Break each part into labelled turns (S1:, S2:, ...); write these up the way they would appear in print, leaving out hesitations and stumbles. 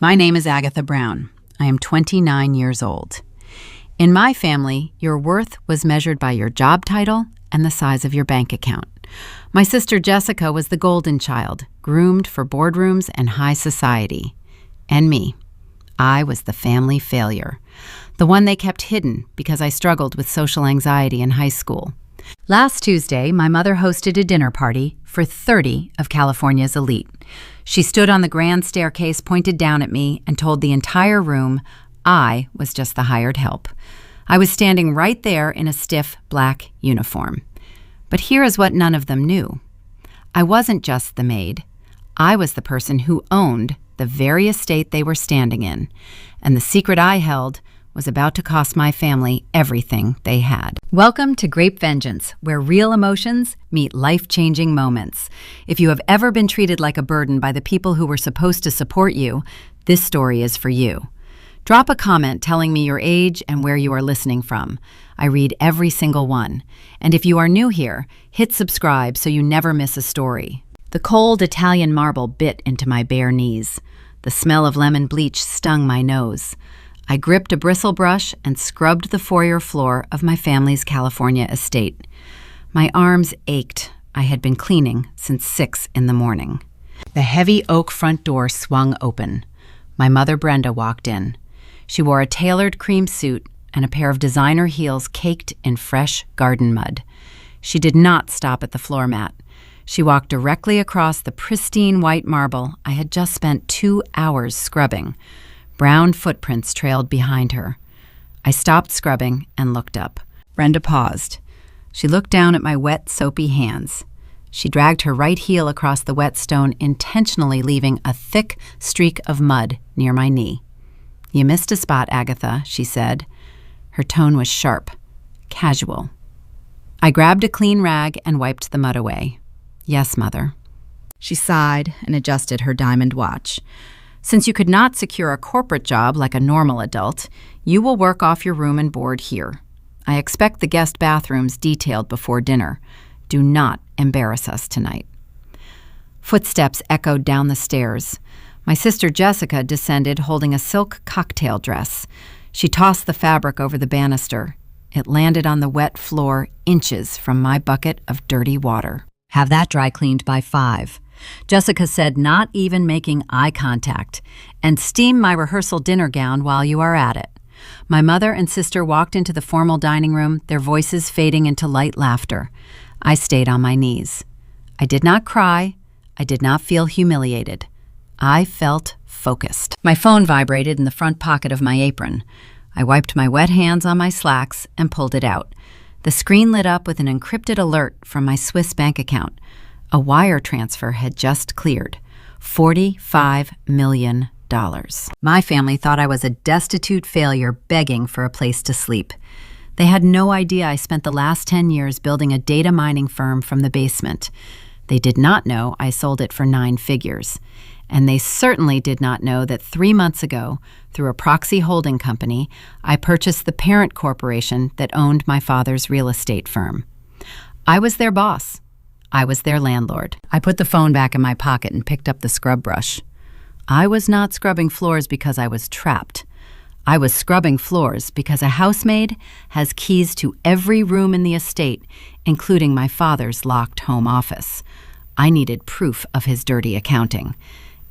S1: My name is Agatha Brown. I am 29 years old. In my family, your worth was measured by your job title and the size of your bank account. My sister Jessica was the golden child, groomed for boardrooms and high society. And me. I was the family failure, the one they kept hidden because I struggled with social anxiety in high school. Last Tuesday, my mother hosted a dinner party for 30 of California's elite. She stood on the grand staircase, pointed down at me, and told the entire room I was just the hired help. I was standing right there in a stiff black uniform. But here is what none of them knew. I wasn't just the maid. I was the person who owned the very estate they were standing in, and the secret I held was about to cost my family everything they had. Welcome to Grape Vengeance, where real emotions meet life-changing moments. If you have ever been treated like a burden by the people who were supposed to support you, this story is for you. Drop a comment telling me your age and where you are listening from. I read every single one. And if you are new here, hit subscribe so you never miss a story. The cold Italian marble bit into my bare knees. The smell of lemon bleach stung my nose. I gripped a bristle brush and scrubbed the foyer floor of my family's California estate. My arms ached. I had been cleaning since 6 in the morning. The heavy oak front door swung open. My mother Brenda walked in. She wore a tailored cream suit and a pair of designer heels caked in fresh garden mud. She did not stop at the floor mat. She walked directly across the pristine white marble I had just spent 2 hours scrubbing. Brown footprints trailed behind her. I stopped scrubbing and looked up. Brenda paused. She looked down at my wet, soapy hands. She dragged her right heel across the wet stone, intentionally leaving a thick streak of mud near my knee. "You missed a spot, Agatha," she said. Her tone was sharp, casual. I grabbed a clean rag and wiped the mud away. "Yes, Mother." She sighed and adjusted her diamond watch. "Since you could not secure a corporate job like a normal adult, you will work off your room and board here. I expect the guest bathrooms detailed before dinner. Do not embarrass us tonight." Footsteps echoed down the stairs. My sister Jessica descended holding a silk cocktail dress. She tossed the fabric over the banister. It landed on the wet floor inches from my bucket of dirty water. "Have that dry cleaned by 5. Jessica said, not even making eye contact. "And steam my rehearsal dinner gown while you are at it." My mother and sister walked into the formal dining room, their voices fading into light laughter. I stayed on my knees. I did not cry. I did not feel humiliated. I felt focused. My phone vibrated in the front pocket of my apron. I wiped my wet hands on my slacks and pulled it out. The screen lit up with an encrypted alert from my Swiss bank account. A wire transfer had just cleared. $45 million. My family thought I was a destitute failure begging for a place to sleep. They had no idea I spent the last 10 years building a data mining firm from the basement. They did not know I sold it for 9 figures. And they certainly did not know that 3 months ago, through a proxy holding company, I purchased the parent corporation that owned my father's real estate firm. I was their boss. I was their landlord. I put the phone back in my pocket and picked up the scrub brush. I was not scrubbing floors because I was trapped. I was scrubbing floors because a housemaid has keys to every room in the estate, including my father's locked home office. I needed proof of his dirty accounting,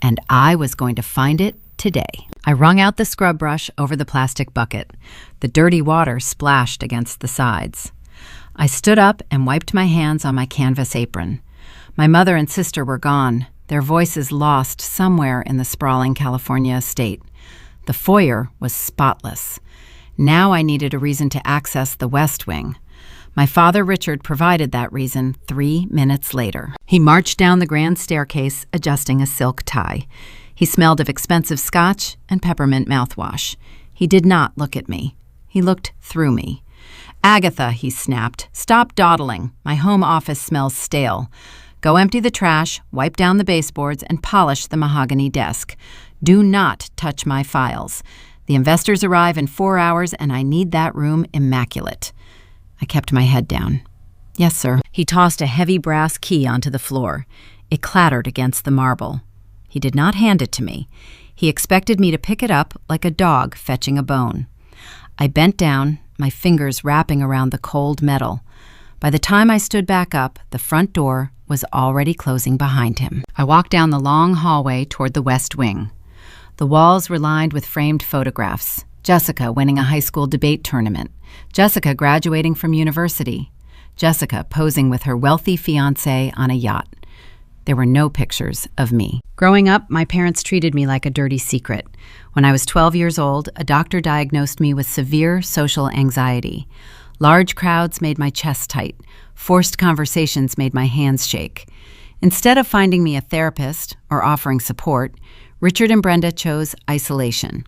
S1: and I was going to find it today. I wrung out the scrub brush over the plastic bucket. The dirty water splashed against the sides. I stood up and wiped my hands on my canvas apron. My mother and sister were gone, their voices lost somewhere in the sprawling California estate. The foyer was spotless. Now I needed a reason to access the West Wing. My father Richard provided that reason 3 minutes later. He marched down the grand staircase, adjusting a silk tie. He smelled of expensive scotch and peppermint mouthwash. He did not look at me. He looked through me. "Agatha," he snapped, "stop dawdling. My home office smells stale. Go empty the trash, wipe down the baseboards, and polish the mahogany desk. Do not touch my files. The investors arrive in 4 hours, and I need that room immaculate." I kept my head down. "Yes, sir." He tossed a heavy brass key onto the floor. It clattered against the marble. He did not hand it to me. He expected me to pick it up like a dog fetching a bone. I bent down, my fingers wrapping around the cold metal. By the time I stood back up, the front door was already closing behind him. I walked down the long hallway toward the west wing. The walls were lined with framed photographs. Jessica winning a high school debate tournament. Jessica graduating from university. Jessica posing with her wealthy fiancé on a yacht. There were no pictures of me. Growing up, my parents treated me like a dirty secret. When I was 12 years old, a doctor diagnosed me with severe social anxiety. Large crowds made my chest tight. Forced conversations made my hands shake. Instead of finding me a therapist or offering support, Richard and Brenda chose isolation.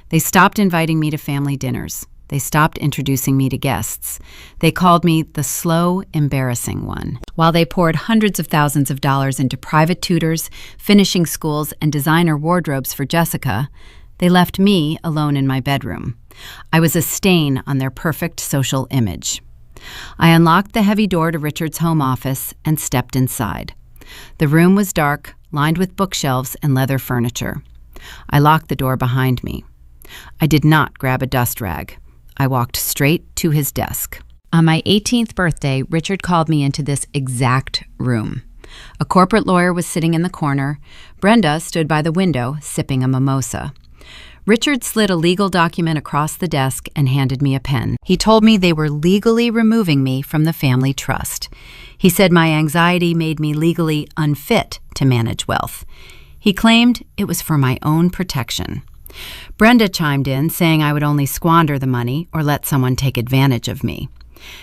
S1: They stopped inviting me to family dinners. They stopped introducing me to guests. They called me the slow, embarrassing one. While they poured hundreds of thousands of dollars into private tutors, finishing schools, and designer wardrobes for Jessica, they left me alone in my bedroom. I was a stain on their perfect social image. I unlocked the heavy door to Richard's home office and stepped inside. The room was dark, lined with bookshelves and leather furniture. I locked the door behind me. I did not grab a dust rag. I walked straight to his desk. On my 18th birthday, Richard called me into this exact room. A corporate lawyer was sitting in the corner. Brenda stood by the window, sipping a mimosa. Richard slid a legal document across the desk and handed me a pen. He told me they were legally removing me from the family trust. He said my anxiety made me legally unfit to manage wealth. He claimed it was for my own protection. Brenda chimed in, saying I would only squander the money or let someone take advantage of me.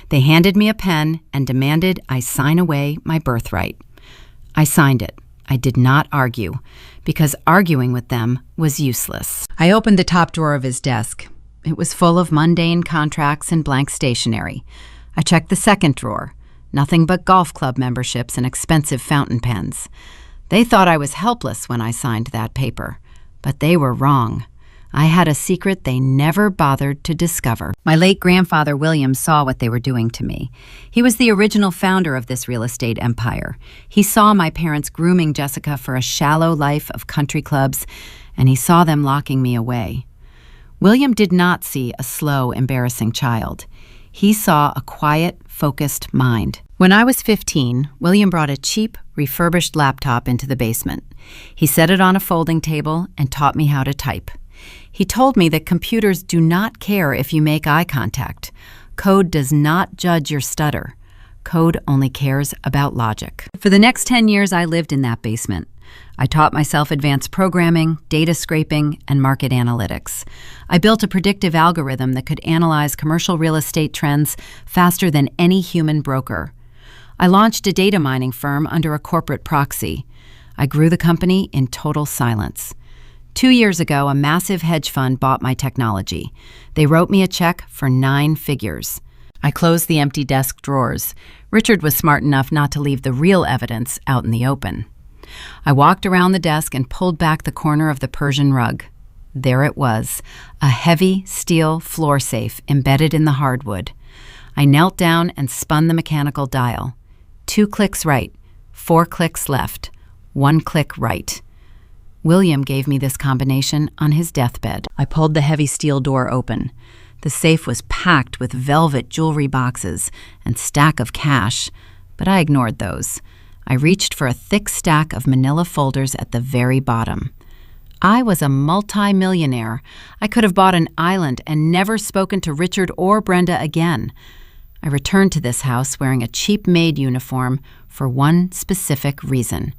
S1: They handed me a pen and demanded I sign away my birthright. I signed it. I did not argue, because arguing with them was useless. I opened the top drawer of his desk. It was full of mundane contracts and blank stationery. I checked the second drawer. Nothing but golf club memberships and expensive fountain pens. They thought I was helpless when I signed that paper. But they were wrong. I had a secret they never bothered to discover. My late grandfather William saw what they were doing to me. He was the original founder of this real estate empire. He saw my parents grooming Jessica for a shallow life of country clubs, and he saw them locking me away. William did not see a slow, embarrassing child. He saw a quiet, focused mind. When I was 15, William brought a cheap, refurbished laptop into the basement. He set it on a folding table and taught me how to type. He told me that computers do not care if you make eye contact. Code does not judge your stutter. Code only cares about logic. For the next 10 years, I lived in that basement. I taught myself advanced programming, data scraping, and market analytics. I built a predictive algorithm that could analyze commercial real estate trends faster than any human broker. I launched a data mining firm under a corporate proxy. I grew the company in total silence. 2 years ago, a massive hedge fund bought my technology. They wrote me a check for 9 figures. I closed the empty desk drawers. Richard was smart enough not to leave the real evidence out in the open. I walked around the desk and pulled back the corner of the Persian rug. There it was, a heavy steel floor safe embedded in the hardwood. I knelt down and spun the mechanical dial. 2 clicks right, 4 clicks left, 1 click right. William gave me this combination on his deathbed. I pulled the heavy steel door open. The safe was packed with velvet jewelry boxes and stack of cash, but I ignored those. I reached for a thick stack of manila folders at the very bottom. I was a multi-millionaire. I could have bought an island and never spoken to Richard or Brenda again. I returned to this house wearing a cheap Maid uniform for one specific reason: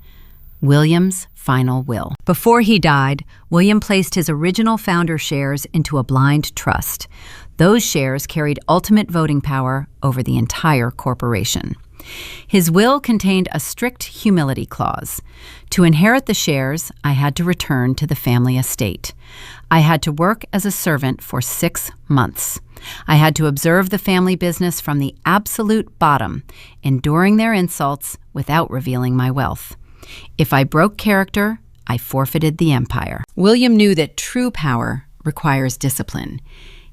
S1: William's final will. Before he died, William placed his original founder shares into a blind trust. Those shares carried ultimate voting power over the entire corporation. His will contained a strict humility clause. To inherit the shares, I had to return to the family estate. I had to work as a servant for 6 months. I had to observe the family business from the absolute bottom, enduring their insults without revealing my wealth. If I broke character, I forfeited the empire. William knew that true power requires discipline.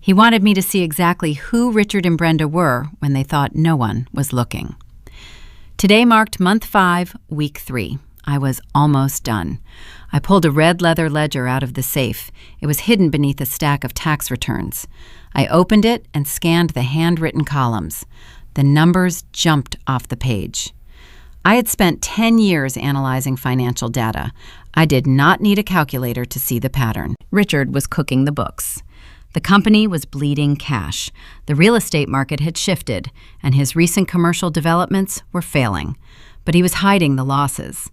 S1: He wanted me to see exactly who Richard and Brenda were when they thought no one was looking. Today marked month 5, week 3. I was almost done. I pulled a red leather ledger out of the safe. It was hidden beneath a stack of tax returns. I opened it and scanned the handwritten columns. The numbers jumped off the page. I had spent 10 years analyzing financial data. I did not need a calculator to see the pattern. Richard was cooking the books. The company was bleeding cash. The real estate market had shifted, and his recent commercial developments were failing. But he was hiding the losses.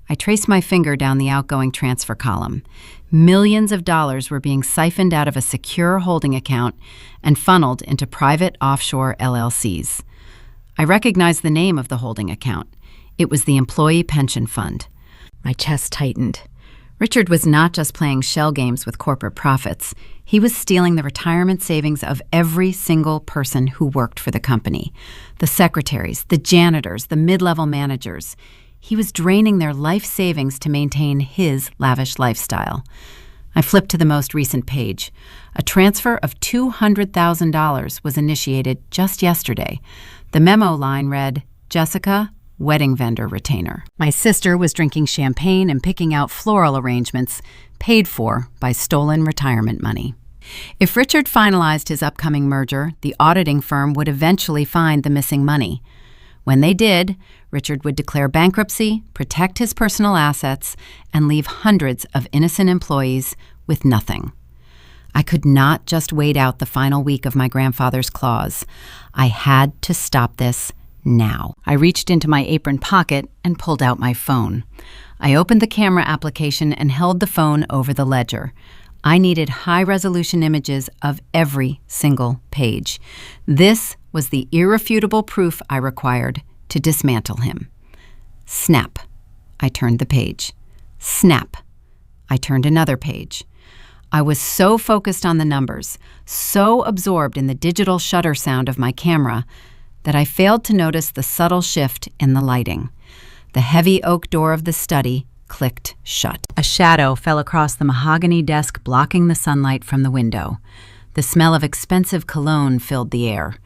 S1: I traced my finger down the outgoing transfer column. Millions of dollars were being siphoned out of a secure holding account and funneled into private offshore LLCs. I recognized the name of the holding account. It was the Employee Pension Fund. My chest tightened. Richard was not just playing shell games with corporate profits. He was stealing the retirement savings of every single person who worked for the company. The secretaries, the janitors, the mid-level managers. He was draining their life savings to maintain his lavish lifestyle. I flipped to the most recent page. A transfer of $200,000 was initiated just yesterday. The memo line read, Jessica, wedding vendor retainer. My sister was drinking champagne and picking out floral arrangements paid for by stolen retirement money. If Richard finalized his upcoming merger, the auditing firm would eventually find the missing money. When they did, Richard would declare bankruptcy, protect his personal assets, and leave hundreds of innocent employees with nothing. I could not just wait out the final week of my grandfather's clause. I had to stop this now. I reached into my apron pocket and pulled out my phone. I opened the camera application and held the phone over the ledger. I needed high-resolution images of every single page. This was the irrefutable proof I required to dismantle him. Snap. I turned the page. Snap. I turned another page. I was so focused on the numbers, so absorbed in the digital shutter sound of my camera, that I failed to notice the subtle shift in the lighting. The heavy oak door of the study clicked shut. A shadow fell across the mahogany desk, blocking the sunlight from the window. The smell of expensive cologne filled the air.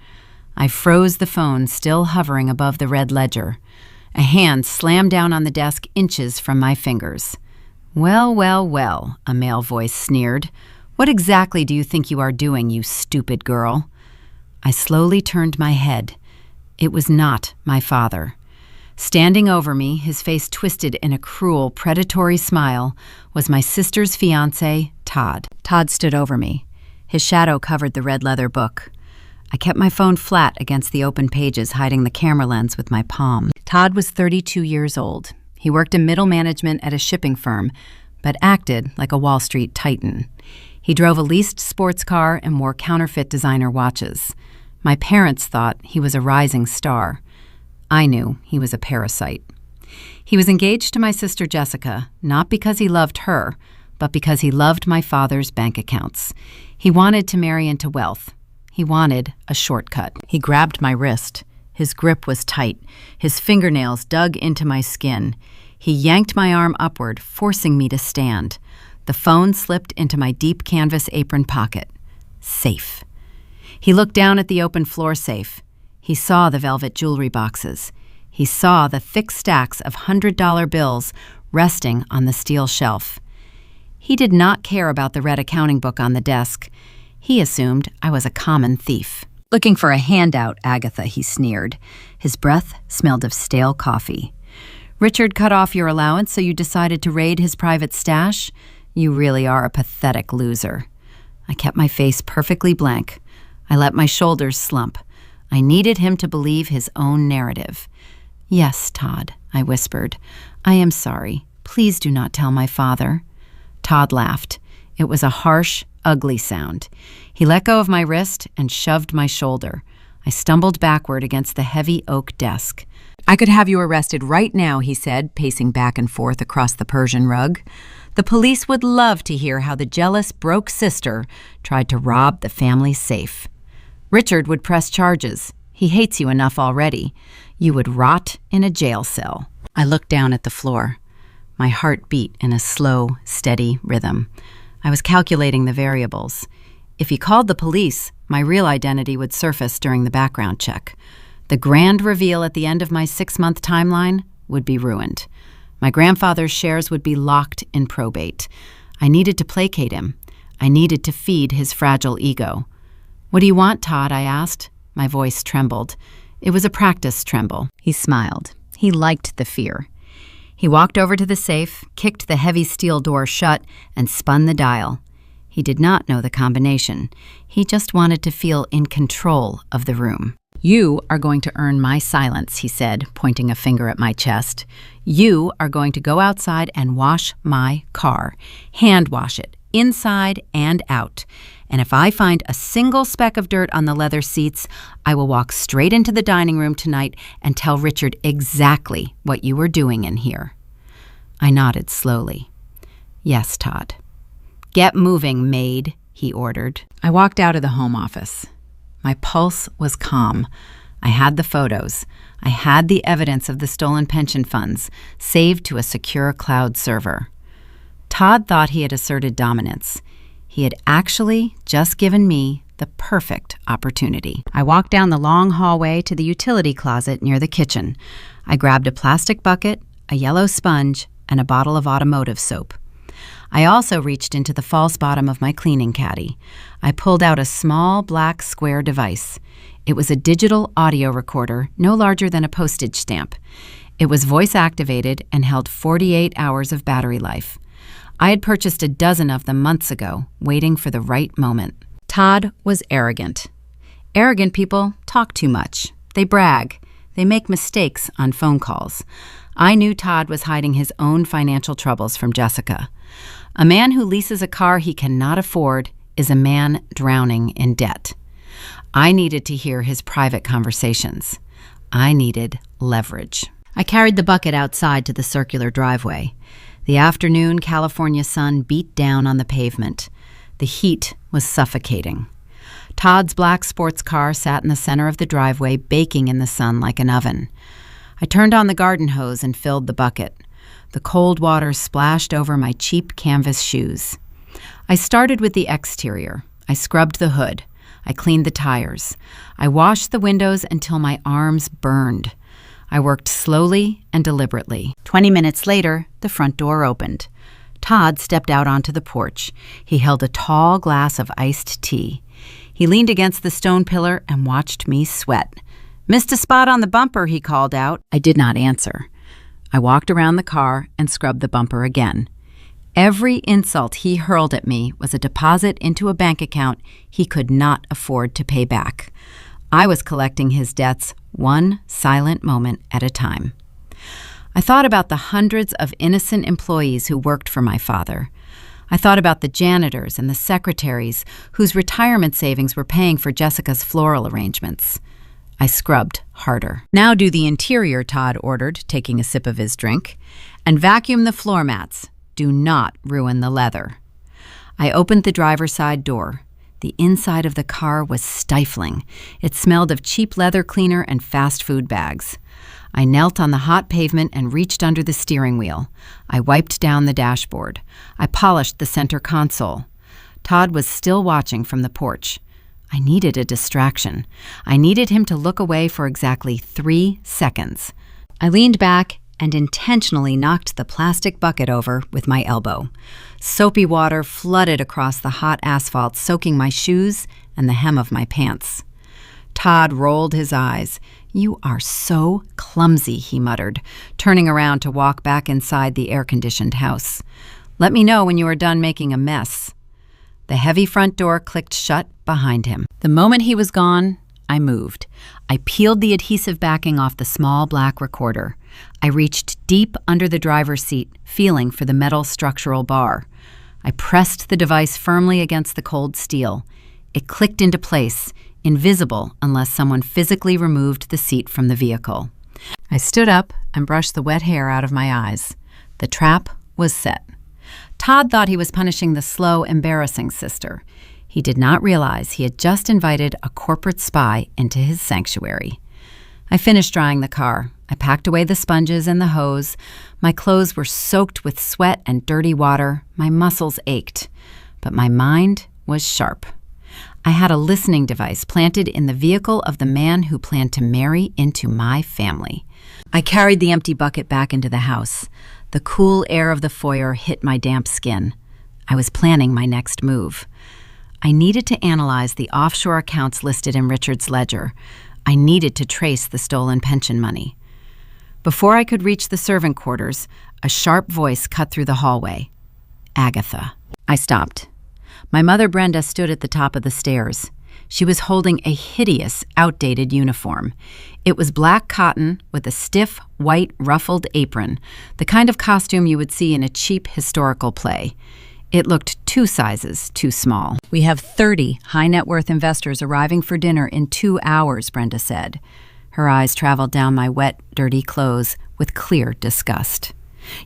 S1: I froze the phone, still hovering above the red ledger. A hand slammed down on the desk inches from my fingers. Well, well, well, a male voice sneered. What exactly do you think you are doing, you stupid girl? I slowly turned my head. It was not my father. Standing over me, his face twisted in a cruel, predatory smile, was my sister's fiancé, Todd. Todd stood over me. His shadow covered the red leather book. I kept my phone flat against the open pages, hiding the camera lens with my palm. Todd was 32 years old. He worked in middle management at a shipping firm, but acted like a Wall Street titan. He drove a leased sports car and wore counterfeit designer watches. My parents thought he was a rising star. I knew he was a parasite. He was engaged to my sister Jessica, not because he loved her, but because he loved my father's bank accounts. He wanted to marry into wealth. He wanted a shortcut. He grabbed my wrist. His grip was tight. His fingernails dug into my skin. He yanked my arm upward, forcing me to stand. The phone slipped into my deep canvas apron pocket. Safe. He looked down at the open floor safe. He saw the velvet jewelry boxes. He saw the thick stacks of $100 bills resting on the steel shelf. He did not care about the red accounting book on the desk. He assumed I was a common thief. Looking for a handout, Agatha, he sneered. His breath smelled of stale coffee. Richard cut off your allowance, so you decided to raid his private stash? You really are a pathetic loser. I kept my face perfectly blank. I let my shoulders slump. I needed him to believe his own narrative. Yes, Todd, I whispered. I am sorry. Please do not tell my father. Todd laughed. It was a harsh, ugly sound. He let go of my wrist and shoved my shoulder. I stumbled backward against the heavy oak desk. I could have you arrested right now, he said, pacing back and forth across the Persian rug. The police would love to hear how the jealous, broke sister tried to rob the family's safe. Richard would press charges. He hates you enough already. You would rot in a jail cell. I looked down at the floor. My heart beat in a slow, steady rhythm. I was calculating the variables. If he called the police, my real identity would surface during the background check. The grand reveal at the end of my 6-month timeline would be ruined. My grandfather's shares would be locked in probate. I needed to placate him. I needed to feed his fragile ego. "What do you want, Todd?" I asked. My voice trembled. It was a practice tremble. He smiled. He liked the fear. He walked over to the safe, kicked the heavy steel door shut, and spun the dial. He did not know the combination. He just wanted to feel in control of the room. "You are going to earn my silence," he said, pointing a finger at my chest. "You are going to go outside and wash my car. Hand wash it, inside and out. And if I find a single speck of dirt on the leather seats, I will walk straight into the dining room tonight and tell Richard exactly what you were doing in here." I nodded slowly. "Yes, Todd." "Get moving, Maid," he ordered. I walked out of the home office. My pulse was calm. I had the photos. I had the evidence of the stolen pension funds, saved to a secure cloud server. Todd thought he had asserted dominance. He had actually just given me the perfect opportunity. I walked down the long hallway to the utility closet near the kitchen. I grabbed a plastic bucket, a yellow sponge, and a bottle of automotive soap. I also reached into the false bottom of my cleaning caddy. I pulled out a small black square device. It was a digital audio recorder, no larger than a postage stamp. It was voice-activated and held 48 hours of battery life. I had purchased a dozen of them months ago, waiting for the right moment. Todd was arrogant. Arrogant people talk too much. They brag. They make mistakes on phone calls. I knew Todd was hiding his own financial troubles from Jessica. A man who leases a car he cannot afford is a man drowning in debt. I needed to hear his private conversations. I needed leverage. I carried the bucket outside to the circular driveway. The afternoon California sun beat down on the pavement. The heat was suffocating. Todd's black sports car sat in the center of the driveway, baking in the sun like an oven. I turned on the garden hose and filled the bucket. The cold water splashed over my cheap canvas shoes. I started with the exterior. I scrubbed the hood. I cleaned the tires. I washed the windows until my arms burned. I worked slowly and deliberately. 20 minutes later, the front door opened. Todd stepped out onto the porch. He held a tall glass of iced tea. He leaned against the stone pillar and watched me sweat. "Missed a spot on the bumper," he called out. I did not answer. I walked around the car and scrubbed the bumper again. Every insult he hurled at me was a deposit into a bank account he could not afford to pay back. I was collecting his debts one silent moment at a time. I thought about the hundreds of innocent employees who worked for my father. I thought about the janitors and the secretaries whose retirement savings were paying for Jessica's floral arrangements. I scrubbed harder. "Now do the interior," Todd ordered, taking a sip of his drink, "and vacuum the floor mats. Do not ruin the leather." I opened the driver's side door. The inside of the car was stifling. It smelled of cheap leather cleaner and fast food bags. I knelt on the hot pavement and reached under the steering wheel. I wiped down the dashboard. I polished the center console. Todd was still watching from the porch. I needed a distraction. I needed him to look away for exactly 3 seconds. I leaned back and intentionally knocked the plastic bucket over with my elbow. Soapy water flooded across the hot asphalt, soaking my shoes and the hem of my pants. Todd rolled his eyes. "You are so clumsy," he muttered, turning around to walk back inside the air-conditioned house. "Let me know when you are done making a mess." The heavy front door clicked shut behind him. The moment he was gone, I moved. I peeled the adhesive backing off the small black recorder. I reached deep under the driver's seat, feeling for the metal structural bar. I pressed the device firmly against the cold steel. It clicked into place, invisible unless someone physically removed the seat from the vehicle. I stood up and brushed the wet hair out of my eyes. The trap was set. Todd thought he was punishing the slow, embarrassing sister. He did not realize he had just invited a corporate spy into his sanctuary. I finished drying the car. I packed away the sponges and the hose. My clothes were soaked with sweat and dirty water. My muscles ached. But my mind was sharp. I had a listening device planted in the vehicle of the man who planned to marry into my family. I carried the empty bucket back into the house. The cool air of the foyer hit my damp skin. I was planning my next move. I needed to analyze the offshore accounts listed in Richard's ledger. I needed to trace the stolen pension money. Before I could reach the servant quarters, a sharp voice cut through the hallway. Agatha. I stopped. My mother Brenda stood at the top of the stairs. She was holding a hideous, outdated uniform. It was black cotton with a stiff, white, ruffled apron, the kind of costume you would see in a cheap historical play. It looked 2 sizes too small. "We have 30 high-net-worth investors arriving for dinner in 2 hours," Brenda said. Her eyes traveled down my wet, dirty clothes with clear disgust.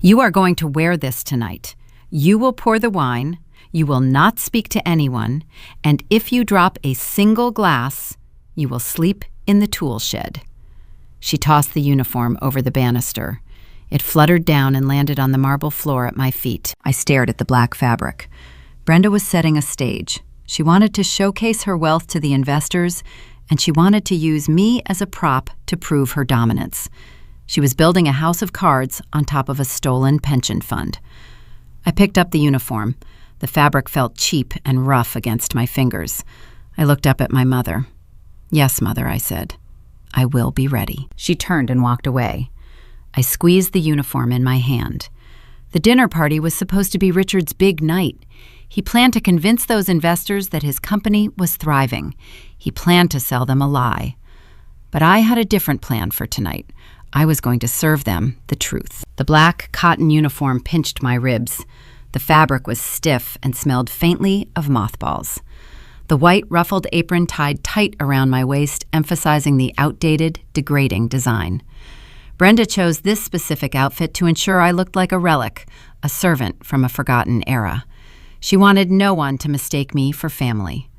S1: "You are going to wear this tonight. You will pour the wine, you will not speak to anyone, and if you drop a single glass, you will sleep in the tool shed." She tossed the uniform over the banister. It fluttered down and landed on the marble floor at my feet. I stared at the black fabric. Brenda was setting a stage. She wanted to showcase her wealth to the investors, and she wanted to use me as a prop to prove her dominance. She was building a house of cards on top of a stolen pension fund. I picked up the uniform. The fabric felt cheap and rough against my fingers. I looked up at my mother. "Yes, Mother," I said. "I will be ready." She turned and walked away. I squeezed the uniform in my hand. The dinner party was supposed to be Richard's big night. He planned to convince those investors that his company was thriving. He planned to sell them a lie. But I had a different plan for tonight. I was going to serve them the truth. The black cotton uniform pinched my ribs. The fabric was stiff and smelled faintly of mothballs. The white ruffled apron tied tight around my waist, emphasizing the outdated, degrading design. Brenda chose this specific outfit to ensure I looked like a relic, a servant from a forgotten era. She wanted no one to mistake me for family.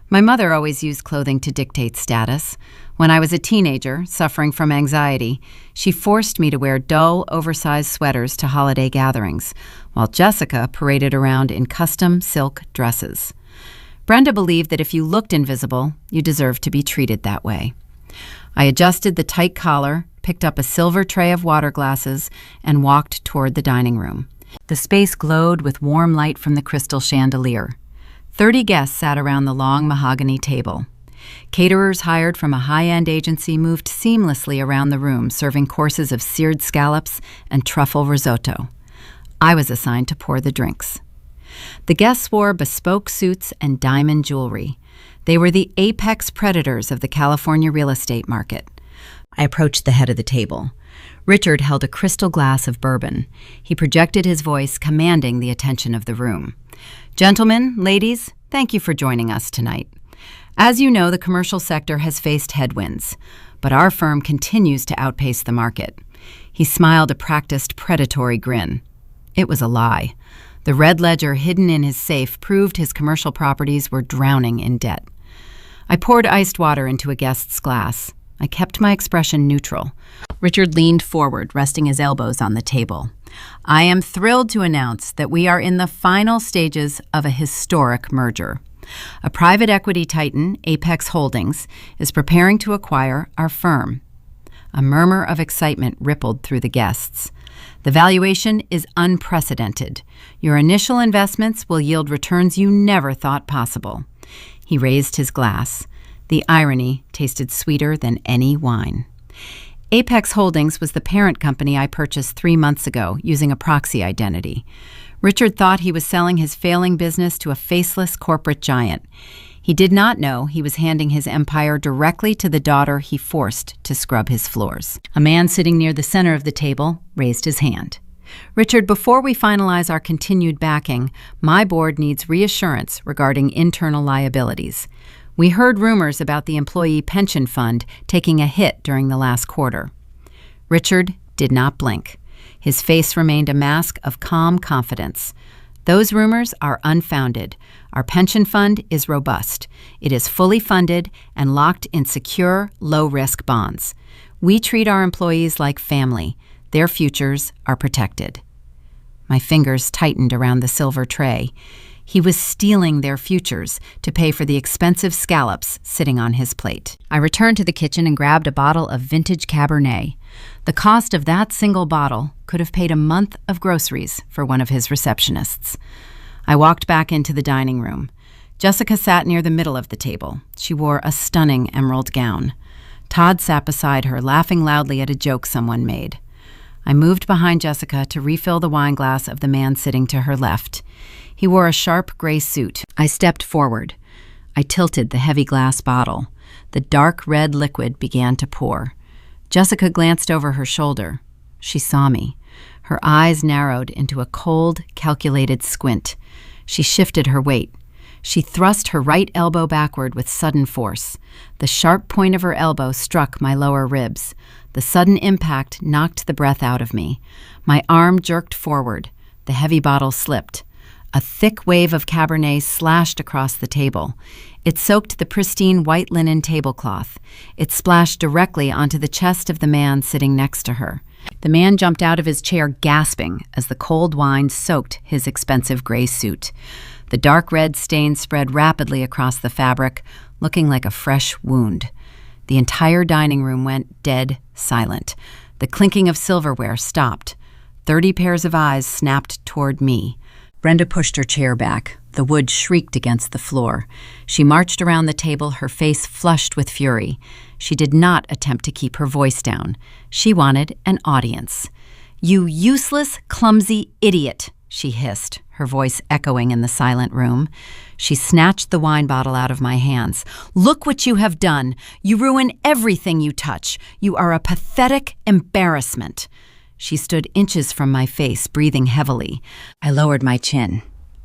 S1: My mother always used clothing to dictate status. When I was a teenager, suffering from anxiety, she forced me to wear dull, oversized sweaters to holiday gatherings, while Jessica paraded around in custom silk dresses. Brenda believed that if you looked invisible, you deserved to be treated that way. I adjusted the tight collar, picked up a silver tray of water glasses, and walked toward the dining room. The space glowed with warm light from the crystal chandelier. 30 guests sat around the long mahogany table. Caterers hired from a high-end agency moved seamlessly around the room, serving courses of seared scallops and truffle risotto. I was assigned to pour the drinks. The guests wore bespoke suits and diamond jewelry. They were the apex predators of the California real estate market. I approached the head of the table. Richard held a crystal glass of bourbon. He projected his voice, commanding the attention of the room. "Gentlemen, ladies, thank you for joining us tonight. As you know, the commercial sector has faced headwinds, but our firm continues to outpace the market." He smiled a practiced predatory grin. It was a lie. The red ledger hidden in his safe proved his commercial properties were drowning in debt. I poured iced water into a guest's glass. I kept my expression neutral. Richard leaned forward, resting his elbows on the table. "I am thrilled to announce that we are in the final stages of a historic merger. A private equity titan, Apex Holdings, is preparing to acquire our firm." A murmur of excitement rippled through the guests. "The valuation is unprecedented. Your initial investments will yield returns you never thought possible." He raised his glass. The irony tasted sweeter than any wine. Apex Holdings was the parent company I purchased 3 months ago using a proxy identity. Richard thought he was selling his failing business to a faceless corporate giant. He did not know he was handing his empire directly to the daughter he forced to scrub his floors. A man sitting near the center of the table raised his hand. "Richard, before we finalize our continued backing, my board needs reassurance regarding internal liabilities. We heard rumors about the employee pension fund taking a hit during the last quarter." Richard did not blink. His face remained a mask of calm confidence. "Those rumors are unfounded. Our pension fund is robust. It is fully funded and locked in secure, low-risk bonds. We treat our employees like family. Their futures are protected." My fingers tightened around the silver tray. He was stealing their futures to pay for the expensive scallops sitting on his plate. I returned to the kitchen and grabbed a bottle of vintage Cabernet. The cost of that single bottle could have paid a month of groceries for one of his receptionists. I walked back into the dining room. Jessica sat near the middle of the table. She wore a stunning emerald gown. Todd sat beside her, laughing loudly at a joke someone made. I moved behind Jessica to refill the wine glass of the man sitting to her left. He wore a sharp gray suit. I stepped forward. I tilted the heavy glass bottle. The dark red liquid began to pour. Jessica glanced over her shoulder. She saw me. Her eyes narrowed into a cold, calculated squint. She shifted her weight. She thrust her right elbow backward with sudden force. The sharp point of her elbow struck my lower ribs. The sudden impact knocked the breath out of me. My arm jerked forward. The heavy bottle slipped. A thick wave of Cabernet slashed across the table. It soaked the pristine white linen tablecloth. It splashed directly onto the chest of the man sitting next to her. The man jumped out of his chair gasping as the cold wine soaked his expensive gray suit. The dark red stain spread rapidly across the fabric, looking like a fresh wound. The entire dining room went dead silent. The clinking of silverware stopped. 30 pairs of eyes snapped toward me. Brenda pushed her chair back. The wood shrieked against the floor. She marched around the table, her face flushed with fury. She did not attempt to keep her voice down. She wanted an audience. "You useless, clumsy idiot," she hissed, her voice echoing in the silent room. She snatched the wine bottle out of my hands. "Look what you have done. You ruin everything you touch. You are a pathetic embarrassment." She stood inches from my face, breathing heavily. I lowered my chin.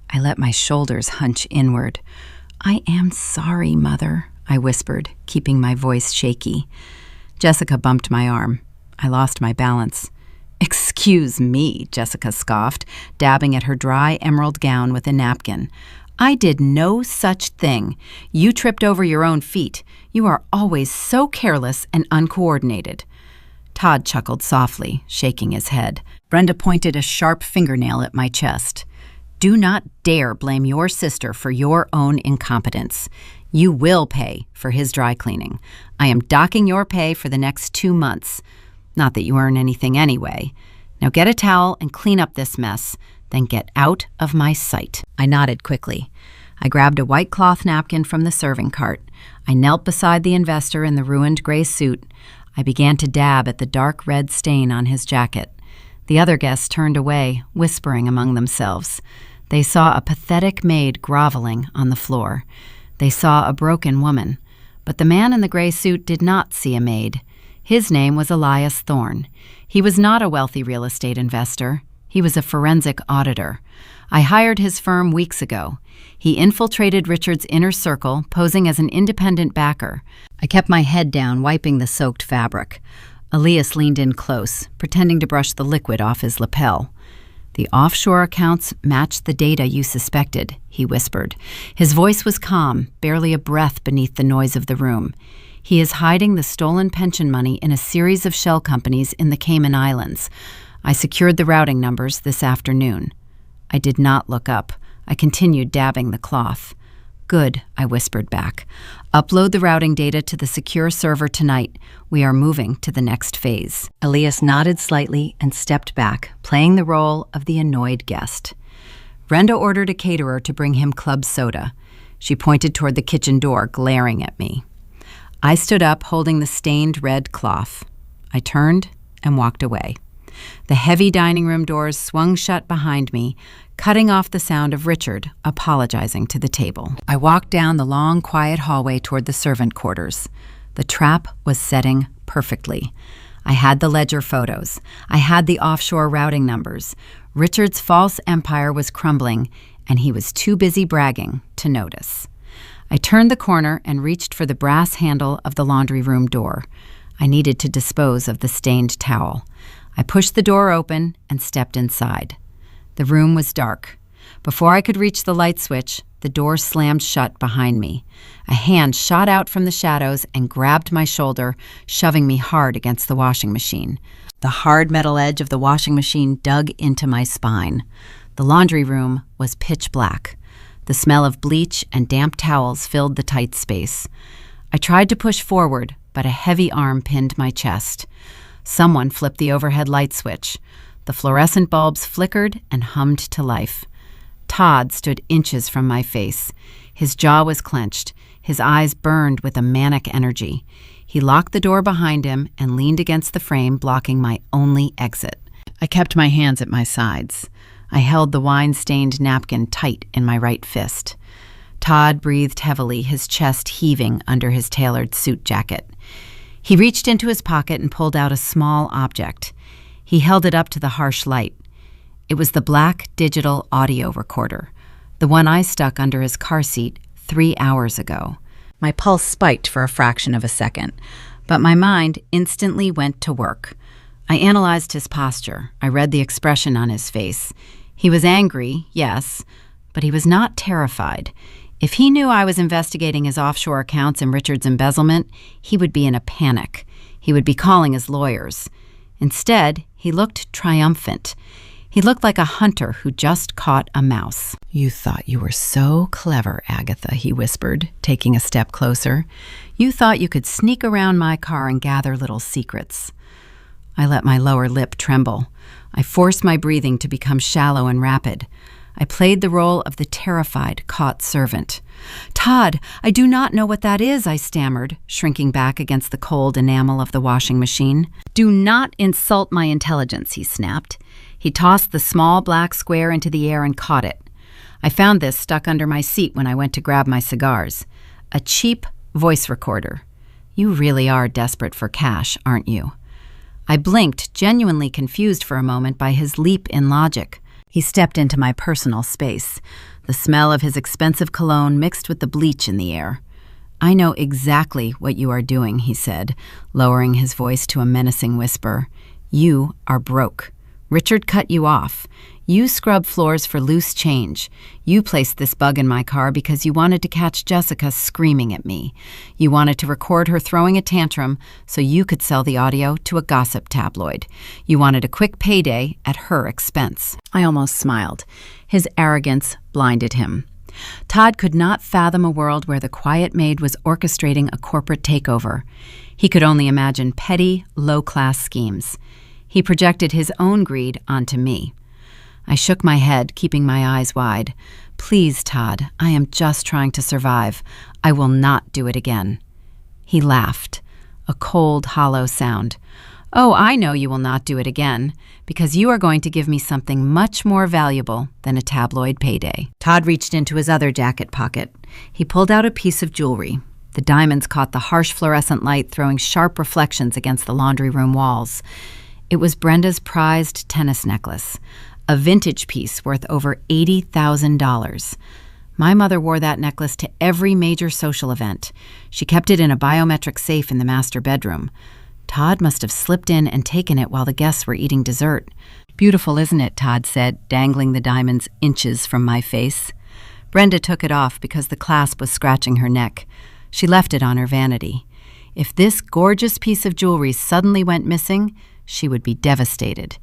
S1: I let my shoulders hunch inward. "I am sorry, Mother," I whispered, keeping my voice shaky. Jessica bumped my arm. I lost my balance. "Excuse me," Jessica scoffed, dabbing at her dry emerald gown with a napkin. "I did no such thing. You tripped over your own feet. You are always so careless and uncoordinated." Todd chuckled softly, shaking his head. Brenda pointed a sharp fingernail at my chest. "Do not dare blame your sister for your own incompetence. You will pay for his dry cleaning. I am docking your pay for the next 2 months. Not that you earn anything anyway. Now get a towel and clean up this mess, then get out of my sight." I nodded quickly. I grabbed a white cloth napkin from the serving cart. I knelt beside the investor in the ruined gray suit. I began to dab at the dark red stain on his jacket. The other guests turned away, whispering among themselves. They saw a pathetic maid groveling on the floor. They saw a broken woman. But the man in the gray suit did not see a maid. His name was Elias Thorne. He was not a wealthy real estate investor. He was a forensic auditor. I hired his firm weeks ago. He infiltrated Richard's inner circle, posing as an independent backer. I kept my head down, wiping the soaked fabric. Elias leaned in close, pretending to brush the liquid off his lapel. "The offshore accounts matched the data you suspected," he whispered. His voice was calm, barely a breath beneath the noise of the room. "He is hiding the stolen pension money in a series of shell companies in the Cayman Islands. I secured the routing numbers this afternoon." I did not look up. I continued dabbing the cloth. "Good," I whispered back. "Upload the routing data to the secure server tonight. We are moving to the next phase." Elias nodded slightly and stepped back, playing the role of the annoyed guest. Brenda ordered a caterer to bring him club soda. She pointed toward the kitchen door, glaring at me. I stood up, holding the stained red cloth. I turned and walked away. The heavy dining room doors swung shut behind me, cutting off the sound of Richard apologizing to the table. I walked down the long, quiet hallway toward the servant quarters. The trap was setting perfectly. I had the ledger photos. I had the offshore routing numbers. Richard's false empire was crumbling, and he was too busy bragging to notice. I turned the corner and reached for the brass handle of the laundry room door. I needed to dispose of the stained towel. I pushed the door open and stepped inside. The room was dark. Before I could reach the light switch, the door slammed shut behind me. A hand shot out from the shadows and grabbed my shoulder, shoving me hard against the washing machine. The hard metal edge of the washing machine dug into my spine. The laundry room was pitch black. The smell of bleach and damp towels filled the tight space. I tried to push forward, but a heavy arm pinned my chest. Someone flipped the overhead light switch. The fluorescent bulbs flickered and hummed to life. Todd stood inches from my face. His jaw was clenched. His eyes burned with a manic energy. He locked the door behind him and leaned against the frame, blocking my only exit. I kept my hands at my sides. I held the wine-stained napkin tight in my right fist. Todd breathed heavily, his chest heaving under his tailored suit jacket. He reached into his pocket and pulled out a small object. He held it up to the harsh light. It was the black digital audio recorder, the one I stuck under his car seat 3 hours ago. My pulse spiked for a fraction of a second, but my mind instantly went to work. I analyzed his posture. I read the expression on his face. He was angry, yes, but he was not terrified. If he knew I was investigating his offshore accounts and Richard's embezzlement, he would be in a panic. He would be calling his lawyers. Instead, he looked triumphant. He looked like a hunter who just caught a mouse. "You thought you were so clever, Agatha," he whispered, taking a step closer. "You thought you could sneak around my car and gather little secrets." I let my lower lip tremble. I forced my breathing to become shallow and rapid. I played the role of the terrified, caught servant. "Todd, I do not know what that is," I stammered, shrinking back against the cold enamel of the washing machine. "Do not insult my intelligence," he snapped. He tossed the small black square into the air and caught it. I found this stuck under my seat when I went to grab my cigars. A cheap voice recorder. "You really are desperate for cash, aren't you?" I blinked, genuinely confused for a moment by his leap in logic. He stepped into my personal space. The smell of his expensive cologne mixed with the bleach in the air. "I know exactly what you are doing," he said, lowering his voice to a menacing whisper. "You are broke. Richard cut you off. You scrub floors for loose change. You placed this bug in my car because you wanted to catch Jessica screaming at me. You wanted to record her throwing a tantrum so you could sell the audio to a gossip tabloid. You wanted a quick payday at her expense." I almost smiled. His arrogance blinded him. Todd could not fathom a world where the quiet maid was orchestrating a corporate takeover. He could only imagine petty, low-class schemes. He projected his own greed onto me. I shook my head, keeping my eyes wide. "Please, Todd, I am just trying to survive. I will not do it again." He laughed, a cold, hollow sound. "Oh, I know you will not do it again, because you are going to give me something much more valuable than a tabloid payday." Todd reached into his other jacket pocket. He pulled out a piece of jewelry. The diamonds caught the harsh fluorescent light, throwing sharp reflections against the laundry room walls. It was Brenda's prized tennis necklace, a vintage piece worth over $80,000. My mother wore that necklace to every major social event. She kept it in a biometric safe in the master bedroom. Todd must have slipped in and taken it while the guests were eating dessert. "Beautiful, isn't it?" Todd said, dangling the diamonds inches from my face. Brenda took it off because the clasp was scratching her neck. She left it on her vanity. If this gorgeous piece of jewelry suddenly went missing, she would be devastated.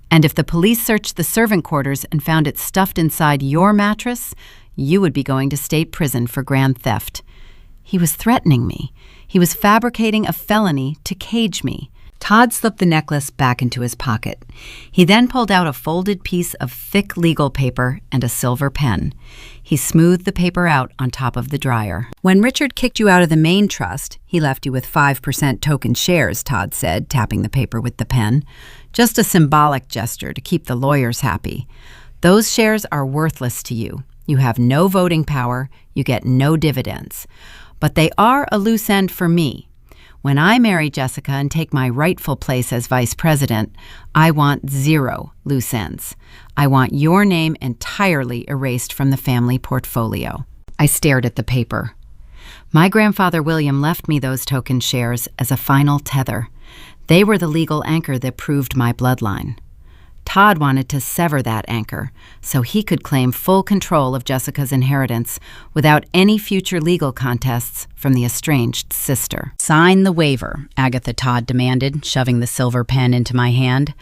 S1: And if the police searched the servant quarters and found it stuffed inside your mattress, you would be going to state prison for grand theft. He was threatening me. He was fabricating a felony to cage me. Todd slipped the necklace back into his pocket. He then pulled out a folded piece of thick legal paper and a silver pen. He smoothed the paper out on top of the dryer. "When Richard kicked you out of the main trust, he left you with 5% token shares," Todd said, tapping the paper with the pen. "Just a symbolic gesture to keep the lawyers happy. Those shares are worthless to you. You have no voting power. You get no dividends. But they are a loose end for me. When I marry Jessica and take my rightful place as vice president, I want 0 loose ends. I want your name entirely erased from the family portfolio." I stared at the paper. My grandfather William left me those token shares as a final tether. They were the legal anchor that proved my bloodline. Todd wanted to sever that anchor so he could claim full control of Jessica's inheritance without any future legal contests from the estranged sister. "Sign the waiver," Agatha Todd demanded, shoving the silver pen into my hand.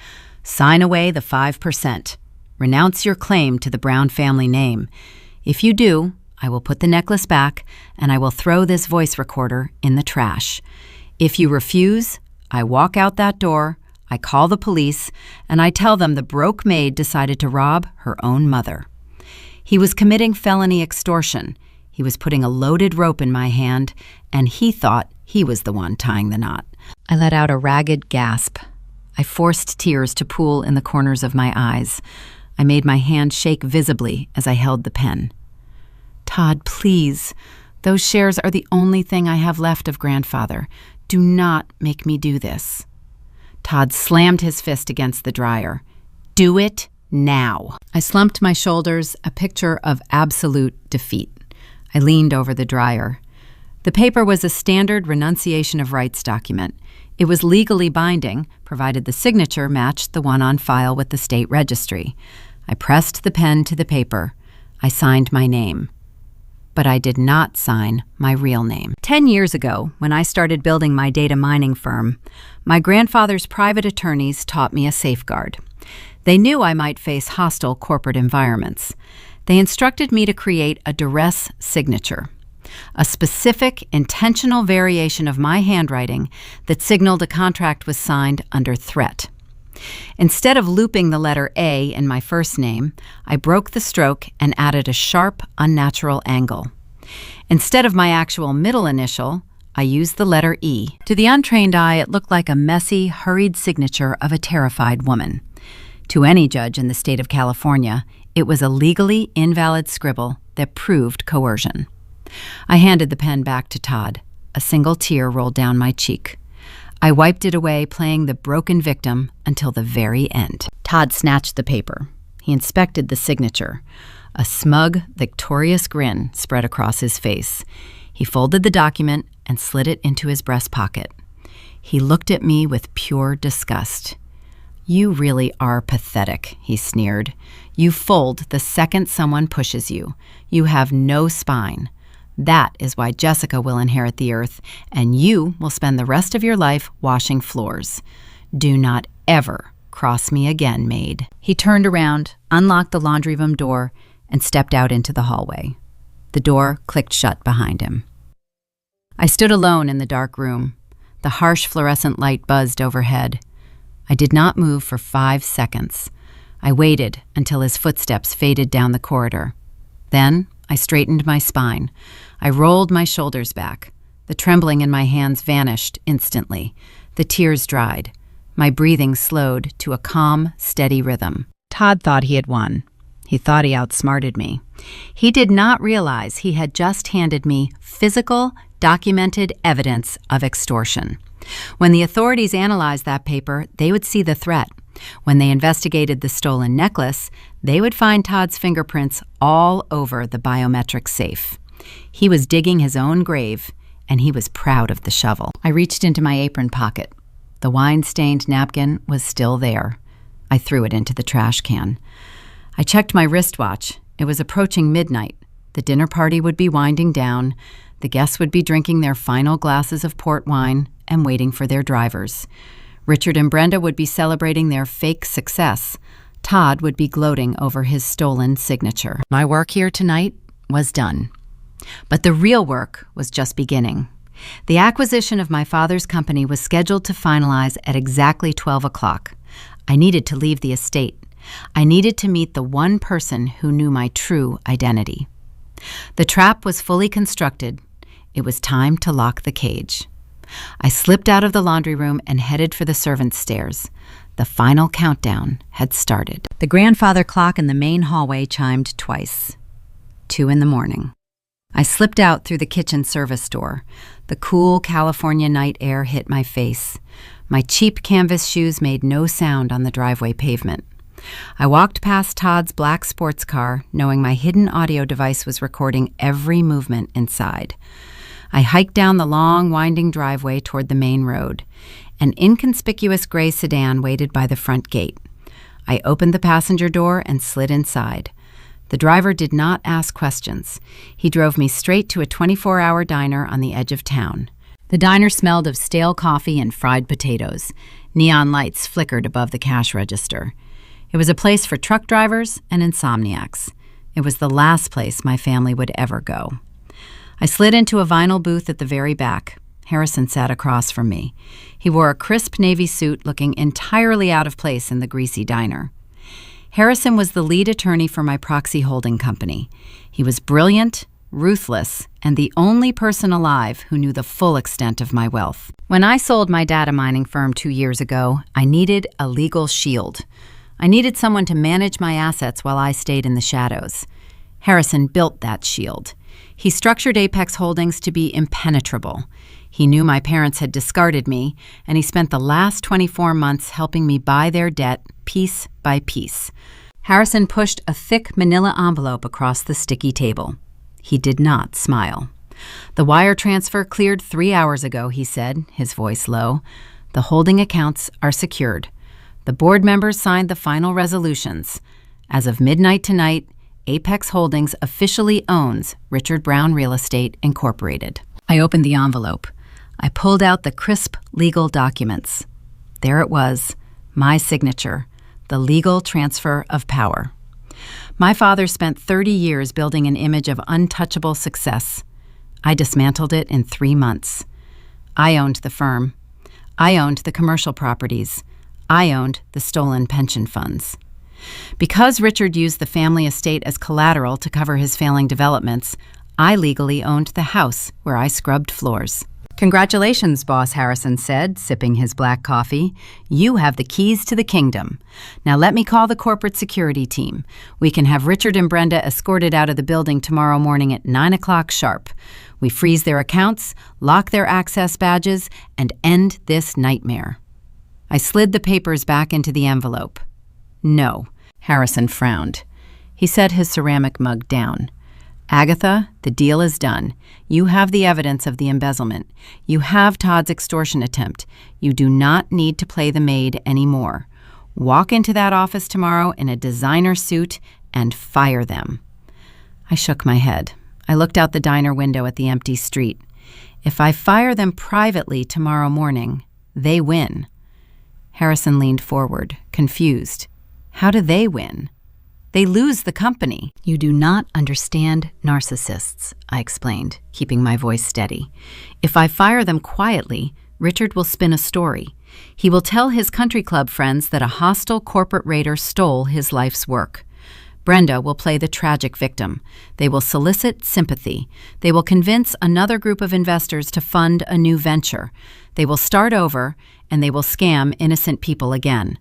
S1: "Sign away the 5%. Renounce your claim to the Brown family name. If you do, I will put the necklace back and I will throw this voice recorder in the trash. If you refuse, I walk out that door, I call the police, and I tell them the broke maid decided to rob her own mother. He was committing felony extortion. He was putting a loaded rope in my hand, and he thought he was the one tying the knot. I let out a ragged gasp. I forced tears to pool in the corners of my eyes. I made my hand shake visibly as I held the pen. Todd, please. Those shares are the only thing I have left of grandfather. Do not make me do this. Todd slammed his fist against the dryer. Do it now. I slumped my shoulders, a picture of absolute defeat. I leaned over the dryer. The paper was a standard renunciation of rights document. It was legally binding, provided the signature matched the one on file with the state registry. I pressed the pen to the paper. I signed my name. But I did not sign my real name. 10 years ago, when I started building my data mining firm, my grandfather's private attorneys taught me a safeguard. They knew I might face hostile corporate environments. They instructed me to create a duress signature, a specific, intentional variation of my handwriting that signaled a contract was signed under threat. Instead of looping the letter A in my first name, I broke the stroke and added a sharp, unnatural angle. Instead of my actual middle initial, I used the letter E. To the untrained eye, it looked like a messy, hurried signature of a terrified woman. To any judge in the state of California, it was a legally invalid scribble that proved coercion. I handed the pen back to Todd. A single tear rolled down my cheek. I wiped it away, playing the broken victim until the very end. Todd snatched the paper. He inspected the signature. A smug, victorious grin spread across his face. He folded the document and slid it into his breast pocket. He looked at me with pure disgust. You really are pathetic, he sneered. You fold the second someone pushes you. You have no spine. That is why Jessica will inherit the earth, and you will spend the rest of your life washing floors. Do not ever cross me again, Maid. He turned around, unlocked the laundry room door, and stepped out into the hallway. The door clicked shut behind him. I stood alone in the dark room. The harsh fluorescent light buzzed overhead. I did not move for 5 seconds. I waited until his footsteps faded down the corridor. Then I straightened my spine. I rolled my shoulders back. The trembling in my hands vanished instantly. The tears dried. My breathing slowed to a calm, steady rhythm. Todd thought he had won. He thought he outsmarted me. He did not realize he had just handed me physical, documented evidence of extortion. When the authorities analyzed that paper, they would see the threat. When they investigated the stolen necklace, they would find Todd's fingerprints all over the biometric safe. He was digging his own grave, and he was proud of the shovel. I reached into my apron pocket. The wine-stained napkin was still there. I threw it into the trash can. I checked my wristwatch. It was approaching midnight. The dinner party would be winding down. The guests would be drinking their final glasses of port wine and waiting for their drivers. Richard and Brenda would be celebrating their fake success. Todd would be gloating over his stolen signature. My work here tonight was done. But the real work was just beginning. The acquisition of my father's company was scheduled to finalize at exactly 12 o'clock. I needed to leave the estate. I needed to meet the one person who knew my true identity. The trap was fully constructed. It was time to lock the cage. I slipped out of the laundry room and headed for the servants' stairs. The final countdown had started. The grandfather clock in the main hallway chimed twice. 2 a.m. I slipped out through the kitchen service door. The cool California night air hit my face. My cheap canvas shoes made no sound on the driveway pavement. I walked past Todd's black sports car, knowing my hidden audio device was recording every movement inside. I hiked down the long, winding driveway toward the main road. An inconspicuous gray sedan waited by the front gate. I opened the passenger door and slid inside. The driver did not ask questions. He drove me straight to a 24-hour diner on the edge of town. The diner smelled of stale coffee and fried potatoes. Neon lights flickered above the cash register. It was a place for truck drivers and insomniacs. It was the last place my family would ever go. I slid into a vinyl booth at the very back. Harrison sat across from me. He wore a crisp navy suit looking entirely out of place in the greasy diner. Harrison was the lead attorney for my proxy holding company. He was brilliant, ruthless, and the only person alive who knew the full extent of my wealth. When I sold my data mining firm 2 years ago, I needed a legal shield. I needed someone to manage my assets while I stayed in the shadows. Harrison built that shield. He structured Apex Holdings to be impenetrable. He knew my parents had discarded me, and he spent the last 24 months helping me buy their debt piece by piece. Harrison pushed a thick manila envelope across the sticky table. He did not smile. "The wire transfer cleared 3 hours ago," he said, his voice low. "The holding accounts are secured. The board members signed the final resolutions. As of midnight tonight, Apex Holdings officially owns Richard Brown Real Estate Incorporated." I opened the envelope. I pulled out the crisp legal documents. There it was, my signature, the legal transfer of power. My father spent 30 years building an image of untouchable success. I dismantled it in 3 months. I owned the firm. I owned the commercial properties. I owned the stolen pension funds. Because Richard used the family estate as collateral to cover his failing developments, I legally owned the house where I scrubbed floors. "Congratulations, Boss," Harrison said, sipping his black coffee. "You have the keys to the kingdom. Now let me call the corporate security team. We can have Richard and Brenda escorted out of the building tomorrow morning at 9 o'clock sharp. We freeze their accounts, lock their access badges, and end this nightmare." I slid the papers back into the envelope. "No," Harrison frowned. He set his ceramic mug down. "Agatha, the deal is done. You have the evidence of the embezzlement. You have Todd's extortion attempt. You do not need to play the maid anymore. Walk into that office tomorrow in a designer suit and fire them." I shook my head. I looked out the diner window at the empty street. If I fire them privately tomorrow morning, they win. Harrison leaned forward, confused. How do they win? They lose the company. "You do not understand narcissists," I explained, keeping my voice steady. "If I fire them quietly, Richard will spin a story. He will tell his country club friends that a hostile corporate raider stole his life's work. Brenda will play the tragic victim. They will solicit sympathy. They will convince another group of investors to fund a new venture. They will start over, and they will scam innocent people again.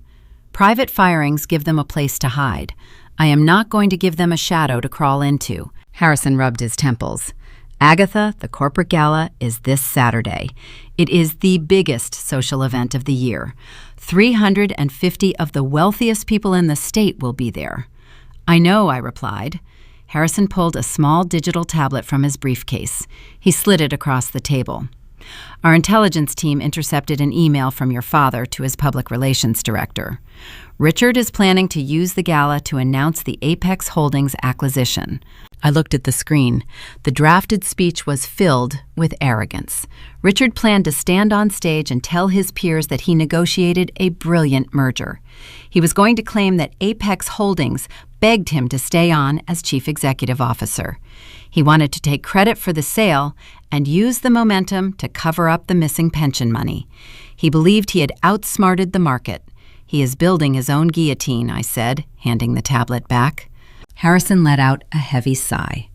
S1: Private firings give them a place to hide. I am not going to give them a shadow to crawl into." Harrison rubbed his temples. "Agatha, the corporate gala is this Saturday. It is the biggest social event of the year. 350 of the wealthiest people in the state will be there." "I know," I replied. Harrison pulled a small digital tablet from his briefcase. He slid it across the table. "Our intelligence team intercepted an email from your father to his public relations director. Richard is planning to use the gala to announce the Apex Holdings acquisition." I looked at the screen. The drafted speech was filled with arrogance. Richard planned to stand on stage and tell his peers that he negotiated a brilliant merger. He was going to claim that Apex Holdings begged him to stay on as chief executive officer. He wanted to take credit for the sale and use the momentum to cover up the missing pension money. He believed he had outsmarted the market. "He is building his own guillotine," I said, handing the tablet back. Harrison let out a heavy sigh.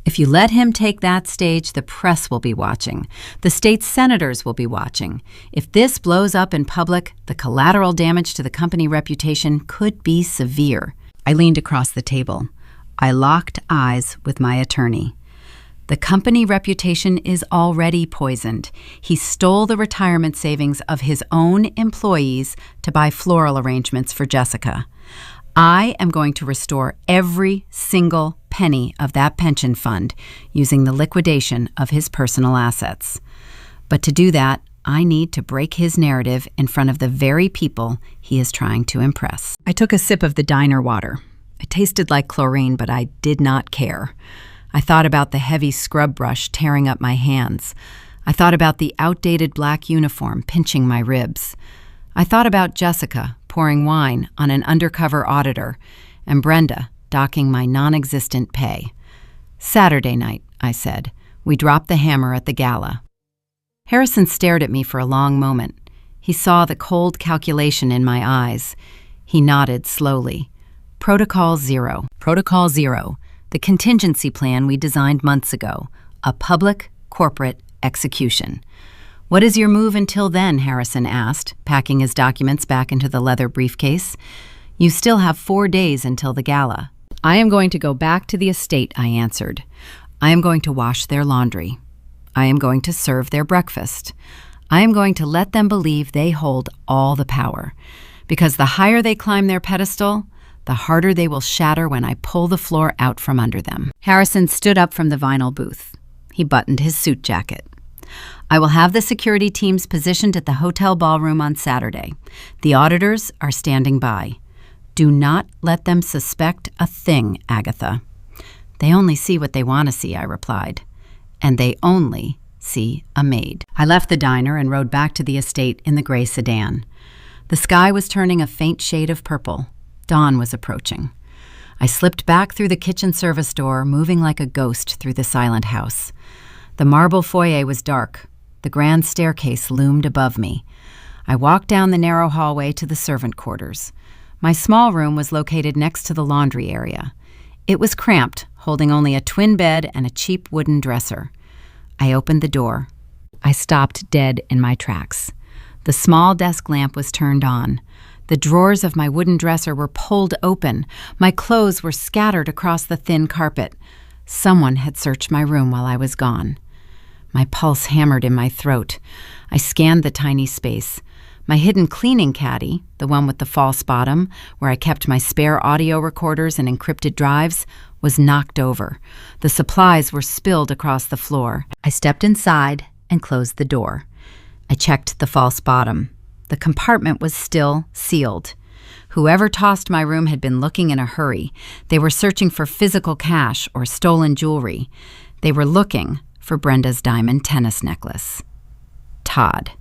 S1: "If you let him take that stage, the press will be watching. The state's senators will be watching. If this blows up in public, the collateral damage to the company reputation could be severe." I leaned across the table. I locked eyes with my attorney. "The company reputation is already poisoned. He stole the retirement savings of his own employees to buy floral arrangements for Jessica. I am going to restore every single penny of that pension fund using the liquidation of his personal assets. But to do that, I need to break his narrative in front of the very people he is trying to impress." I took a sip of the diner water. It tasted like chlorine, but I did not care. I thought about the heavy scrub brush tearing up my hands. I thought about the outdated black uniform pinching my ribs. I thought about Jessica pouring wine on an undercover auditor and Brenda docking my non-existent pay. "Saturday night," I said. "We drop the hammer at the gala." Harrison stared at me for a long moment. He saw the cold calculation in my eyes. He nodded slowly. Protocol Zero. Protocol Zero, the contingency plan we designed months ago. A public, corporate execution. What is your move until then? Harrison asked, packing his documents back into the leather briefcase. You still have 4 days until the gala. I am going to go back to the estate, I answered. I am going to wash their laundry. I am going to serve their breakfast. I am going to let them believe they hold all the power. Because the higher they climb their pedestal, the harder they will shatter when I pull the floor out from under them. Harrison stood up from the vinyl booth. He buttoned his suit jacket. I will have the security teams positioned at the hotel ballroom on Saturday. The auditors are standing by. Do not let them suspect a thing, Agatha. They only see what they want to see, I replied. And they only see a maid. I left the diner and rode back to the estate in the gray sedan. The sky was turning a faint shade of purple. Dawn was approaching. I slipped back through the kitchen service door, moving like a ghost through the silent house. The marble foyer was dark. The grand staircase loomed above me. I walked down the narrow hallway to the servant quarters. My small room was located next to the laundry area. It was cramped, holding only a twin bed and a cheap wooden dresser. I opened the door. I stopped dead in my tracks. The small desk lamp was turned on. The drawers of my wooden dresser were pulled open. My clothes were scattered across the thin carpet. Someone had searched my room while I was gone. My pulse hammered in my throat. I scanned the tiny space. My hidden cleaning caddy, the one with the false bottom, where I kept my spare audio recorders and encrypted drives, was knocked over. The supplies were spilled across the floor. I stepped inside and closed the door. I checked the false bottom. The compartment was still sealed. Whoever tossed my room had been looking in a hurry. They were searching for physical cash or stolen jewelry. They were looking for Brenda's diamond tennis necklace. Todd.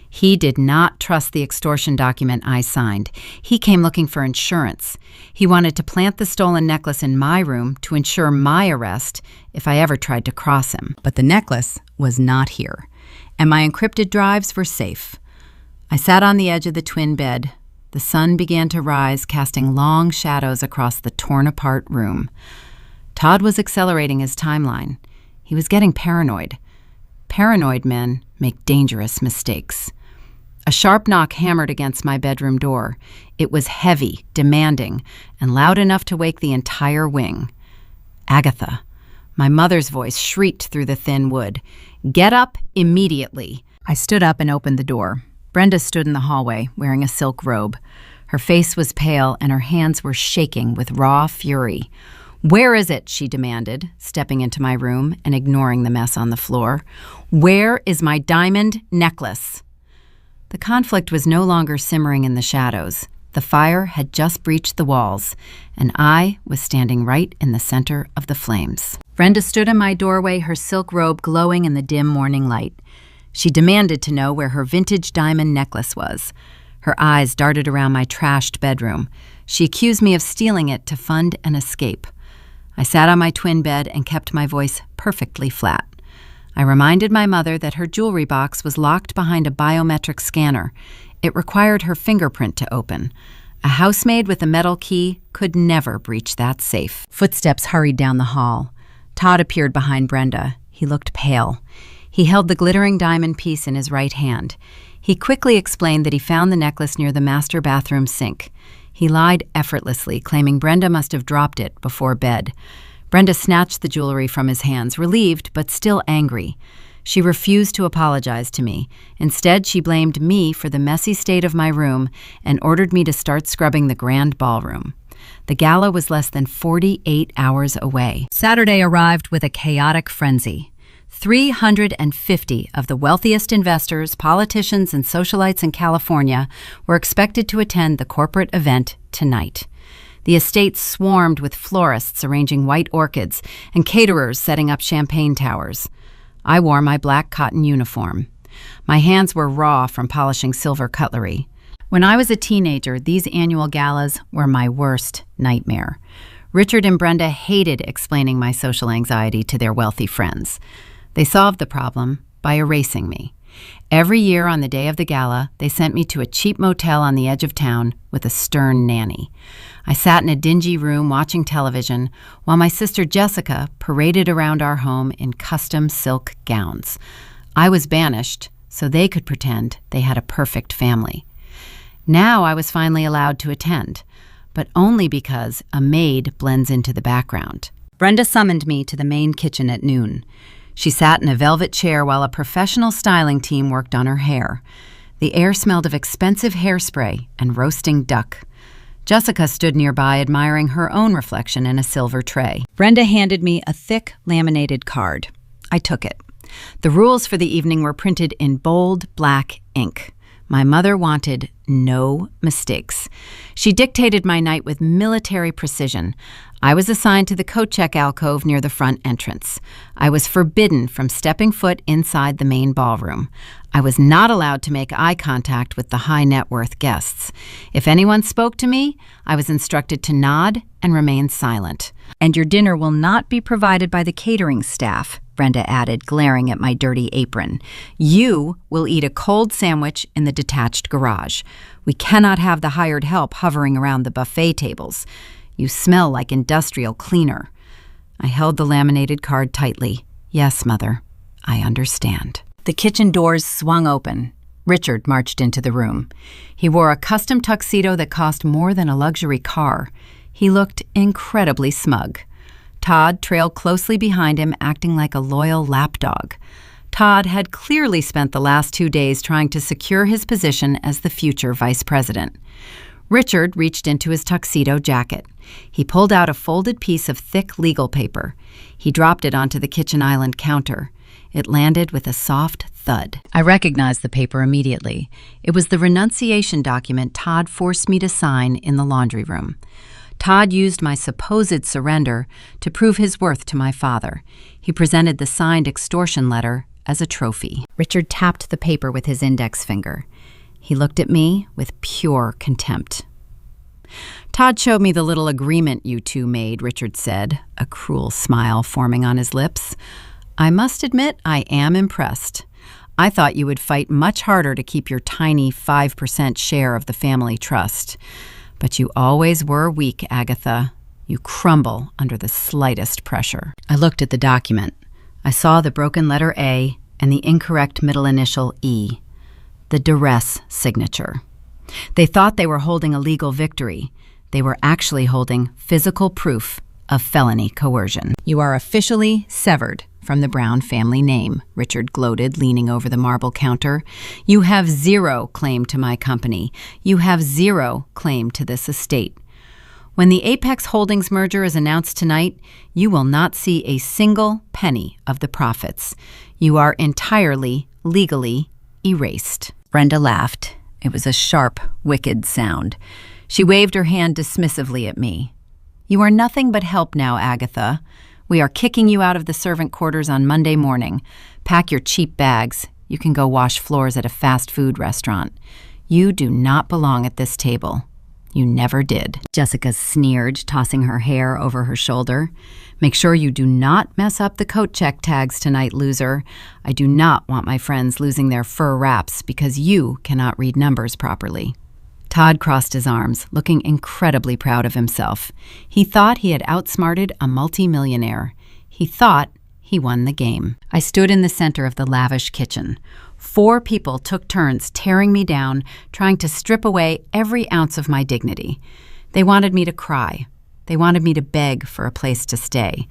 S1: He did not trust the extortion document I signed. He came looking for insurance. He wanted to plant the stolen necklace in my room to ensure my arrest if I ever tried to cross him. But the necklace was not here, and my encrypted drives were safe. I sat on the edge of the twin bed. The sun began to rise, casting long shadows across the torn-apart room. Todd was accelerating his timeline. He was getting paranoid. Paranoid men make dangerous mistakes. A sharp knock hammered against my bedroom door. It was heavy, demanding, and loud enough to wake the entire wing. Agatha. My mother's voice shrieked through the thin wood. Get up immediately. I stood up and opened the door. Brenda stood in the hallway, wearing a silk robe. Her face was pale, and her hands were shaking with raw fury. Where is it? She demanded, stepping into my room and ignoring the mess on the floor. Where is my diamond necklace? The conflict was no longer simmering in the shadows. The fire had just breached the walls, and I was standing right in the center of the flames. Brenda stood in my doorway, her silk robe glowing in the dim morning light. She demanded to know where her vintage diamond necklace was. Her eyes darted around my trashed bedroom. She accused me of stealing it to fund an escape. I sat on my twin bed and kept my voice perfectly flat. I reminded my mother that her jewelry box was locked behind a biometric scanner. It required her fingerprint to open. A housemaid with a metal key could never breach that safe. Footsteps hurried down the hall. Todd appeared behind Brenda. He looked pale. He held the glittering diamond piece in his right hand. He quickly explained that he found the necklace near the master bathroom sink. He lied effortlessly, claiming Brenda must have dropped it before bed. Brenda snatched the jewelry from his hands, relieved but still angry. She refused to apologize to me. Instead, she blamed me for the messy state of my room and ordered me to start scrubbing the grand ballroom. The gala was less than 48 hours away. Saturday arrived with a chaotic frenzy. 350 of the wealthiest investors, politicians, and socialites in California were expected to attend the corporate event tonight. The estate swarmed with florists arranging white orchids and caterers setting up champagne towers. I wore my black cotton uniform. My hands were raw from polishing silver cutlery. When I was a teenager, these annual galas were my worst nightmare. Richard and Brenda hated explaining my social anxiety to their wealthy friends. They solved the problem by erasing me. Every year on the day of the gala, they sent me to a cheap motel on the edge of town with a stern nanny. I sat in a dingy room watching television while my sister Jessica paraded around our home in custom silk gowns. I was banished so they could pretend they had a perfect family. Now I was finally allowed to attend, but only because a maid blends into the background. Brenda summoned me to the main kitchen at noon. She sat in a velvet chair while a professional styling team worked on her hair. The air smelled of expensive hairspray and roasting duck. Jessica stood nearby admiring her own reflection in a silver tray. Brenda handed me a thick, laminated card. I took it. The rules for the evening were printed in bold, black ink. My mother wanted no mistakes. She dictated my night with military precision. I was assigned to the coat check alcove near the front entrance. I was forbidden from stepping foot inside the main ballroom. I was not allowed to make eye contact with the high net worth guests. If anyone spoke to me, I was instructed to nod and remain silent. "And your dinner will not be provided by the catering staff," Brenda added, glaring at my dirty apron. "You will eat a cold sandwich in the detached garage. We cannot have the hired help hovering around the buffet tables. You smell like industrial cleaner." I held the laminated card tightly. "Yes, Mother, I understand." The kitchen doors swung open. Richard marched into the room. He wore a custom tuxedo that cost more than a luxury car. He looked incredibly smug. Todd trailed closely behind him, acting like a loyal lapdog. Todd had clearly spent the last 2 days trying to secure his position as the future vice president. Richard reached into his tuxedo jacket. He pulled out a folded piece of thick legal paper. He dropped it onto the kitchen island counter. It landed with a soft thud. I recognized the paper immediately. It was the renunciation document Todd forced me to sign in the laundry room. Todd used my supposed surrender to prove his worth to my father. He presented the signed extortion letter as a trophy. Richard tapped the paper with his index finger. He looked at me with pure contempt. "Todd showed me the little agreement you two made," Richard said, a cruel smile forming on his lips. "I must admit I am impressed. I thought you would fight much harder to keep your tiny 5% share of the family trust. But you always were weak, Agatha. You crumble under the slightest pressure." I looked at the document. I saw the broken letter A and the incorrect middle initial E. The duress signature. They thought they were holding a legal victory. They were actually holding physical proof of felony coercion. "You are officially severed from the Brown family name," Richard gloated, leaning over the marble counter. "You have zero claim to my company. You have zero claim to this estate. When the Apex Holdings merger is announced tonight, you will not see a single penny of the profits. You are entirely, legally erased." Brenda laughed. It was a sharp, wicked sound. She waved her hand dismissively at me. "You are nothing but help now, Agatha. We are kicking you out of the servant quarters on Monday morning. Pack your cheap bags. You can go wash floors at a fast food restaurant. You do not belong at this table. You never did." Jessica sneered, tossing her hair over her shoulder. "Make sure you do not mess up the coat check tags tonight, loser. I do not want my friends losing their fur wraps because you cannot read numbers properly." Todd crossed his arms, looking incredibly proud of himself. He thought he had outsmarted a multimillionaire. He thought he won the game. I stood in the center of the lavish kitchen. 4 people took turns tearing me down, trying to strip away every ounce of my dignity. They wanted me to cry. They wanted me to beg for a place to stay.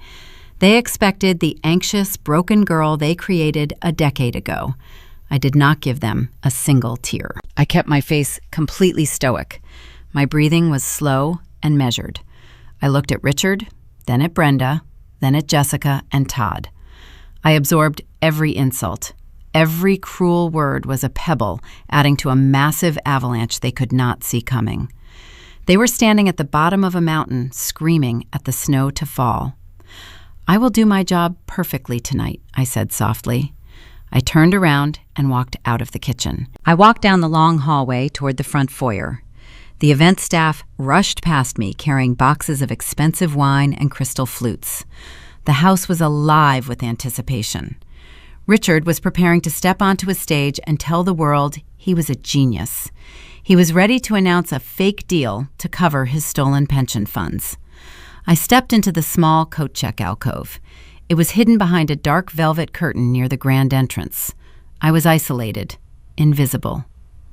S1: They expected the anxious, broken girl they created a decade ago. I did not give them a single tear. I kept my face completely stoic. My breathing was slow and measured. I looked at Richard, then at Brenda, then at Jessica and Todd. I absorbed every insult. Every cruel word was a pebble, adding to a massive avalanche they could not see coming. They were standing at the bottom of a mountain, screaming at the snow to fall. "I will do my job perfectly tonight," I said softly. I turned around and walked out of the kitchen. I walked down the long hallway toward the front foyer. The event staff rushed past me, carrying boxes of expensive wine and crystal flutes. The house was alive with anticipation. Richard was preparing to step onto a stage and tell the world he was a genius. He was ready to announce a fake deal to cover his stolen pension funds. I stepped into the small coat check alcove. It was hidden behind a dark velvet curtain near the grand entrance. I was isolated, invisible,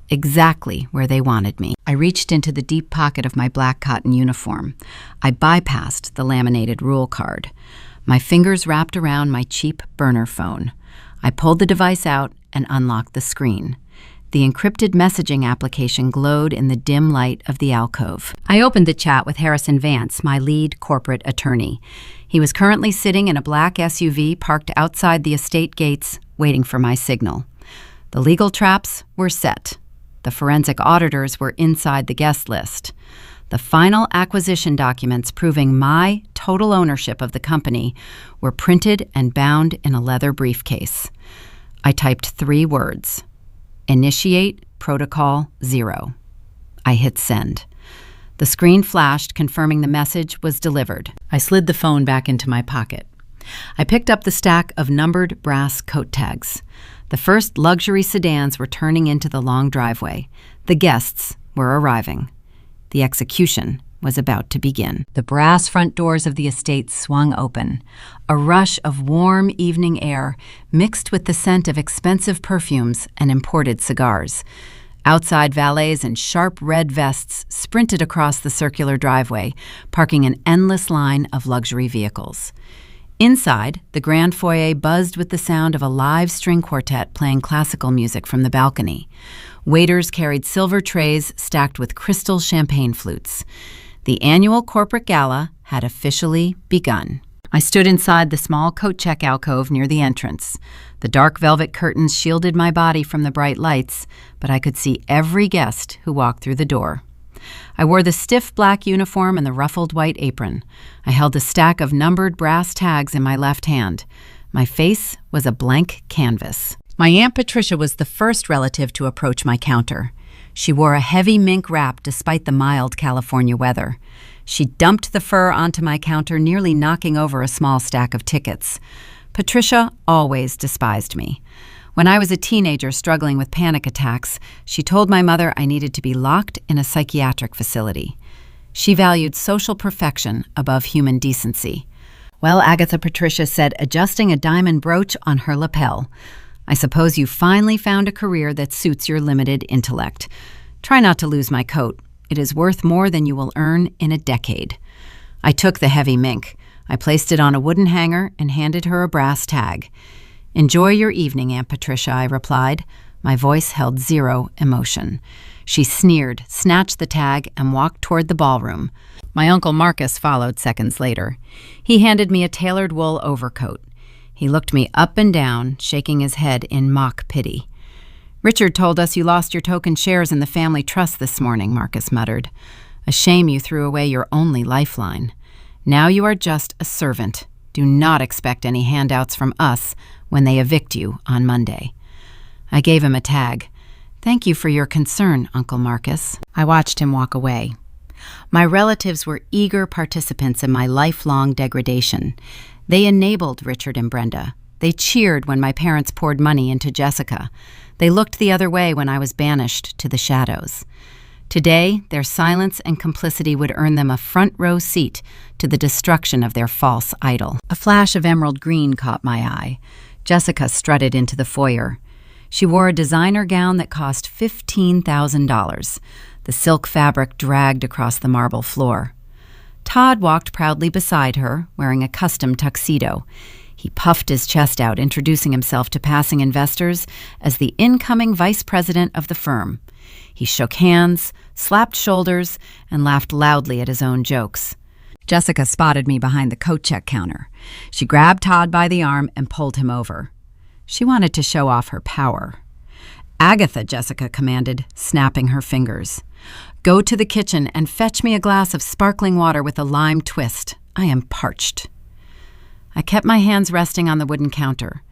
S1: exactly where they wanted me. I reached into the deep pocket of my black cotton uniform. I bypassed the laminated rule card. My fingers wrapped around my cheap burner phone. I pulled the device out and unlocked the screen. The encrypted messaging application glowed in the dim light of the alcove. I opened the chat with Harrison Vance, my lead corporate attorney. He was currently sitting in a black SUV parked outside the estate gates, waiting for my signal. The legal traps were set. The forensic auditors were inside the guest list. The final acquisition documents proving my total ownership of the company were printed and bound in a leather briefcase. I typed 3 words: Initiate Protocol 0. I hit send. The screen flashed, confirming the message was delivered. I slid the phone back into my pocket. I picked up the stack of numbered brass coat tags. The first luxury sedans were turning into the long driveway. The guests were arriving. The execution was about to begin. The brass front doors of the estate swung open. A rush of warm evening air mixed with the scent of expensive perfumes and imported cigars. Outside valets in sharp red vests sprinted across the circular driveway, parking an endless line of luxury vehicles. Inside, the grand foyer buzzed with the sound of a live string quartet playing classical music from the balcony. Waiters carried silver trays stacked with crystal champagne flutes. The annual corporate gala had officially begun. I stood inside the small coat check alcove near the entrance. The dark velvet curtains shielded my body from the bright lights, but I could see every guest who walked through the door. I wore the stiff black uniform and the ruffled white apron. I held a stack of numbered brass tags in my left hand. My face was a blank canvas. My Aunt Patricia was the first relative to approach my counter. She wore a heavy mink wrap despite the mild California weather. She dumped the fur onto my counter, nearly knocking over a small stack of tickets. Patricia always despised me. When I was a teenager struggling with panic attacks, she told my mother I needed to be locked in a psychiatric facility. She valued social perfection above human decency. Well, Agatha, Patricia said, adjusting a diamond brooch on her lapel, I suppose you finally found a career that suits your limited intellect. Try not to lose my coat. It is worth more than you will earn in a decade. I took the heavy mink. I placed it on a wooden hanger and handed her a brass tag. Enjoy your evening, Aunt Patricia, I replied. My voice held zero emotion. She sneered, snatched the tag, and walked toward the ballroom. My Uncle Marcus followed seconds later. He handed me a tailored wool overcoat. He looked me up and down, shaking his head in mock pity. Richard told us you lost your token shares in the family trust this morning, Marcus muttered. A shame you threw away your only lifeline. Now you are just a servant. Do not expect any handouts from us when they evict you on Monday. I gave him a tag. Thank you for your concern, Uncle Marcus. I watched him walk away. My relatives were eager participants in my lifelong degradation. They enabled Richard and Brenda. They cheered when my parents poured money into Jessica. They looked the other way when I was banished to the shadows. Today, their silence and complicity would earn them a front-row seat to the destruction of their false idol. A flash of emerald green caught my eye. Jessica strutted into the foyer. She wore a designer gown that cost $15,000. The silk fabric dragged across the marble floor. Todd walked proudly beside her, wearing a custom tuxedo. He puffed his chest out, introducing himself to passing investors as the incoming vice president of the firm. He shook hands, slapped shoulders, and laughed loudly at his own jokes. Jessica spotted me behind the coat check counter. She grabbed Todd by the arm and pulled him over. She wanted to show off her power. Agatha, Jessica commanded, snapping her fingers. Go to the kitchen and fetch me a glass of sparkling water with a lime twist. I am parched. I kept my hands resting on the wooden counter.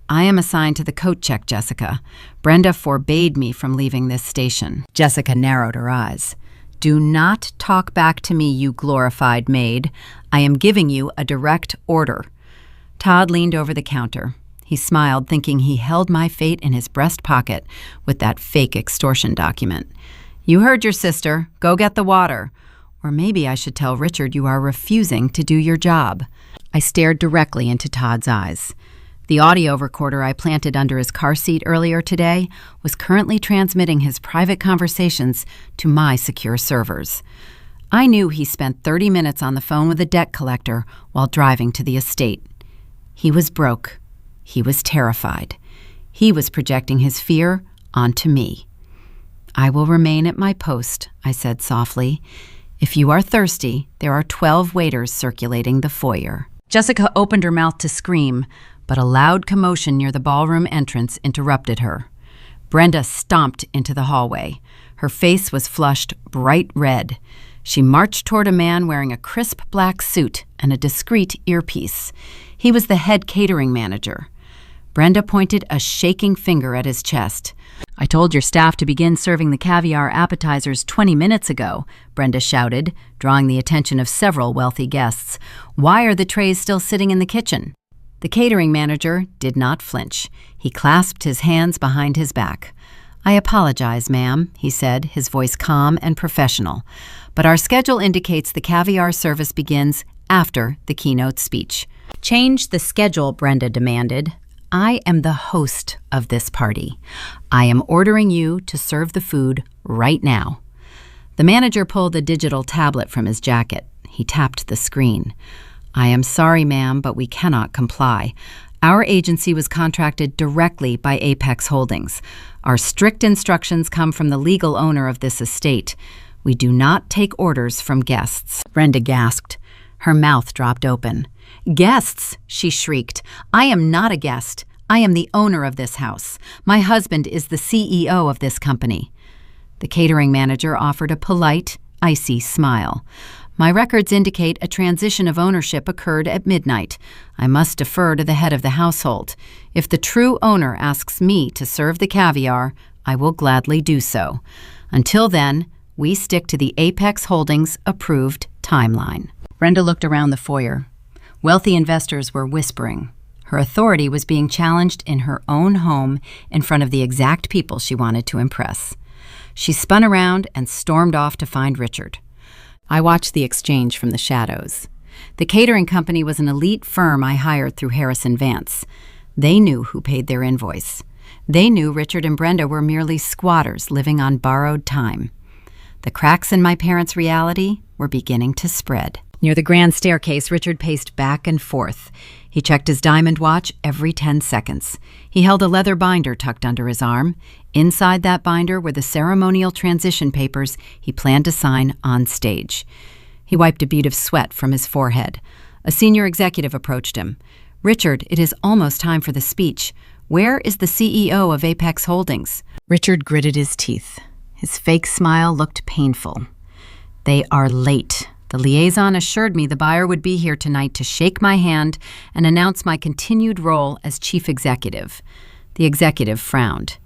S1: I am assigned to the coat check, Jessica. Brenda forbade me from leaving this station. Jessica narrowed her eyes. Do not talk back to me, you glorified maid. I am giving you a direct order. Todd leaned over the counter. He smiled, thinking he held my fate in his breast pocket with that fake extortion document. You heard your sister. Go get the water. Or maybe I should tell Richard you are refusing to do your job. I stared directly into Todd's eyes. The audio recorder I planted under his car seat earlier today was currently transmitting his private conversations to my secure servers. I knew he spent 30 minutes on the phone with a debt collector while driving to the estate. He was broke. He was terrified. He was projecting his fear onto me. I will remain at my post, I said softly. If you are thirsty, there are 12 waiters circulating the foyer. Jessica opened her mouth to scream, but a loud commotion near the ballroom entrance interrupted her. Brenda stomped into the hallway. Her face was flushed bright red. She marched toward a man wearing a crisp black suit and a discreet earpiece. He was the head catering manager. Brenda pointed a shaking finger at his chest. I told your staff to begin serving the caviar appetizers 20 minutes ago, Brenda shouted, drawing the attention of several wealthy guests. Why are the trays still sitting in the kitchen? The catering manager did not flinch. He clasped his hands behind his back. I apologize, ma'am, he said, his voice calm and professional. But our schedule indicates the caviar service begins after the keynote speech. Change the schedule, Brenda demanded. I am the host of this party. I am ordering you to serve the food right now. The manager pulled a digital tablet from his jacket. He tapped the screen. I am sorry, ma'am, but we cannot comply. Our agency was contracted directly by Apex Holdings. Our strict instructions come from the legal owner of this estate. We do not take orders from guests. Brenda gasped. Her mouth dropped open. Guests, she shrieked. I am not a guest. I am the owner of this house. My husband is the CEO of this company. The catering manager offered a polite, icy smile. My records indicate a transition of ownership occurred at midnight. I must defer to the head of the household. If the true owner asks me to serve the caviar, I will gladly do so. Until then, we stick to the Apex Holdings approved timeline. Brenda looked around the foyer. Wealthy investors were whispering. Her authority was being challenged in her own home in front of the exact people she wanted to impress. She spun around and stormed off to find Richard. I watched the exchange from the shadows. The catering company was an elite firm I hired through Harrison Vance. They knew who paid their invoice. They knew Richard and Brenda were merely squatters living on borrowed time. The cracks in my parents' reality were beginning to spread. Near the grand staircase, Richard paced back and forth. He checked his diamond watch every 10 seconds. He held a leather binder tucked under his arm. Inside that binder were the ceremonial transition papers he planned to sign on stage. He wiped a bead of sweat from his forehead. A senior executive approached him. Richard, it is almost time for the speech. Where is the CEO of Apex Holdings? Richard gritted his teeth. His fake smile looked painful. They are late. The liaison assured me the buyer would be here tonight to shake my hand and announce my continued role as chief executive. The executive frowned.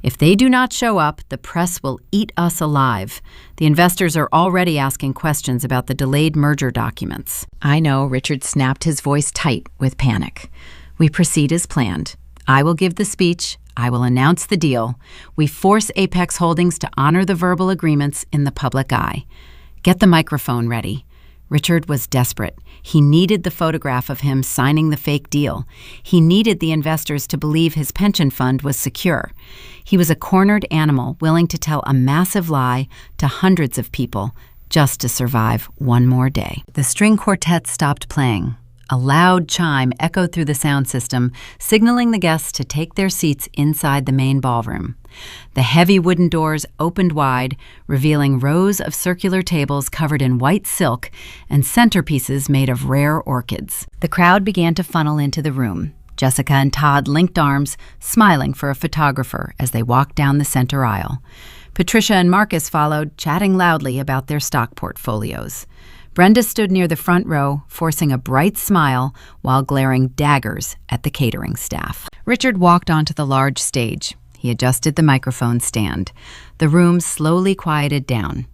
S1: If they do not show up, the press will eat us alive. The investors are already asking questions about the delayed merger documents. I know, Richard snapped his voice tight with panic. We proceed as planned. I will give the speech. I will announce the deal. We force Apex Holdings to honor the verbal agreements in the public eye. Get the microphone ready. Richard was desperate. He needed the photograph of him signing the fake deal. He needed the investors to believe his pension fund was secure. He was a cornered animal willing to tell a massive lie to hundreds of people just to survive one more day. The string quartet stopped playing. A loud chime echoed through the sound system, signaling the guests to take their seats inside the main ballroom. The heavy wooden doors opened wide, revealing rows of circular tables covered in white silk and centerpieces made of rare orchids. The crowd began to funnel into the room. Jessica and Todd linked arms, smiling for a photographer as they walked down the center aisle. Patricia and Marcus followed, chatting loudly about their stock portfolios. Brenda stood near the front row, forcing a bright smile while glaring daggers at the catering staff. Richard walked onto the large stage. He adjusted the microphone stand. The room slowly quieted down.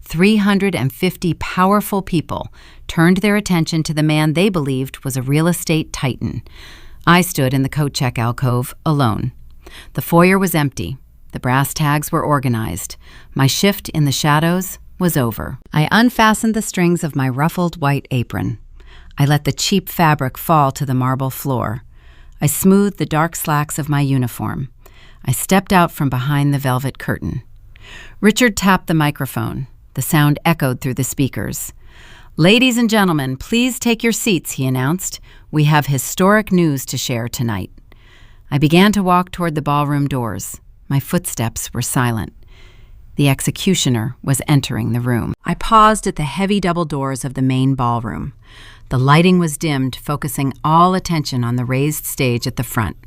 S1: 350 powerful people turned their attention to the man they believed was a real estate titan. I stood in the coat check alcove, alone. The foyer was empty. The brass tags were organized. My shift in the shadows was over. I unfastened the strings of my ruffled white apron. I let the cheap fabric fall to the marble floor. I smoothed the dark slacks of my uniform. I stepped out from behind the velvet curtain. Richard tapped the microphone. The sound echoed through the speakers. "Ladies and gentlemen, please take your seats," he announced. "We have historic news to share tonight." I began to walk toward the ballroom doors. My footsteps were silent. The executioner was entering the room. I paused at the heavy double doors of the main ballroom. The lighting was dimmed, focusing all attention on the raised stage at the front.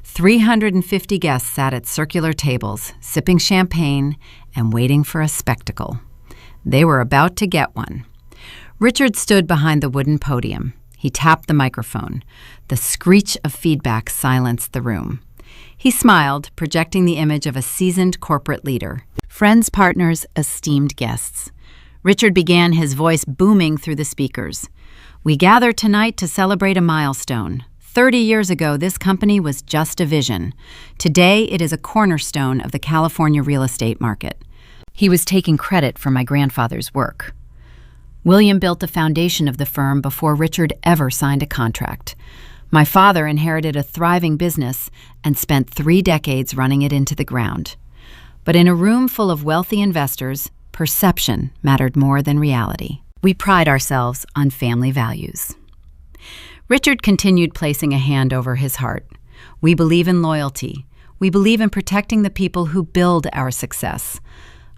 S1: 350 guests sat at circular tables, sipping champagne and waiting for a spectacle. They were about to get one. Richard stood behind the wooden podium. He tapped the microphone. The screech of feedback silenced the room. He smiled, projecting the image of a seasoned corporate leader. Friends, partners, esteemed guests. Richard began, his voice booming through the speakers. "We gather tonight to celebrate a milestone. 30 years ago, this company was just a vision. Today, it is a cornerstone of the California real estate market." He was taking credit for my grandfather's work. William built the foundation of the firm before Richard ever signed a contract. My father inherited a thriving business and spent 3 decades running it into the ground. But in a room full of wealthy investors, perception mattered more than reality. We pride ourselves on family values. Richard continued, placing a hand over his heart. "We believe in loyalty. We believe in protecting the people who build our success.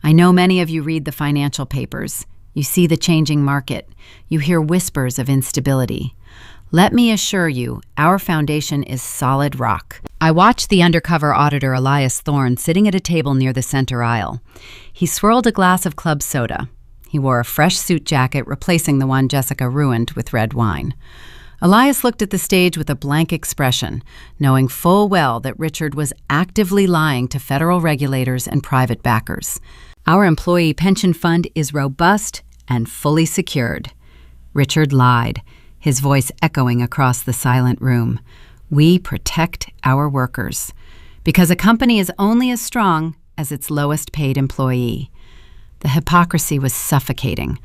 S1: I know many of you read the financial papers. You see the changing market. You hear whispers of instability. Let me assure you, our foundation is solid rock." I watched the undercover auditor Elias Thorne sitting at a table near the center aisle. He swirled a glass of club soda. He wore a fresh suit jacket, replacing the one Jessica ruined with red wine. Elias looked at the stage with a blank expression, knowing full well that Richard was actively lying to federal regulators and private backers. "Our employee pension fund is robust and fully secured." Richard lied, his voice echoing across the silent room. "We protect our workers, because a company is only as strong as its lowest paid employee." The hypocrisy was suffocating.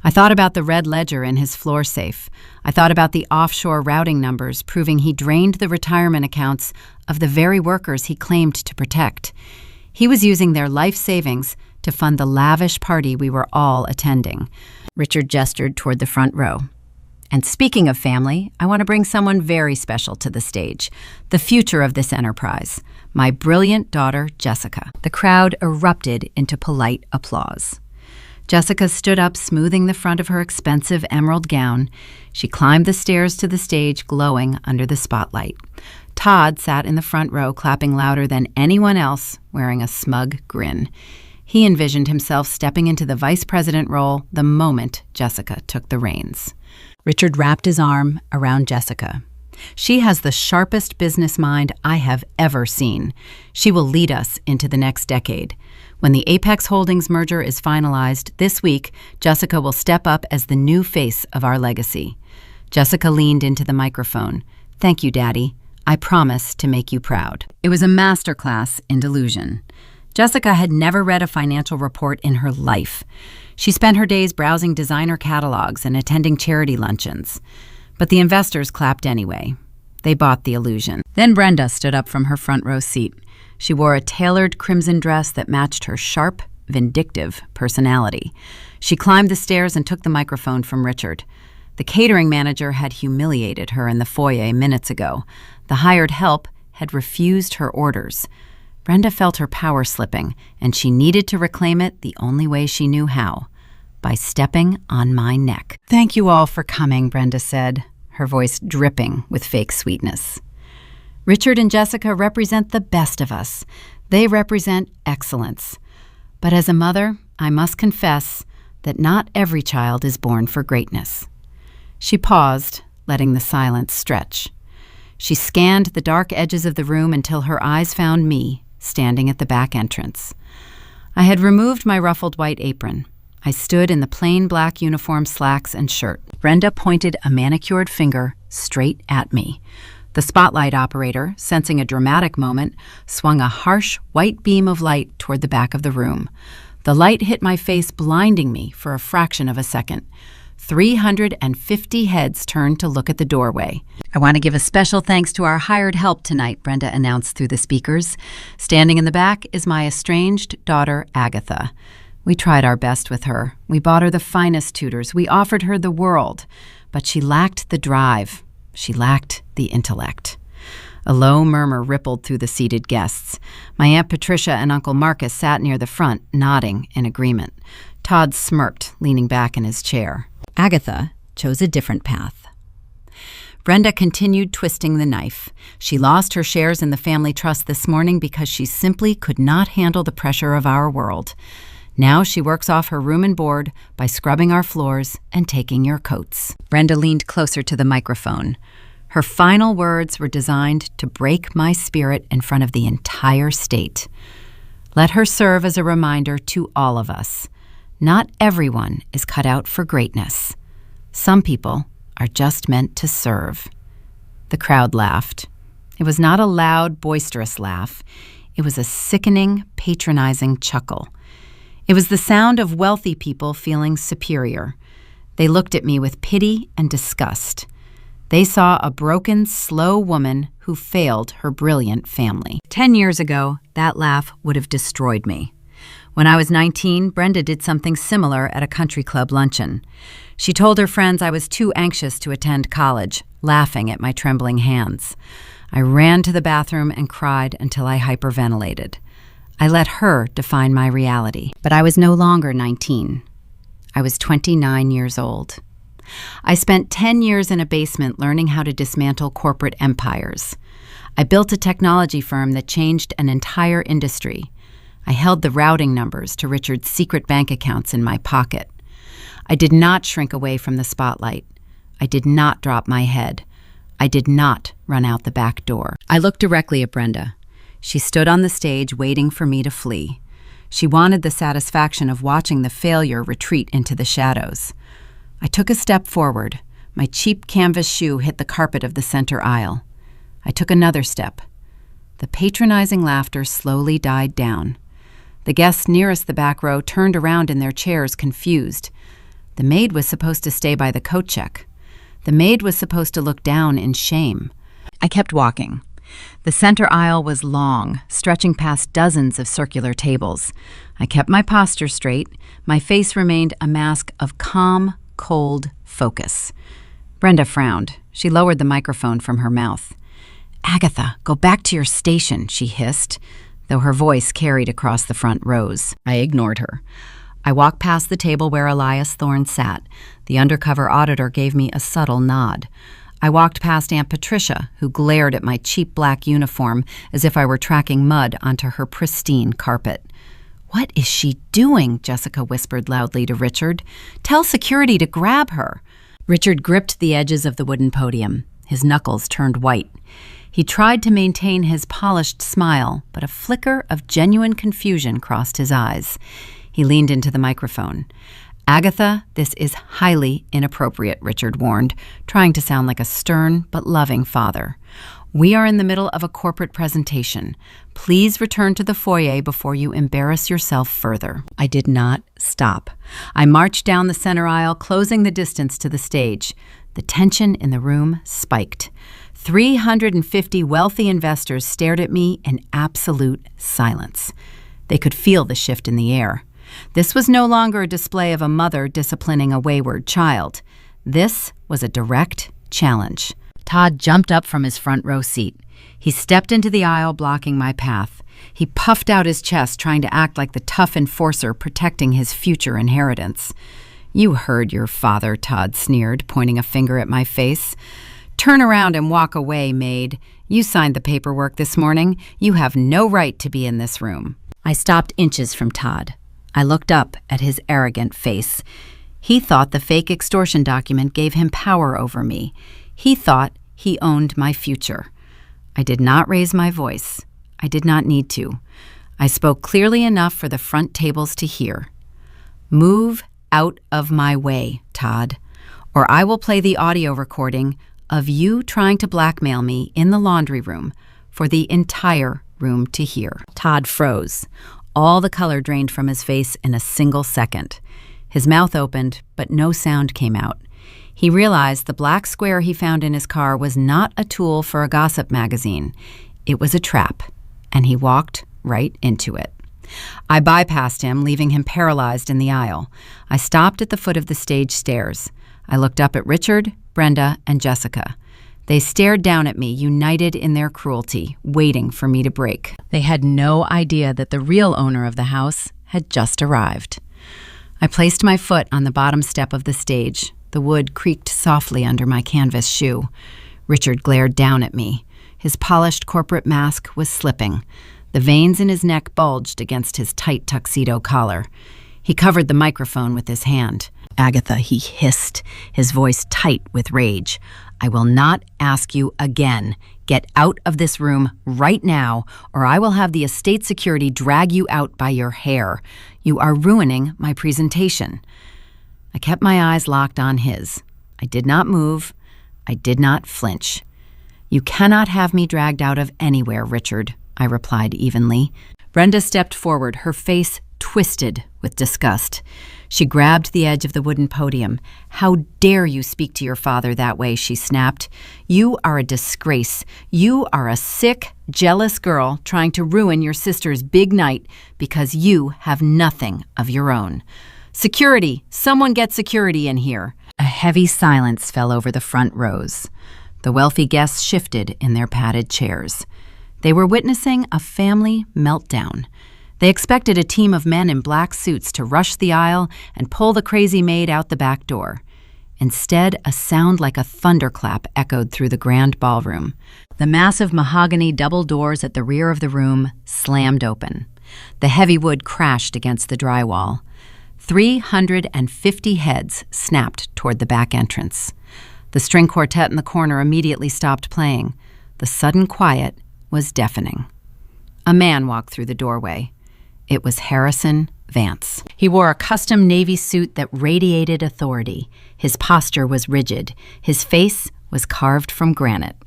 S1: I thought about the red ledger in his floor safe. I thought about the offshore routing numbers proving he drained the retirement accounts of the very workers he claimed to protect. He was using their life savings to fund the lavish party we were all attending. Richard gestured toward the front row. "And speaking of family, I want to bring someone very special to the stage, the future of this enterprise, my brilliant daughter, Jessica." The crowd erupted into polite applause. Jessica stood up, smoothing the front of her expensive emerald gown. She climbed the stairs to the stage, glowing under the spotlight. Todd sat in the front row, clapping louder than anyone else, wearing a smug grin. He envisioned himself stepping into the vice president role the moment Jessica took the reins. Richard wrapped his arm around Jessica. "She has the sharpest business mind I have ever seen. She will lead us into the next decade. When the Apex Holdings merger is finalized this week, Jessica will step up as the new face of our legacy." Jessica leaned into the microphone. "Thank you, Daddy. I promise to make you proud." It was a masterclass in delusion. Jessica had never read a financial report in her life. She spent her days browsing designer catalogs and attending charity luncheons. But the investors clapped anyway. They bought the illusion. Then Brenda stood up from her front row seat. She wore a tailored crimson dress that matched her sharp, vindictive personality. She climbed the stairs and took the microphone from Richard. The catering manager had humiliated her in the foyer minutes ago. The hired help had refused her orders. Brenda felt her power slipping, and she needed to reclaim it the only way she knew how, by stepping on my neck. "Thank you all for coming," Brenda said, her voice dripping with fake sweetness. "Richard and Jessica represent the best of us. They represent excellence. But as a mother, I must confess that not every child is born for greatness." She paused, letting the silence stretch. She scanned the dark edges of the room until her eyes found me, standing at the back entrance. I had removed my ruffled white apron. I stood in the plain black uniform slacks and shirt. Brenda pointed a manicured finger straight at me. The spotlight operator, sensing a dramatic moment, swung a harsh, white beam of light toward the back of the room. The light hit my face, blinding me for a fraction of a second. 350 heads turned to look at the doorway. "I want to give a special thanks to our hired help tonight," Brenda announced through the speakers. "Standing in the back is my estranged daughter, Agatha. We tried our best with her. We bought her the finest tutors. We offered her the world. But she lacked the drive. She lacked the intellect." A low murmur rippled through the seated guests. My Aunt Patricia and Uncle Marcus sat near the front, nodding in agreement. Todd smirked, leaning back in his chair. Agatha chose a different path. Brenda continued twisting the knife. She lost her shares in the family trust this morning because she simply could not handle the pressure of our world. Now she works off her room and board by scrubbing our floors and taking your coats. Brenda leaned closer to the microphone. Her final words were designed to break my spirit in front of the entire state. Let her serve as a reminder to all of us. Not everyone is cut out for greatness. Some people are just meant to serve. The crowd laughed. It was not a loud, boisterous laugh. It was a sickening, patronizing chuckle. It was the sound of wealthy people feeling superior. They looked at me with pity and disgust. They saw a broken, slow woman who failed her brilliant family. 10 years ago, that laugh would have destroyed me. When I was 19, Brenda did something similar at a country club luncheon. She told her friends I was too anxious to attend college, laughing at my trembling hands. I ran to the bathroom and cried until I hyperventilated. I let her define my reality. But I was no longer 19. I was 29 years old. I spent 10 years in a basement learning how to dismantle corporate empires. I built a technology firm that changed an entire industry. I held the routing numbers to Richard's secret bank accounts in my pocket. I did not shrink away from the spotlight. I did not drop my head. I did not run out the back door. I looked directly at Brenda. She stood on the stage waiting for me to flee. She wanted the satisfaction of watching the failure retreat into the shadows. I took a step forward. My cheap canvas shoe hit the carpet of the center aisle. I took another step. The patronizing laughter slowly died down. The guests nearest the back row turned around in their chairs, confused. The maid was supposed to stay by the coat check. The maid was supposed to look down in shame. I kept walking. The center aisle was long, stretching past dozens of circular tables. I kept my posture straight. My face remained a mask of calm, cold focus. Brenda frowned. She lowered the microphone from her mouth. "Agatha, go back to your station," she hissed, though her voice carried across the front rows. I ignored her. I walked past the table where Elias Thorne sat. The undercover auditor gave me a subtle nod. I walked past Aunt Patricia, who glared at my cheap black uniform as if I were tracking mud onto her pristine carpet. "What is she doing?" Jessica whispered loudly to Richard. "Tell security to grab her." Richard gripped the edges of the wooden podium. His knuckles turned white. He tried to maintain his polished smile, but a flicker of genuine confusion crossed his eyes. He leaned into the microphone. "Agatha, this is highly inappropriate," Richard warned, trying to sound like a stern but loving father. "We are in the middle of a corporate presentation. Please return to the foyer before you embarrass yourself further." I did not stop. I marched down the center aisle, closing the distance to the stage. The tension in the room spiked. 350 wealthy investors stared at me in absolute silence. They could feel the shift in the air. This was no longer a display of a mother disciplining a wayward child. This was a direct challenge. Todd jumped up from his front row seat. He stepped into the aisle, blocking my path. He puffed out his chest, trying to act like the tough enforcer protecting his future inheritance. "You heard your father," Todd sneered, pointing a finger at my face. "Turn around and walk away, Maid. You signed the paperwork this morning. You have no right to be in this room." I stopped inches from Todd. I looked up at his arrogant face. He thought the fake extortion document gave him power over me. He thought he owned my future. I did not raise my voice. I did not need to. I spoke clearly enough for the front tables to hear. "Move out of my way, Todd, or I will play the audio recording of you trying to blackmail me in the laundry room for the entire room to hear." Todd froze. All the color drained from his face in a single second. His mouth opened, but no sound came out. He realized the black square he found in his car was not a tool for a gossip magazine. It was a trap, and he walked right into it. I bypassed him, leaving him paralyzed in the aisle. I stopped at the foot of the stage stairs. I looked up at Richard, Brenda, and Jessica. They stared down at me, united in their cruelty, waiting for me to break. They had no idea that the real owner of the house had just arrived. I placed my foot on the bottom step of the stage. The wood creaked softly under my canvas shoe. Richard glared down at me. His polished corporate mask was slipping. The veins in his neck bulged against his tight tuxedo collar. He covered the microphone with his hand. "Agatha," he hissed, his voice tight with rage, "I will not ask you again. Get out of this room right now, or I will have the estate security drag you out by your hair. You are ruining my presentation." I kept my eyes locked on his. I did not move. I did not flinch. "You cannot have me dragged out of anywhere, Richard," I replied evenly. Brenda stepped forward, her face twisted with disgust. She grabbed the edge of the wooden podium. "How dare you speak to your father that way," she snapped. "You are a disgrace. You are a sick, jealous girl trying to ruin your sister's big night because you have nothing of your own. Security! Someone get security in here." A heavy silence fell over the front rows. The wealthy guests shifted in their padded chairs. They were witnessing a family meltdown. They expected a team of men in black suits to rush the aisle and pull the crazy maid out the back door. Instead, a sound like a thunderclap echoed through the grand ballroom. The massive mahogany double doors at the rear of the room slammed open. The heavy wood crashed against the drywall. 350 heads snapped toward the back entrance. The string quartet in the corner immediately stopped playing. The sudden quiet was deafening. A man walked through the doorway. It was Harrison Vance. He wore a custom navy suit that radiated authority. His posture was rigid. His face was carved from granite.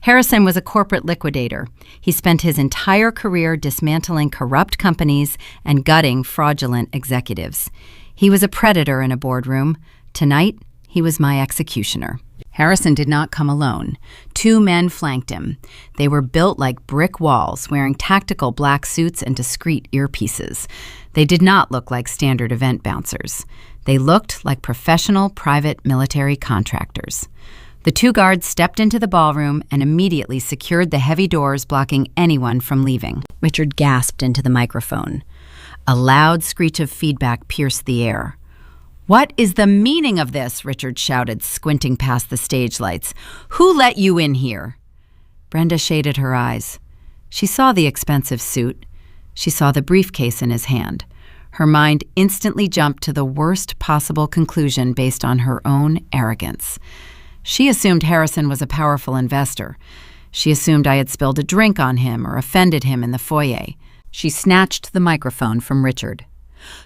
S1: Harrison was a corporate liquidator. He spent his entire career dismantling corrupt companies and gutting fraudulent executives. He was a predator in a boardroom. Tonight, he was my executioner. Harrison did not come alone. 2 men flanked him. They were built like brick walls, wearing tactical black suits and discreet earpieces. They did not look like standard event bouncers. They looked like professional private military contractors. The 2 guards stepped into the ballroom and immediately secured the heavy doors blocking anyone from leaving. Richard gasped into the microphone. A loud screech of feedback pierced the air. "What is the meaning of this?" Richard shouted, squinting past the stage lights. "Who let you in here?" Brenda shaded her eyes. She saw the expensive suit. She saw the briefcase in his hand. Her mind instantly jumped to the worst possible conclusion based on her own arrogance. She assumed Harrison was a powerful investor. She assumed I had spilled a drink on him or offended him in the foyer. She snatched the microphone from Richard.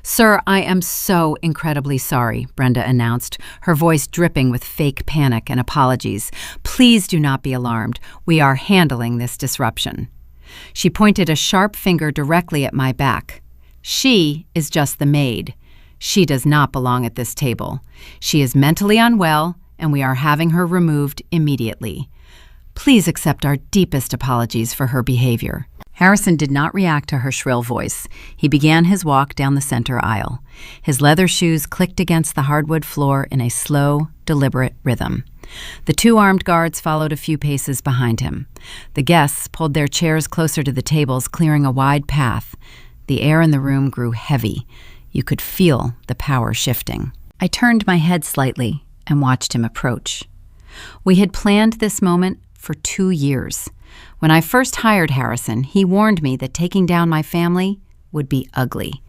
S1: "Sir, I am so incredibly sorry," Brenda announced, her voice dripping with fake panic and apologies. "Please do not be alarmed. We are handling this disruption." She pointed a sharp finger directly at my back. "She is just the maid. She does not belong at this table. She is mentally unwell, and we are having her removed immediately. Please accept our deepest apologies for her behavior." Harrison did not react to her shrill voice. He began his walk down the center aisle. His leather shoes clicked against the hardwood floor in a slow, deliberate rhythm. The 2 armed guards followed a few paces behind him. The guests pulled their chairs closer to the tables, clearing a wide path. The air in the room grew heavy. You could feel the power shifting. I turned my head slightly and watched him approach. We had planned this moment for 2 years. When I first hired Harrison, he warned me that taking down my family would be ugly.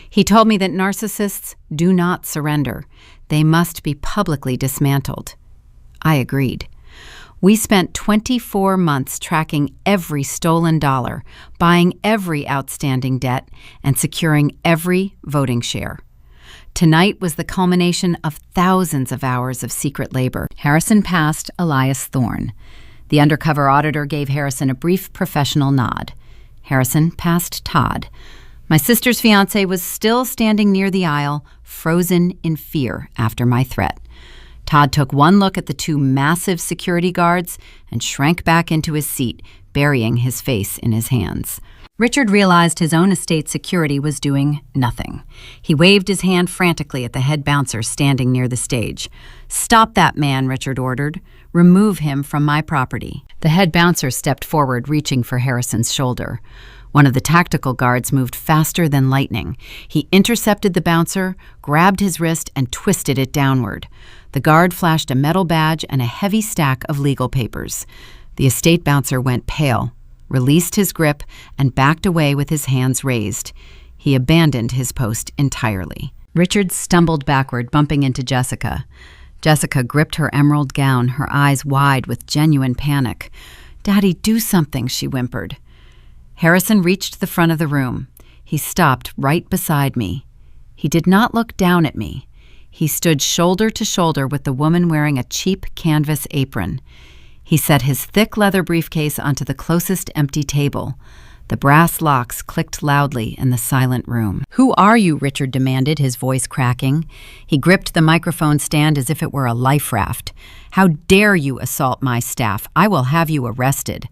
S1: He told me that narcissists do not surrender. They must be publicly dismantled. I agreed. We spent 24 months tracking every stolen dollar, buying every outstanding debt, and securing every voting share. Tonight was the culmination of thousands of hours of secret labor. Harrison passed Elias Thorne. The undercover auditor gave Harrison a brief professional nod. Harrison passed Todd. My sister's fiancé was still standing near the aisle, frozen in fear after my threat. Todd took one look at the two massive security guards and shrank back into his seat, burying his face in his hands. Richard realized his own estate security was doing nothing. He waved his hand frantically at the head bouncer standing near the stage. "Stop that man," Richard ordered. "Remove him from my property." The head bouncer stepped forward, reaching for Harrison's shoulder. One of the tactical guards moved faster than lightning. He intercepted the bouncer, grabbed his wrist, and twisted it downward. The guard flashed a metal badge and a heavy stack of legal papers. The estate bouncer went pale, released his grip, and backed away with his hands raised. He abandoned his post entirely. Richard stumbled backward, bumping into Jessica. Jessica gripped her emerald gown, her eyes wide with genuine panic. "Daddy, do something," she whimpered. Harrison reached the front of the room. He stopped right beside me. He did not look down at me. He stood shoulder to shoulder with the woman wearing a cheap canvas apron. He set his thick leather briefcase onto the closest empty table. The brass locks clicked loudly in the silent room. "Who are you?" Richard demanded, his voice cracking. He gripped the microphone stand as if it were a life raft. "How dare you assault my staff? I will have you arrested.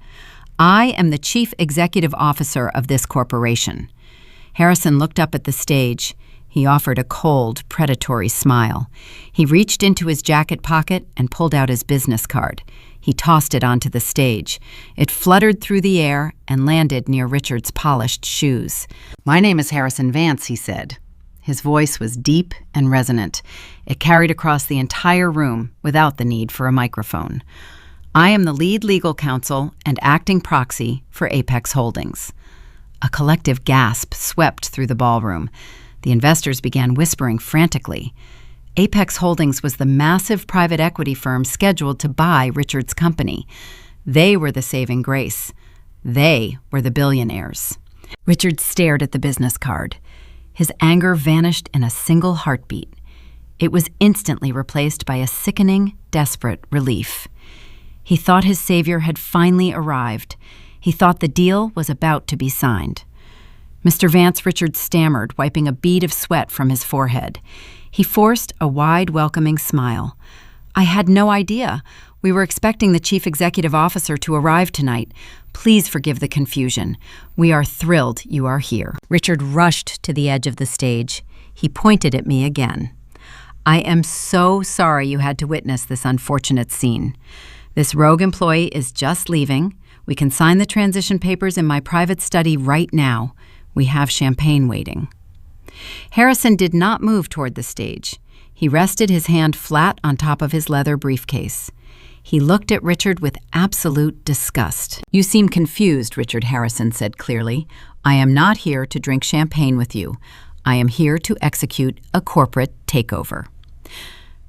S1: I am the chief executive officer of this corporation." Harrison looked up at the stage. He offered a cold, predatory smile. He reached into his jacket pocket and pulled out his business card. He tossed it onto the stage. It fluttered through the air and landed near Richard's polished shoes. "My name is Harrison Vance," he said. His voice was deep and resonant. It carried across the entire room without the need for a microphone. "I am the lead legal counsel and acting proxy for Apex Holdings." A collective gasp swept through the ballroom. The investors began whispering frantically. Apex Holdings was the massive private equity firm scheduled to buy Richard's company. They were the saving grace. They were the billionaires. Richard stared at the business card. His anger vanished in a single heartbeat. It was instantly replaced by a sickening, desperate relief. He thought his savior had finally arrived. He thought the deal was about to be signed. "Mr. Vance," Richard stammered, wiping a bead of sweat from his forehead. He forced a wide, welcoming smile. "I had no idea. We were expecting the chief executive officer to arrive tonight. Please forgive the confusion. We are thrilled you are here." Richard rushed to the edge of the stage. He pointed at me again. "I am so sorry you had to witness this unfortunate scene. This rogue employee is just leaving. We can sign the transition papers in my private study right now. We have champagne waiting." Harrison did not move toward the stage. He rested his hand flat on top of his leather briefcase. He looked at Richard with absolute disgust. "You seem confused," Richard Harrison said clearly. "I am not here to drink champagne with you. I am here to execute a corporate takeover."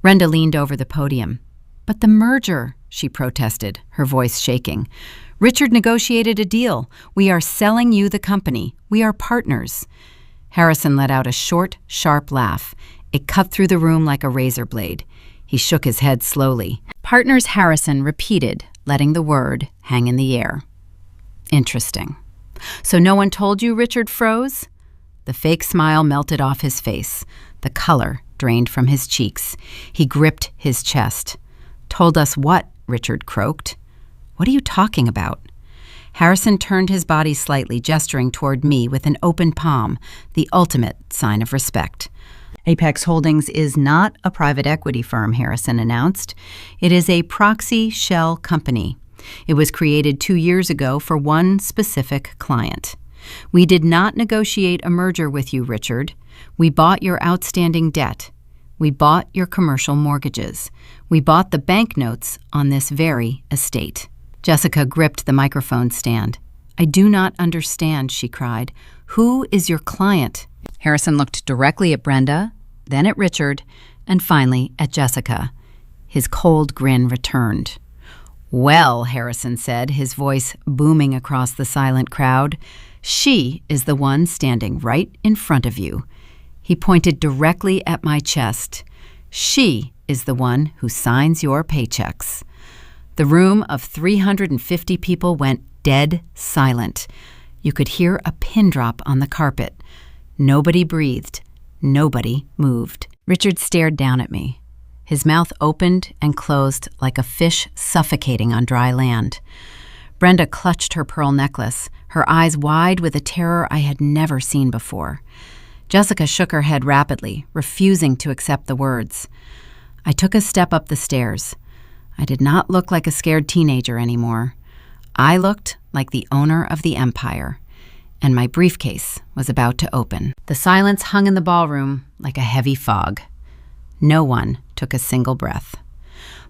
S1: Brenda leaned over the podium. "But the merger," she protested, her voice shaking. "Richard negotiated a deal. We are selling you the company. We are partners." Harrison let out a short, sharp laugh. It cut through the room like a razor blade. He shook his head slowly. "Partners," Harrison repeated, letting the word hang in the air. "Interesting. So no one told you?" Richard froze. The fake smile melted off his face. The color drained from his cheeks. He gripped his chest. "Told us what?" Richard croaked. "What are you talking about?" Harrison turned his body slightly, gesturing toward me with an open palm, the ultimate sign of respect. "Apex Holdings is not a private equity firm," Harrison announced. "It is a proxy shell company. It was created 2 years ago for one specific client. We did not negotiate a merger with you, Richard. We bought your outstanding debt. We bought your commercial mortgages. We bought the banknotes on this very estate." Jessica gripped the microphone stand. "I do not understand," she cried. "Who is your client?" Harrison looked directly at Brenda, then at Richard, and finally at Jessica. His cold grin returned. "Well," Harrison said, his voice booming across the silent crowd, "she is the one standing right in front of you. He pointed directly at my chest. "She is the one who signs your paychecks." The room of 350 people went dead silent. You could hear a pin drop on the carpet. Nobody breathed. Nobody moved. Richard stared down at me. His mouth opened and closed like a fish suffocating on dry land. Brenda clutched her pearl necklace, her eyes wide with a terror I had never seen before. Jessica shook her head rapidly, refusing to accept the words. I took a step up the stairs. I did not look like a scared teenager anymore. I looked like the owner of the empire, and my briefcase was about to open. The silence hung in the ballroom like a heavy fog. No one took a single breath.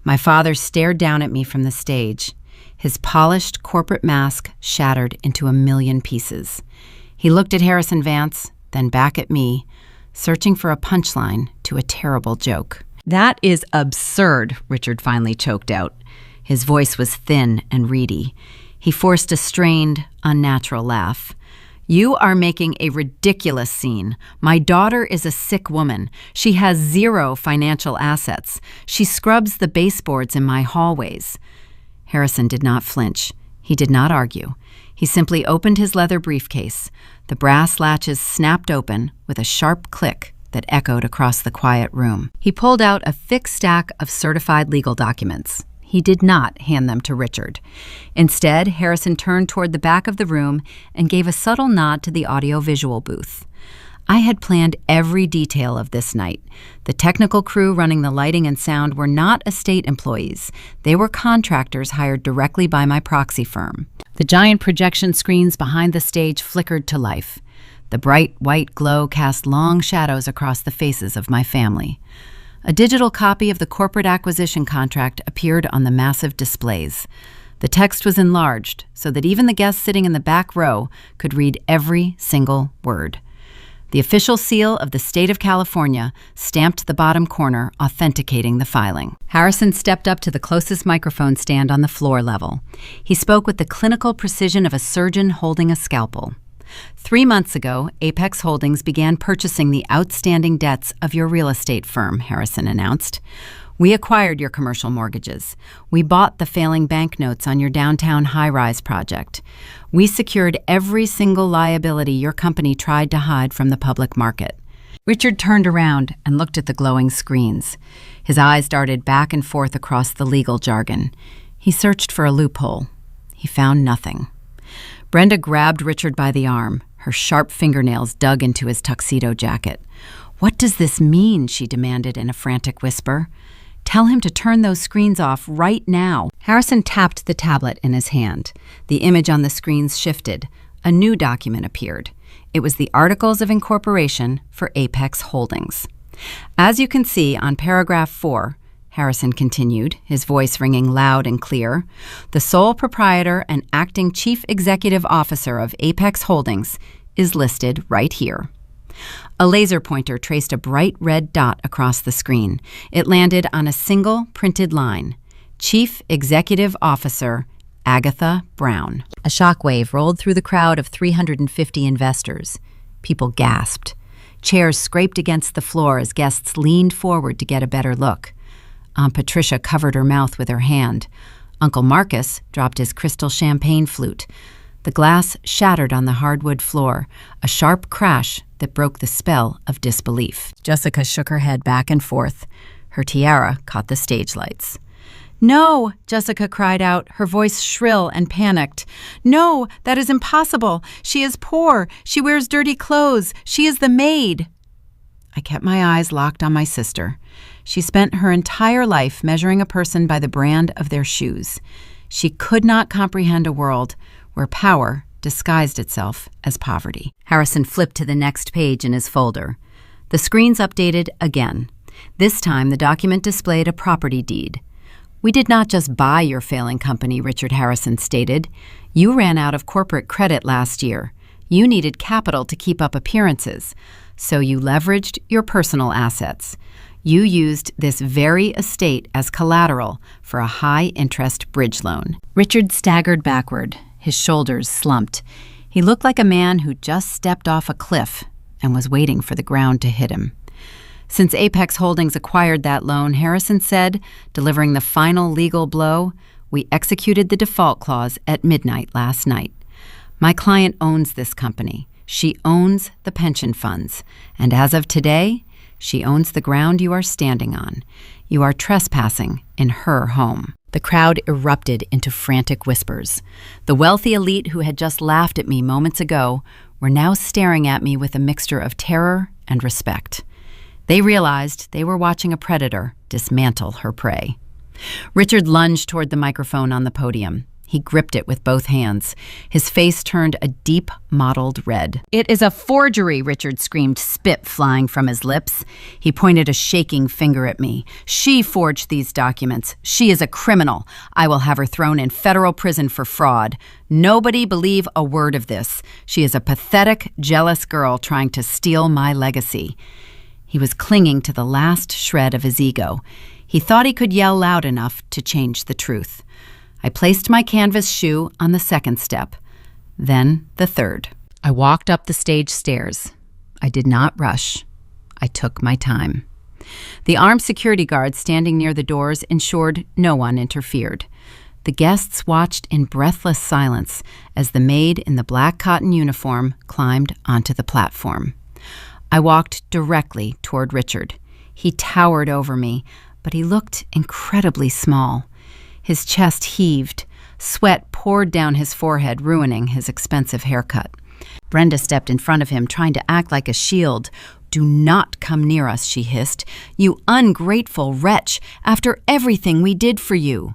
S1: My father stared down at me from the stage. His polished corporate mask shattered into a million pieces. He looked at Harrison Vance, then back at me, searching for a punchline to a terrible joke. "That is absurd," Richard finally choked out. His voice was thin and reedy. He forced a strained, unnatural laugh. "You are making a ridiculous scene. My daughter is a sick woman. She has 0 financial assets. She scrubs the baseboards in my hallways." Harrison did not flinch. He did not argue. He simply opened his leather briefcase. The brass latches snapped open with a sharp click that echoed across the quiet room. He pulled out a thick stack of certified legal documents. He did not hand them to Richard. Instead, Harrison turned toward the back of the room and gave a subtle nod to the audio-visual booth. I had planned every detail of this night. The technical crew running the lighting and sound were not estate employees. They were contractors hired directly by my proxy firm. The giant projection screens behind the stage flickered to life. The bright white glow cast long shadows across the faces of my family. A digital copy of the corporate acquisition contract appeared on the massive displays. The text was enlarged so that even the guests sitting in the back row could read every single word. The official seal of the state of California stamped the bottom corner, authenticating the filing. Harrison stepped up to the closest microphone stand on the floor level. He spoke with the clinical precision of a surgeon holding a scalpel. 3 months ago, Apex Holdings began purchasing the outstanding debts of your real estate firm, Harrison announced. We acquired your commercial mortgages. We bought the failing banknotes on your downtown high-rise project. We secured every single liability your company tried to hide from the public market. Richard turned around and looked at the glowing screens. His eyes darted back and forth across the legal jargon. He searched for a loophole. He found nothing. Brenda grabbed Richard by the arm. Her sharp fingernails dug into his tuxedo jacket. "What does this mean?" she demanded in a frantic whisper. "Tell him to turn those screens off right now." Harrison tapped the tablet in his hand. The image on the screens shifted. A new document appeared. It was the Articles of Incorporation for Apex Holdings. "As you can see on paragraph 4, Harrison continued, his voice ringing loud and clear, the sole proprietor and acting chief executive officer of Apex Holdings is listed right here." A laser pointer traced a bright red dot across the screen. It landed on a single printed line, Chief Executive Officer Agatha Brown. A shockwave rolled through the crowd of 350 investors. People gasped. Chairs scraped against the floor as guests leaned forward to get a better look. Aunt Patricia covered her mouth with her hand. Uncle Marcus dropped his crystal champagne flute. The glass shattered on the hardwood floor, a sharp crash that broke the spell of disbelief. Jessica shook her head back and forth. Her tiara caught the stage lights. "No!" Jessica cried out, her voice shrill and panicked. "No, that is impossible. She is poor. She wears dirty clothes. She is the maid." I kept my eyes locked on my sister. She spent her entire life measuring a person by the brand of their shoes. She could not comprehend a world where power disguised itself as poverty. Harrison flipped to the next page in his folder. The screens updated again. This time, the document displayed a property deed. "We did not just buy your failing company," Richard Harrison stated. "You ran out of corporate credit last year. You needed capital to keep up appearances, so you leveraged your personal assets. You used this very estate as collateral for a high-interest bridge loan." Richard staggered backward. His shoulders slumped. He looked like a man who just stepped off a cliff and was waiting for the ground to hit him. Since Apex Holdings acquired that loan, Harrison said, delivering the final legal blow, we executed the default clause at midnight last night. My client owns this company. She owns the pension funds. And as of today, she owns the ground you are standing on. You are trespassing in her home. The crowd erupted into frantic whispers. The wealthy elite who had just laughed at me moments ago were now staring at me with a mixture of terror and respect. They realized they were watching a predator dismantle her prey. Richard lunged toward the microphone on the podium. He gripped it with both hands. His face turned a deep, mottled red. "It is a forgery," Richard screamed, spit flying from his lips. He pointed a shaking finger at me. "She forged these documents. She is a criminal. I will have her thrown in federal prison for fraud. Nobody believe a word of this. She is a pathetic, jealous girl trying to steal my legacy." He was clinging to the last shred of his ego. He thought he could yell loud enough to change the truth. I placed my canvas shoe on the second step, then the third. I walked up the stage stairs. I did not rush. I took my time. The armed security guards standing near the doors ensured no one interfered. The guests watched in breathless silence as the maid in the black cotton uniform climbed onto the platform. I walked directly toward Richard. He towered over me, but he looked incredibly small. His chest heaved. Sweat poured down his forehead, ruining his expensive haircut. Brenda stepped in front of him, trying to act like a shield. "Do not come near us," she hissed. "You ungrateful wretch, after everything we did for you."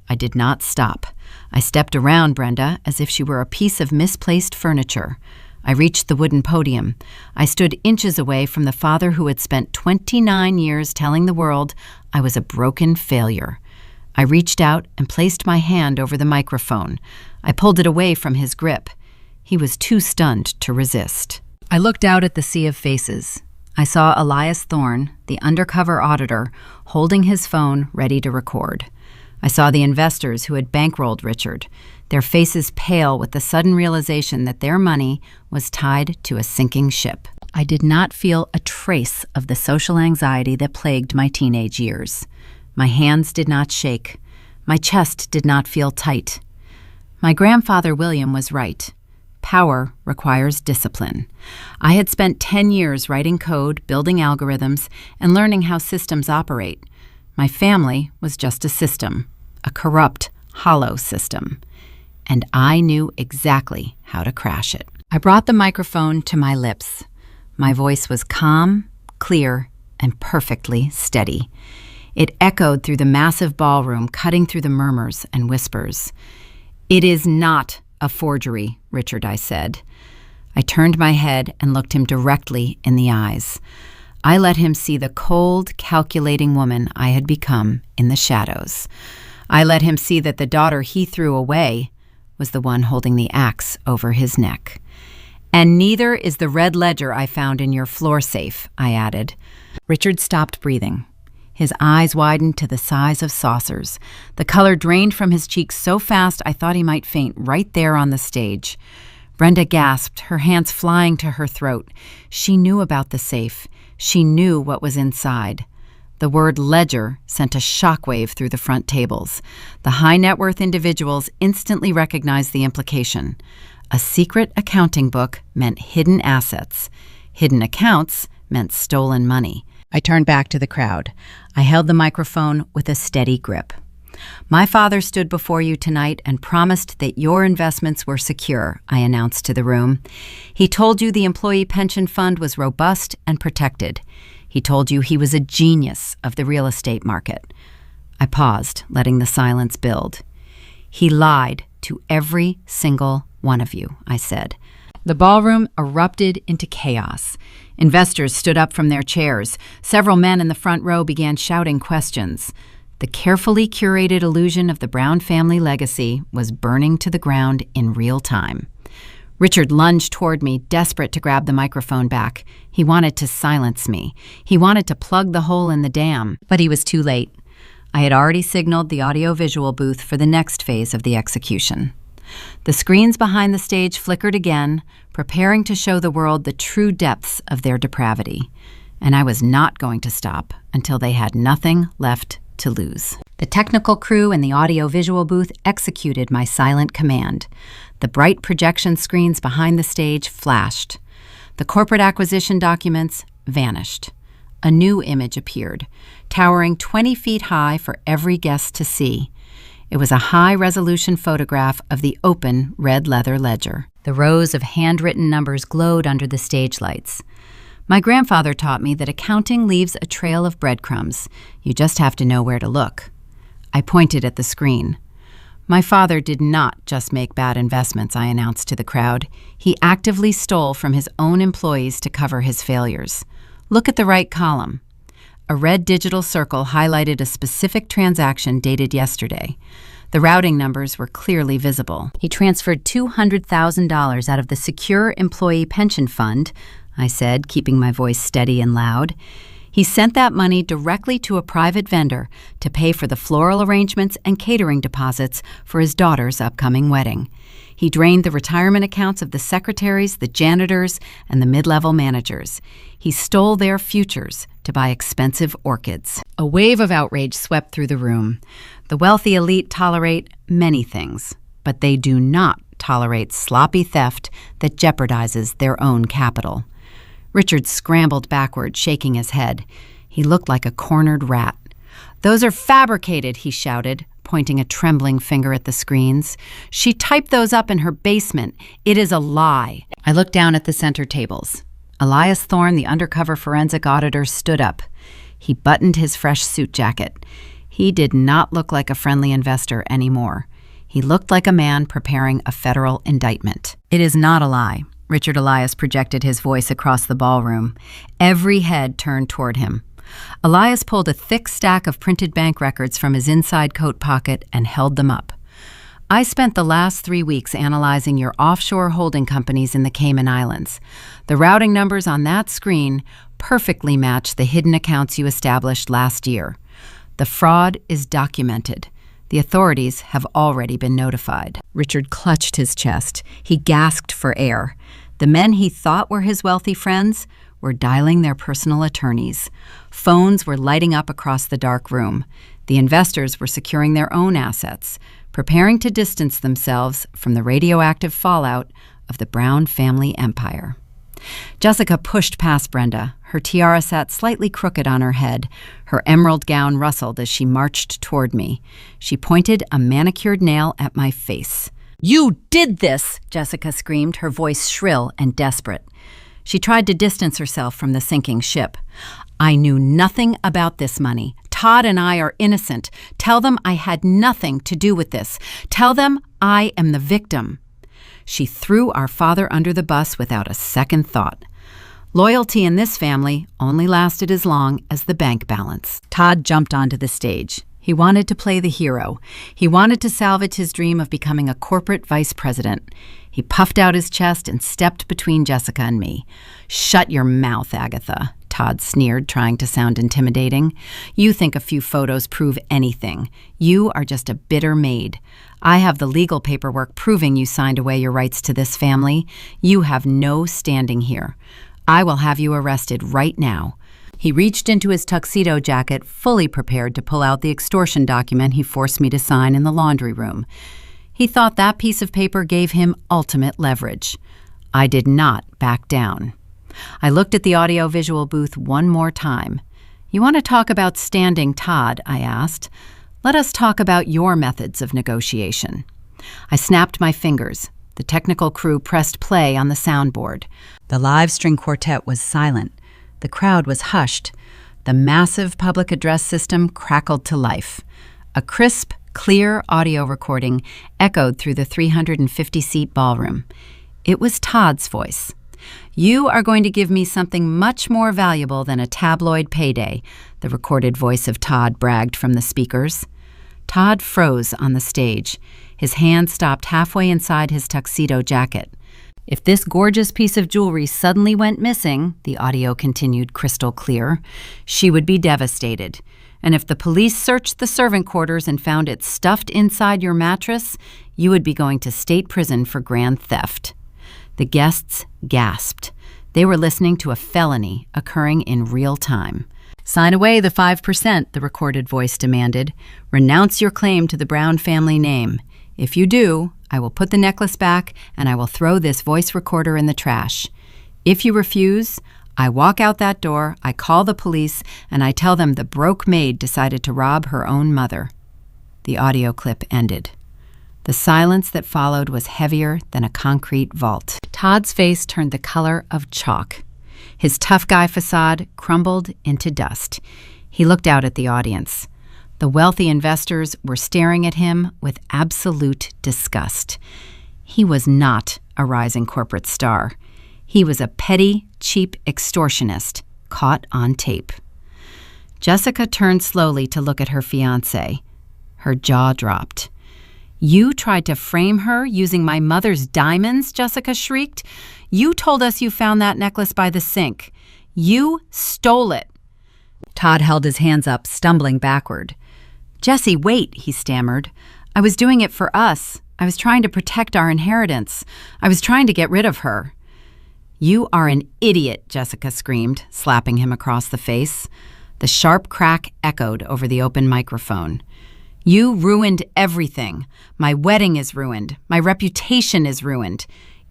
S1: I did not stop. I stepped around Brenda as if she were a piece of misplaced furniture. I reached the wooden podium. I stood inches away from the father who had spent 29 years telling the world I was a broken failure. I reached out and placed my hand over the microphone. I pulled it away from his grip. He was too stunned to resist. I looked out at the sea of faces. I saw Elias Thorne, the undercover auditor, holding his phone ready to record. I saw the investors who had bankrolled Richard, their faces pale with the sudden realization that their money was tied to a sinking ship. I did not feel a trace of the social anxiety that plagued my teenage years. My hands did not shake. My chest did not feel tight. My grandfather William was right. Power requires discipline. I had spent 10 years writing code, building algorithms, and learning how systems operate. My family was just a system, a corrupt, hollow system. And I knew exactly how to crash it. I brought the microphone to my lips. My voice was calm, clear, and perfectly steady. It echoed through the massive ballroom, cutting through the murmurs and whispers. "It is not a forgery," Richard, I said. I turned my head and looked him directly in the eyes. I let him see the cold, calculating woman I had become in the shadows. I let him see that the daughter he threw away was the one holding the axe over his neck. "And neither is the red ledger I found in your floor safe," I added. Richard stopped breathing. His eyes widened to the size of saucers. The color drained from his cheeks so fast I thought he might faint right there on the stage. Brenda gasped, her hands flying to her throat. She knew about the safe. She knew what was inside. The word ledger sent a shockwave through the front tables. The high-net-worth individuals instantly recognized the implication. A secret accounting book meant hidden assets. Hidden accounts meant stolen money. I turned back to the crowd. I held the microphone with a steady grip. "My father stood before you tonight and promised that your investments were secure," I announced to the room. "He told you the employee pension fund was robust and protected. He told you he was a genius of the real estate market." I paused, letting the silence build. "He lied to every single one of you," I said. The ballroom erupted into chaos. Investors stood up from their chairs. Several men in the front row began shouting questions. The carefully curated illusion of the Brown family legacy was burning to the ground in real time. Richard lunged toward me, desperate to grab the microphone back. He wanted to silence me. He wanted to plug the hole in the dam, but he was too late. I had already signaled the audio-visual booth for the next phase of the execution. The screens behind the stage flickered again, preparing to show the world the true depths of their depravity. And I was not going to stop until they had nothing left to lose. The technical crew in the audio-visual booth executed my silent command. The bright projection screens behind the stage flashed. The corporate acquisition documents vanished. A new image appeared, towering 20 feet high for every guest to see. It was a high-resolution photograph of the open red leather ledger. The rows of handwritten numbers glowed under the stage lights. My grandfather taught me that accounting leaves a trail of breadcrumbs. You just have to know where to look. I pointed at the screen. My father did not just make bad investments, I announced to the crowd. He actively stole from his own employees to cover his failures. Look at the right column. A red digital circle highlighted a specific transaction dated yesterday. The routing numbers were clearly visible. He transferred $200,000 out of the Secure Employee Pension Fund, I said, keeping my voice steady and loud. He sent that money directly to a private vendor to pay for the floral arrangements and catering deposits for his daughter's upcoming wedding. He drained the retirement accounts of the secretaries, the janitors, and the mid-level managers. He stole their futures to buy expensive orchids. A wave of outrage swept through the room. The wealthy elite tolerate many things, but they do not tolerate sloppy theft that jeopardizes their own capital. Richard scrambled backward, shaking his head. He looked like a cornered rat. "Those are fabricated," he shouted, pointing a trembling finger at the screens. "She typed those up in her basement. It is a lie." I looked down at the center tables. Elias Thorne, the undercover forensic auditor, stood up. He buttoned his fresh suit jacket. He did not look like a friendly investor anymore. He looked like a man preparing a federal indictment. "It is not a lie." Richard Elias projected his voice across the ballroom. Every head turned toward him. Elias pulled a thick stack of printed bank records from his inside coat pocket and held them up. "I spent the last 3 weeks analyzing your offshore holding companies in the Cayman Islands. The routing numbers on that screen perfectly match the hidden accounts you established last year. The fraud is documented. The authorities have already been notified." Richard clutched his chest. He gasped for air. The men he thought were his wealthy friends were dialing their personal attorneys. Phones were lighting up across the dark room. The investors were securing their own assets, preparing to distance themselves from the radioactive fallout of the Brown family empire. Jessica pushed past Brenda. Her tiara sat slightly crooked on her head. Her emerald gown rustled as she marched toward me. She pointed a manicured nail at my face. "You did this!" Jessica screamed, her voice shrill and desperate. She tried to distance herself from the sinking ship. "I knew nothing about this money. Todd and I are innocent. Tell them I had nothing to do with this. Tell them I am the victim." She threw our father under the bus without a second thought. Loyalty in this family only lasted as long as the bank balance. Todd jumped onto the stage. He wanted to play the hero. He wanted to salvage his dream of becoming a corporate vice president. He puffed out his chest and stepped between Jessica and me. "Shut your mouth, Agatha," Todd sneered, trying to sound intimidating. "You think a few photos prove anything. You are just a bitter maid. I have the legal paperwork proving you signed away your rights to this family. You have no standing here. I will have you arrested right now." He reached into his tuxedo jacket, fully prepared to pull out the extortion document he forced me to sign in the laundry room. He thought that piece of paper gave him ultimate leverage. I did not back down. I looked at the audio-visual booth one more time. "You want to talk about standing Todd?" I asked. "Let us talk about your methods of negotiation." I snapped my fingers. The technical crew pressed play on the soundboard. The live string quartet was silent. The crowd was hushed. The massive public address system crackled to life. A crisp, clear audio recording echoed through the 350-seat ballroom. It was Todd's voice. "You are going to give me something much more valuable than a tabloid payday," the recorded voice of Todd bragged from the speakers. Todd froze on the stage. His hand stopped halfway inside his tuxedo jacket. "If this gorgeous piece of jewelry suddenly went missing," the audio continued crystal clear, "she would be devastated. And if the police searched the servant quarters and found it stuffed inside your mattress, you would be going to state prison for grand theft." The guests gasped. They were listening to a felony occurring in real time. "Sign away the 5%, the recorded voice demanded. "Renounce your claim to the Brown family name. If you do, I will put the necklace back and I will throw this voice recorder in the trash. If you refuse, I walk out that door, I call the police, and I tell them the broke maid decided to rob her own mother." The audio clip ended. The silence that followed was heavier than a concrete vault. Todd's face turned the color of chalk. His tough guy facade crumbled into dust. He looked out at the audience. The wealthy investors were staring at him with absolute disgust. He was not a rising corporate star. He was a petty, cheap extortionist caught on tape. Jessica turned slowly to look at her fiancé. Her jaw dropped. "You tried to frame her using my mother's diamonds," Jessica shrieked. "You told us you found that necklace by the sink. You stole it." Todd held his hands up, stumbling backward. "Jesse, wait," he stammered. "I was doing it for us. I was trying to protect our inheritance. I was trying to get rid of her." "You are an idiot," Jessica screamed, slapping him across the face. The sharp crack echoed over the open microphone. "You ruined everything. My wedding is ruined. My reputation is ruined.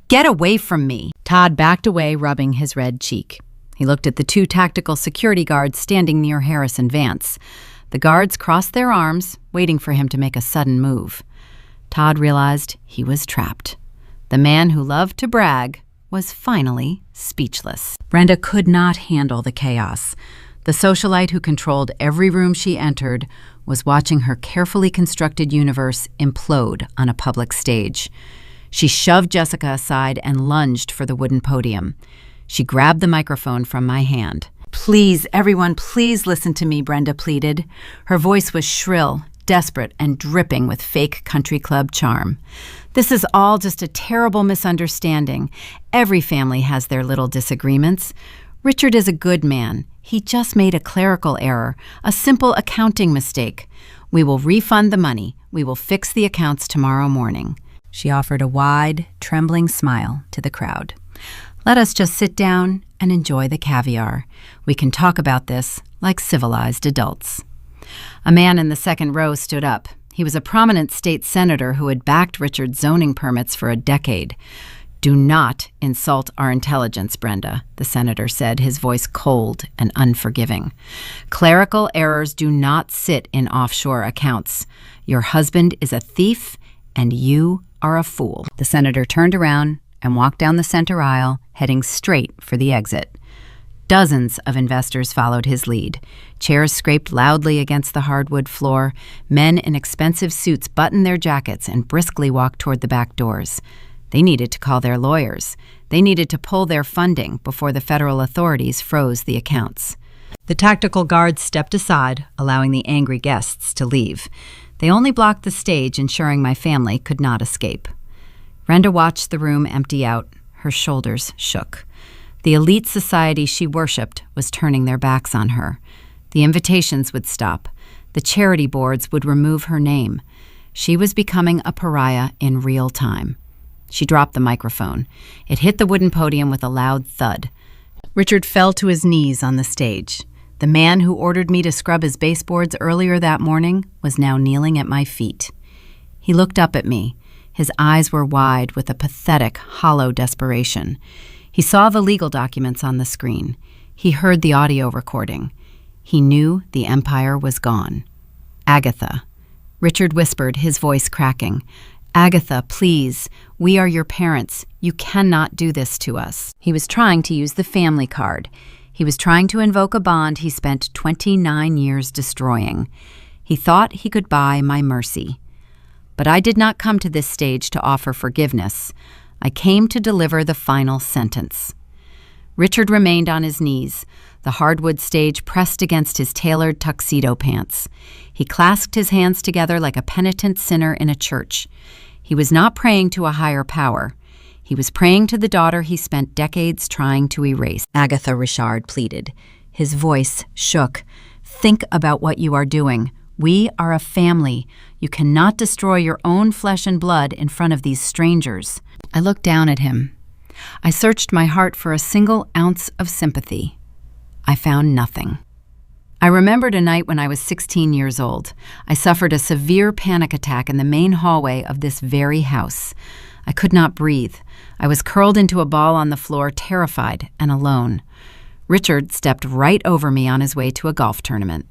S1: Get away from me." Todd backed away, rubbing his red cheek. He looked at the 2 tactical security guards standing near Harrison Vance. The guards crossed their arms, waiting for him to make a sudden move. Todd realized he was trapped. The man who loved to brag was finally speechless. Brenda could not handle the chaos. The socialite who controlled every room she entered was watching her carefully constructed universe implode on a public stage. She shoved Jessica aside and lunged for the wooden podium. She grabbed the microphone from my hand. "Please, everyone, please listen to me," Brenda pleaded. Her voice was shrill, desperate, and dripping with fake country club charm. "This is all just a terrible misunderstanding. Every family has their little disagreements. Richard is a good man. He just made a clerical error, a simple accounting mistake. We will refund the money. We will fix the accounts tomorrow morning." She offered a wide, trembling smile to the crowd. "Let us just sit down and enjoy the caviar. We can talk about this like civilized adults." A man in the second row stood up. He was a prominent state senator who had backed Richard's zoning permits for a decade. "Do not insult our intelligence, Brenda," the senator said, his voice cold and unforgiving. "Clerical errors do not sit in offshore accounts. Your husband is a thief, and you are a fool." The senator turned around and walked down the center aisle, heading straight for the exit. Dozens of investors followed his lead. Chairs scraped loudly against the hardwood floor. Men in expensive suits buttoned their jackets and briskly walked toward the back doors. They needed to call their lawyers. They needed to pull their funding before the federal authorities froze the accounts. The tactical guards stepped aside, allowing the angry guests to leave. They only blocked the stage, ensuring my family could not escape. Brenda watched the room empty out. Her shoulders shook. The elite society she worshipped was turning their backs on her. The invitations would stop. The charity boards would remove her name. She was becoming a pariah in real time. She dropped the microphone. It hit the wooden podium with a loud thud. Richard fell to his knees on the stage. The man who ordered me to scrub his baseboards earlier that morning was now kneeling at my feet. He looked up at me. His eyes were wide with a pathetic, hollow desperation. He saw the legal documents on the screen. He heard the audio recording. He knew the empire was gone. "Agatha," Richard whispered, his voice cracking. "Agatha, please. We are your parents. You cannot do this to us." He was trying to use the family card. He was trying to invoke a bond he spent 29 years destroying. He thought he could buy my mercy. But I did not come to this stage to offer forgiveness. I came to deliver the final sentence. Richard remained on his knees, the hardwood stage pressed against his tailored tuxedo pants. He clasped his hands together like a penitent sinner in a church. He was not praying to a higher power. He was praying to the daughter he spent decades trying to erase. "Agatha," Richard pleaded. His voice shook. Think about what you are doing. We are a family. You cannot destroy your own flesh and blood in front of these strangers." I looked down at him. I searched my heart for a single ounce of sympathy. I found nothing. I remembered a night when I was 16 years old. I suffered a severe panic attack in the main hallway of this very house. I could not breathe. I was curled into a ball on the floor, terrified and alone. Richard stepped right over me on his way to a golf tournament.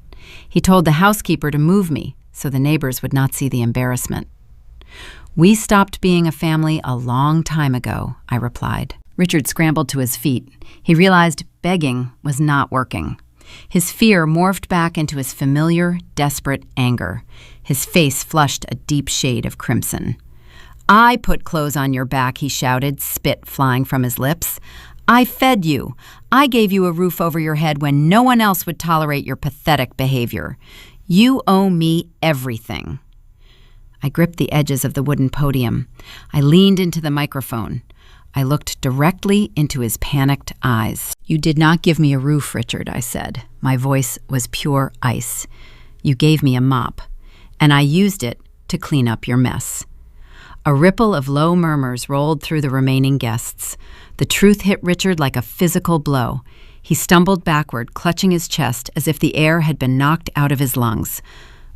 S1: He told the housekeeper to move me so the neighbors would not see the embarrassment. "We stopped being a family a long time ago," I replied. Richard scrambled to his feet. He realized begging was not working. His fear morphed back into his familiar, desperate anger. His face flushed a deep shade of crimson. "I put clothes on your back," he shouted, spit flying from his lips. "I fed you. I gave you a roof over your head when no one else would tolerate your pathetic behavior. You owe me everything." I gripped the edges of the wooden podium. I leaned into the microphone. I looked directly into his panicked eyes. "You did not give me a roof, Richard," I said. My voice was pure ice. "You gave me a mop, and I used it to clean up your mess." A ripple of low murmurs rolled through the remaining guests. The truth hit Richard like a physical blow. He stumbled backward, clutching his chest as if the air had been knocked out of his lungs.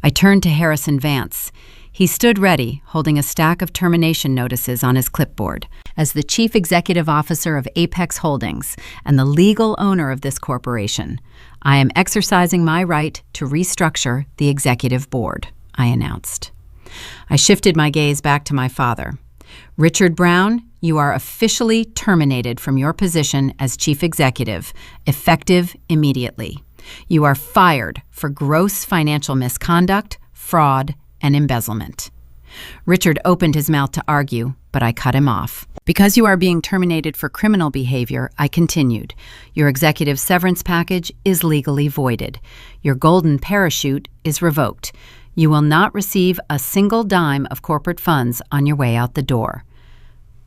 S1: I turned to Harrison Vance. He stood ready, holding a stack of termination notices on his clipboard. "As the chief executive officer of Apex Holdings and the legal owner of this corporation, I am exercising my right to restructure the executive board," I announced. I shifted my gaze back to my father. "Richard Brown, you are officially terminated from your position as chief executive, effective immediately. You are fired for gross financial misconduct, fraud, and embezzlement." Richard opened his mouth to argue, but I cut him off. "Because you are being terminated for criminal behavior," I continued, "your executive severance package is legally voided. Your golden parachute is revoked. You will not receive a single dime of corporate funds on your way out the door."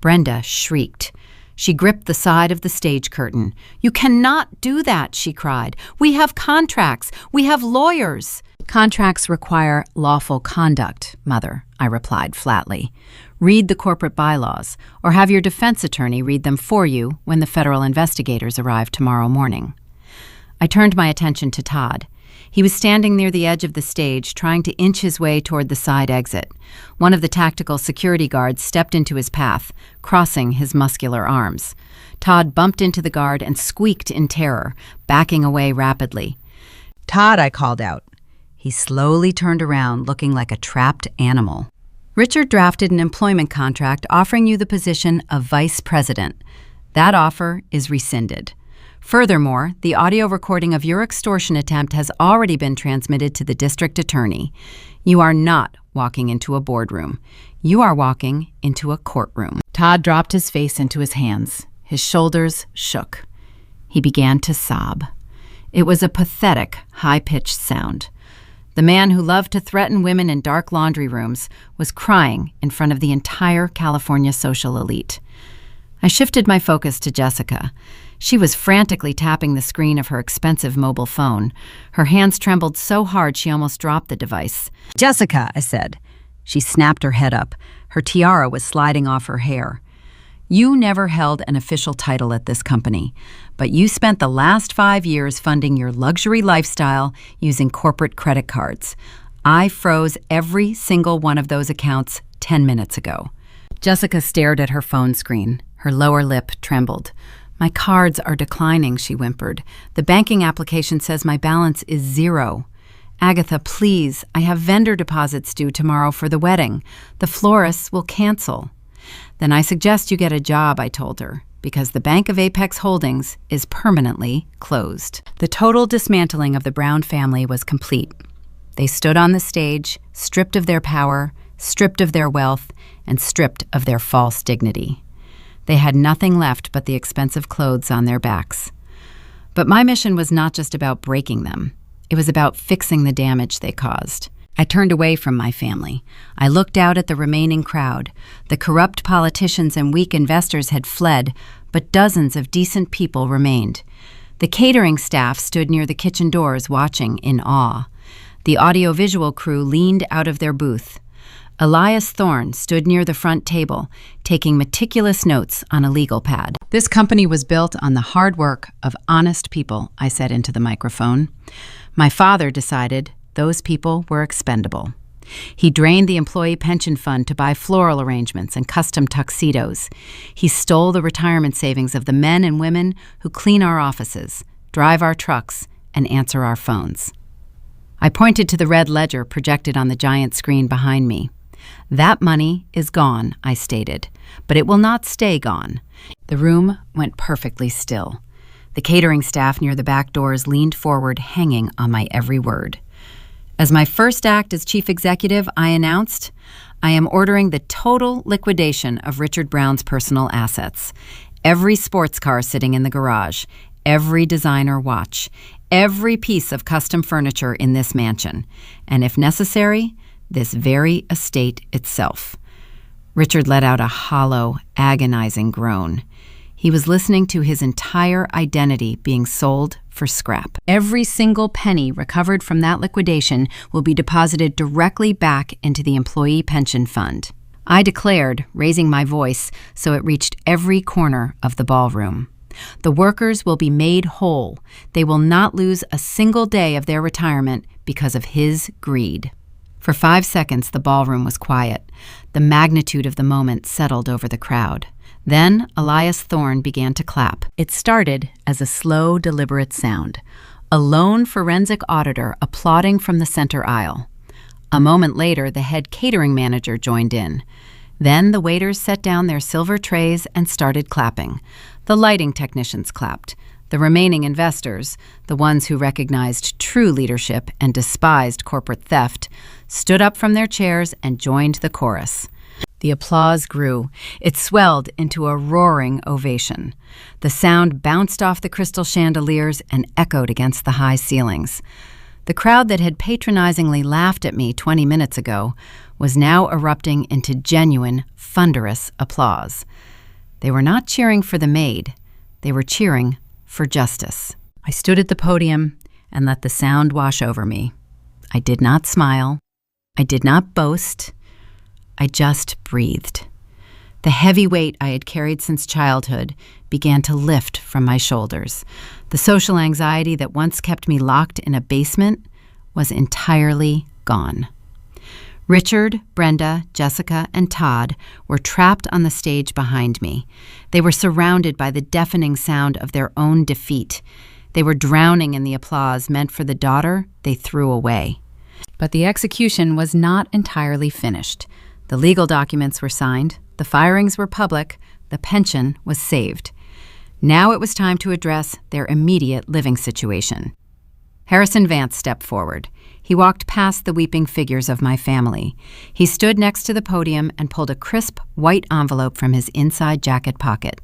S1: Brenda shrieked. She gripped the side of the stage curtain. "You cannot do that," she cried. "We have contracts. We have lawyers." "Contracts require lawful conduct, Mother," I replied flatly. "Read the corporate bylaws, or have your defense attorney read them for you when the federal investigators arrive tomorrow morning." I turned my attention to Todd. He was standing near the edge of the stage, trying to inch his way toward the side exit. One of the tactical security guards stepped into his path, crossing his muscular arms. Todd bumped into the guard and squeaked in terror, backing away rapidly. "Todd," I called out. He slowly turned around, looking like a trapped animal. "Richard drafted an employment contract offering you the position of vice president. That offer is rescinded. Furthermore, the audio recording of your extortion attempt has already been transmitted to the district attorney. You are not walking into a boardroom. You are walking into a courtroom." Todd dropped his face into his hands. His shoulders shook. He began to sob. It was a pathetic, high-pitched sound. The man who loved to threaten women in dark laundry rooms was crying in front of the entire California social elite. I shifted my focus to Jessica. She was frantically tapping the screen of her expensive mobile phone. Her hands trembled so hard she almost dropped the device. "Jessica," I said. She snapped her head up. Her tiara was sliding off her hair. "You never held an official title at this company, but you spent the last 5 years funding your luxury lifestyle using corporate credit cards. I froze every single one of those accounts 10 minutes ago." Jessica stared at her phone screen. Her lower lip trembled. "My cards are declining," she whimpered. "The banking application says my balance is 0. Agatha, please, I have vendor deposits due tomorrow for the wedding. The florists will cancel." "Then I suggest you get a job," I told her, "because the Bank of Apex Holdings is permanently closed." The total dismantling of the Brown family was complete. They stood on the stage, stripped of their power, stripped of their wealth, and stripped of their false dignity. They had nothing left but the expensive clothes on their backs. But my mission was not just about breaking them. It was about fixing the damage they caused. I turned away from my family. I looked out at the remaining crowd. The corrupt politicians and weak investors had fled, but dozens of decent people remained. The catering staff stood near the kitchen doors watching in awe. The audiovisual crew leaned out of their booth. Elias Thorne stood near the front table, taking meticulous notes on a legal pad. "This company was built on the hard work of honest people," I said into the microphone. My father decided those people were expendable. He drained the employee pension fund to buy floral arrangements and custom tuxedos. He stole the retirement savings of the men and women who clean our offices, drive our trucks, and answer our phones. I pointed to the red ledger projected on the giant screen behind me. "That money is gone," I stated, "but it will not stay gone." The room went perfectly still. The catering staff near the back doors leaned forward, hanging on my every word. As my first act as chief executive, I announced, "I am ordering the total liquidation of Richard Brown's personal assets. Every sports car sitting in the garage, every designer watch, every piece of custom furniture in this mansion, and if necessary, this very estate itself." Richard let out a hollow, agonizing groan. He was listening to his entire identity being sold for scrap. "Every single penny recovered from that liquidation will be deposited directly back into the employee pension fund," I declared, raising my voice so it reached every corner of the ballroom. "The workers will be made whole. They will not lose a single day of their retirement because of his greed." For 5 seconds, the ballroom was quiet. The magnitude of the moment settled over the crowd. Then Elias Thorne began to clap. It started as a slow, deliberate sound, a lone forensic auditor applauding from the center aisle. A moment later, the head catering manager joined in. Then the waiters set down their silver trays and started clapping. The lighting technicians clapped. The remaining investors, the ones who recognized true leadership and despised corporate theft, stood up from their chairs and joined the chorus. The applause grew. It swelled into a roaring ovation. The sound bounced off the crystal chandeliers and echoed against the high ceilings. The crowd that had patronizingly laughed at me 20 minutes ago was now erupting into genuine, thunderous applause. They were not cheering for the maid. They were cheering for justice. I stood at the podium and let the sound wash over me. I did not smile. I did not boast. I just breathed. The heavy weight I had carried since childhood began to lift from my shoulders. The social anxiety that once kept me locked in a basement was entirely gone. Richard, Brenda, Jessica, and Todd were trapped on the stage behind me. They were surrounded by the deafening sound of their own defeat. They were drowning in the applause meant for the daughter they threw away. But the execution was not entirely finished. The legal documents were signed, the firings were public, the pension was saved. Now it was time to address their immediate living situation. Harrison Vance stepped forward. He walked past the weeping figures of my family. He stood next to the podium and pulled a crisp, white envelope from his inside jacket pocket.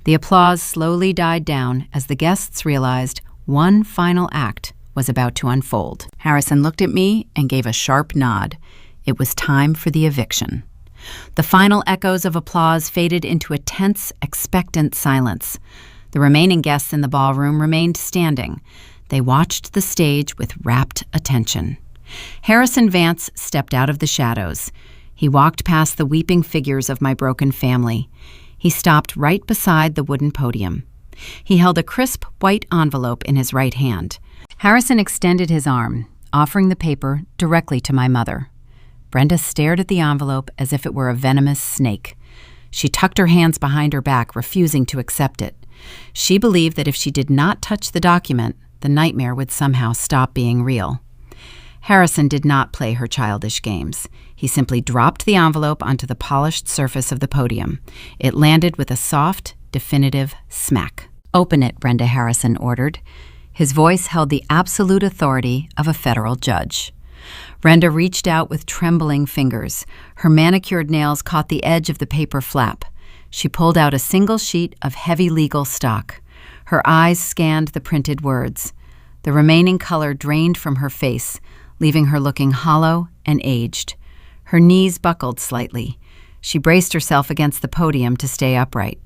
S1: The applause slowly died down as the guests realized one final act was about to unfold. Harrison looked at me and gave a sharp nod. It was time for the eviction. The final echoes of applause faded into a tense, expectant silence. The remaining guests in the ballroom remained standing. They watched the stage with rapt attention. Harrison Vance stepped out of the shadows. He walked past the weeping figures of my broken family. He stopped right beside the wooden podium. He held a crisp white envelope in his right hand. Harrison extended his arm, offering the paper directly to my mother. Brenda stared at the envelope as if it were a venomous snake. She tucked her hands behind her back, refusing to accept it. She believed that if she did not touch the document, the nightmare would somehow stop being real. Harrison did not play her childish games. He simply dropped the envelope onto the polished surface of the podium. It landed with a soft, definitive smack. "Open it," Brenda Harrison ordered. His voice held the absolute authority of a federal judge. Brenda reached out with trembling fingers. Her manicured nails caught the edge of the paper flap. She pulled out a single sheet of heavy legal stock. Her eyes scanned the printed words. The remaining color drained from her face, leaving her looking hollow and aged. Her knees buckled slightly. She braced herself against the podium to stay upright.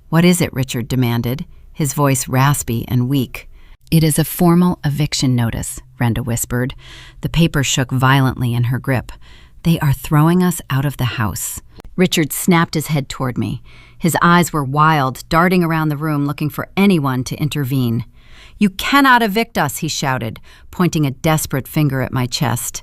S1: "What is it?" Richard demanded, his voice raspy and weak. "It is a formal eviction notice," Brenda whispered. The paper shook violently in her grip. "They are throwing us out of the house." Richard snapped his head toward me. His eyes were wild, darting around the room looking for anyone to intervene. "You cannot evict us," he shouted, pointing a desperate finger at my chest.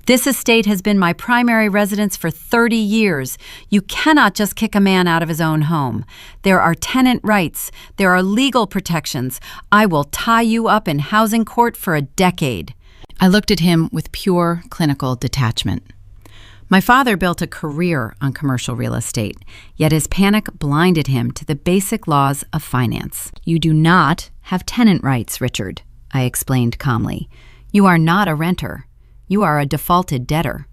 S1: "This estate has been my primary residence for 30 years. You cannot just kick a man out of his own home. There are tenant rights. There are legal protections. I will tie you up in housing court for a decade." I looked at him with pure clinical detachment. My father built a career on commercial real estate, yet his panic blinded him to the basic laws of finance. "You do not have tenant rights, Richard," I explained calmly. "You are not a renter. You are a defaulted debtor.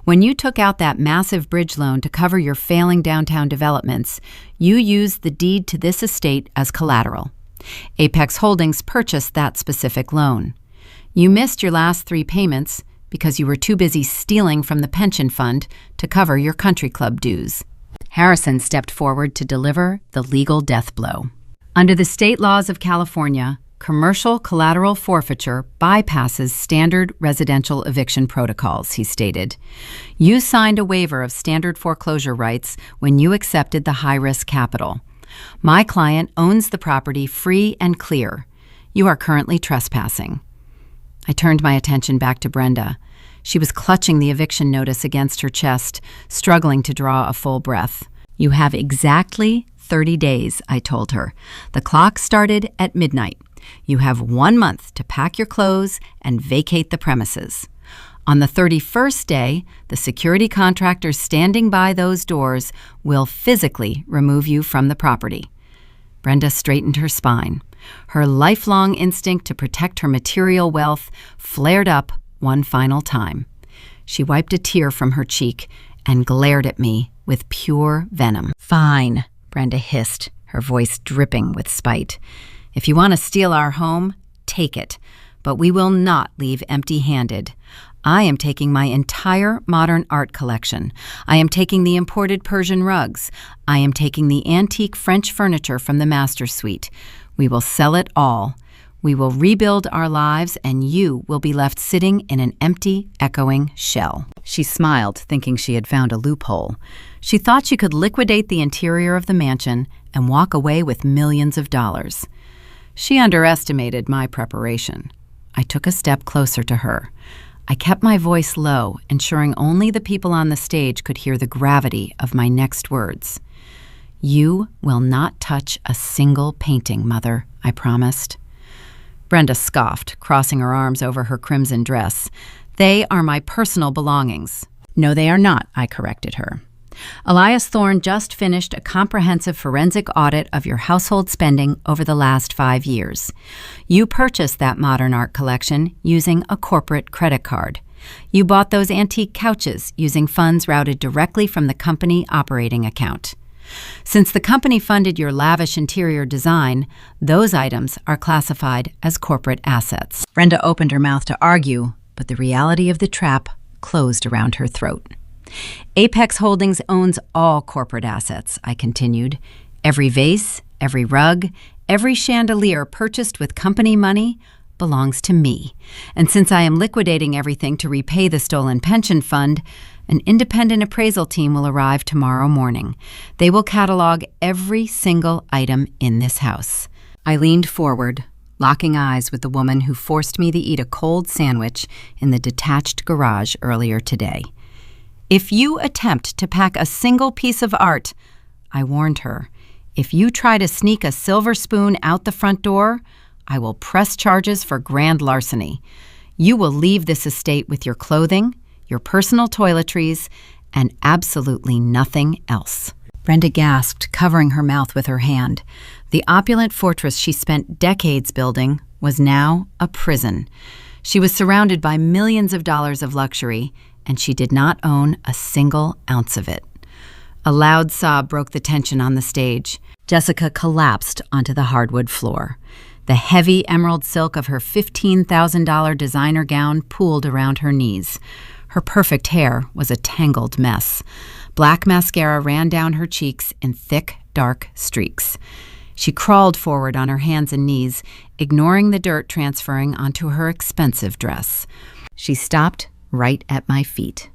S1: When you took out that massive bridge loan to cover your failing downtown developments, you used the deed to this estate as collateral. Apex Holdings purchased that specific loan. You missed your last 3 payments because you were too busy stealing from the pension fund to cover your country club dues." Harrison stepped forward to deliver the legal death blow. "Under the state laws of California, commercial collateral forfeiture bypasses standard residential eviction protocols," he stated. "You signed a waiver of standard foreclosure rights when you accepted the high-risk capital. My client owns the property free and clear. You are currently trespassing." I turned my attention back to Brenda. She was clutching the eviction notice against her chest, struggling to draw a full breath. "You have exactly 30 days, I told her. "The clock started at midnight. You have 1 month to pack your clothes and vacate the premises. On the 31st day, the security contractor standing by those doors will physically remove you from the property." Brenda straightened her spine. Her lifelong instinct to protect her material wealth flared up one final time. She wiped a tear from her cheek and glared at me with pure venom. "Fine," Brenda hissed, her voice dripping with spite. "If you want to steal our home, take it. But we will not leave empty-handed. I am taking my entire modern art collection. I am taking the imported Persian rugs. I am taking the antique French furniture from the master suite. We will sell it all. We will rebuild our lives, and you will be left sitting in an empty, echoing shell." She smiled, thinking she had found a loophole. She thought she could liquidate the interior of the mansion and walk away with millions of dollars. She underestimated my preparation. I took a step closer to her. I kept my voice low, ensuring only the people on the stage could hear the gravity of my next words. "You will not touch a single painting, Mother," I promised. Brenda scoffed, crossing her arms over her crimson dress. "They are my personal belongings." "No, they are not," I corrected her. "Elias Thorne just finished a comprehensive forensic audit of your household spending over the last 5 years. You purchased that modern art collection using a corporate credit card. You bought those antique couches using funds routed directly from the company operating account. Since the company funded your lavish interior design, those items are classified as corporate assets." Brenda opened her mouth to argue, but the reality of the trap closed around her throat. "Apex Holdings owns all corporate assets," I continued. "Every vase, every rug, every chandelier purchased with company money belongs to me. And since I am liquidating everything to repay the stolen pension fund, an independent appraisal team will arrive tomorrow morning. They will catalog every single item in this house." I leaned forward, locking eyes with the woman who forced me to eat a cold sandwich in the detached garage earlier today. "If you attempt to pack a single piece of art," I warned her, "if you try to sneak a silver spoon out the front door, I will press charges for grand larceny. You will leave this estate with your clothing, your personal toiletries, and absolutely nothing else." Brenda gasped, covering her mouth with her hand. The opulent fortress she spent decades building was now a prison. She was surrounded by millions of dollars of luxury, and she did not own a single ounce of it. A loud sob broke the tension on the stage. Jessica collapsed onto the hardwood floor. The heavy emerald silk of her $15,000 designer gown pooled around her knees. Her perfect hair was a tangled mess. Black mascara ran down her cheeks in thick, dark streaks. She crawled forward on her hands and knees, ignoring the dirt transferring onto her expensive dress. She stopped right at my feet.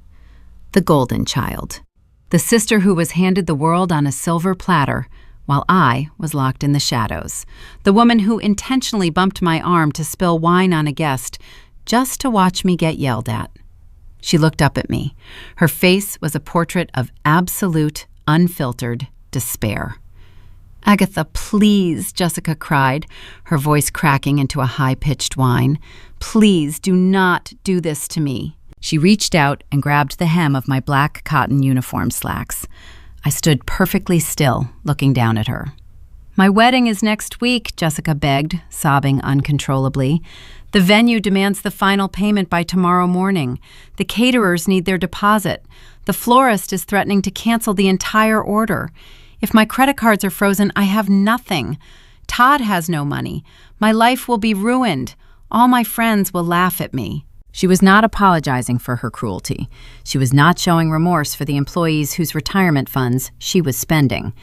S1: The golden child. The sister who was handed the world on a silver platter, while I was locked in the shadows. The woman who intentionally bumped my arm to spill wine on a guest, just to watch me get yelled at. She looked up at me. Her face was a portrait of absolute, unfiltered despair. "Agatha, please," Jessica cried, her voice cracking into a high-pitched whine. "Please do not do this to me." She reached out and grabbed the hem of my black cotton uniform slacks. I stood perfectly still, looking down at her. "My wedding is next week," Jessica begged, sobbing uncontrollably. "The venue demands the final payment by tomorrow morning. The caterers need their deposit. The florist is threatening to cancel the entire order. If my credit cards are frozen, I have nothing. Todd has no money. My life will be ruined. All my friends will laugh at me." She was not apologizing for her cruelty. She was not showing remorse for the employees whose retirement funds she was spending.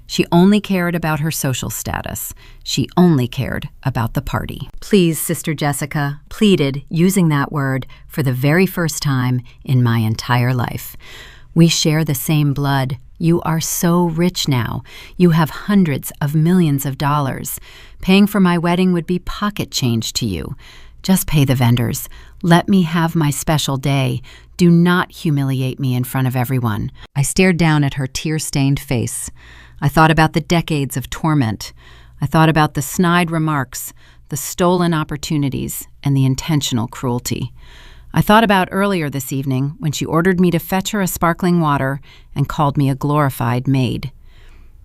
S1: She only cared about her social status. She only cared about the party. "Please, Sister Jessica," pleaded, using that word for the very first time in my entire life. "We share the same blood. You are so rich now. You have hundreds of millions of dollars. Paying for my wedding would be pocket change to you. Just pay the vendors. Let me have my special day. Do not humiliate me in front of everyone." I stared down at her tear-stained face. I thought about the decades of torment. I thought about the snide remarks, the stolen opportunities, and the intentional cruelty. I thought about earlier this evening when she ordered me to fetch her a sparkling water and called me a glorified maid.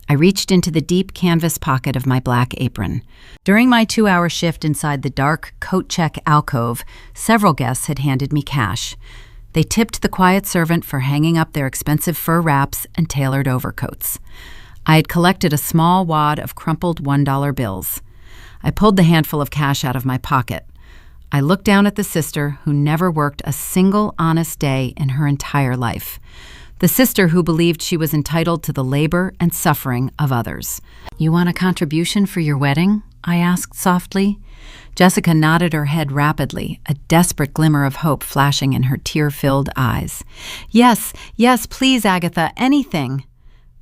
S1: I reached into the deep canvas pocket of my black apron. During my 2-hour shift inside the dark coat check alcove, several guests had handed me cash. They tipped the quiet servant for hanging up their expensive fur wraps and tailored overcoats. I had collected a small wad of crumpled $1 bills. I pulled the handful of cash out of my pocket. I looked down at the sister who never worked a single honest day in her entire life. The sister who believed she was entitled to the labor and suffering of others. "You want a contribution for your wedding?" I asked softly. Jessica nodded her head rapidly, a desperate glimmer of hope flashing in her tear-filled eyes. Yes, please, Agatha, anything."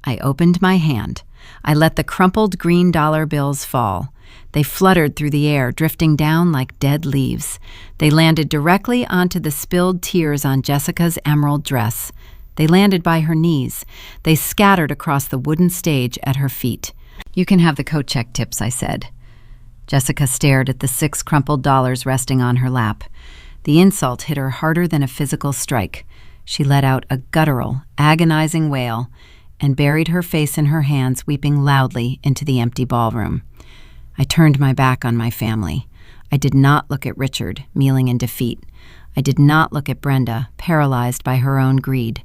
S1: I opened my hand. I let the crumpled green dollar bills fall. They fluttered through the air, drifting down like dead leaves. They landed directly onto the spilled tears on Jessica's emerald dress. They landed by her knees. They scattered across the wooden stage at her feet. "You can have the coat check tips," I said. Jessica stared at the 6 crumpled dollars resting on her lap. The insult hit her harder than a physical strike. She let out a guttural, agonizing wail and buried her face in her hands, weeping loudly into the empty ballroom. I turned my back on my family. I did not look at Richard, kneeling in defeat. I did not look at Brenda, paralyzed by her own greed.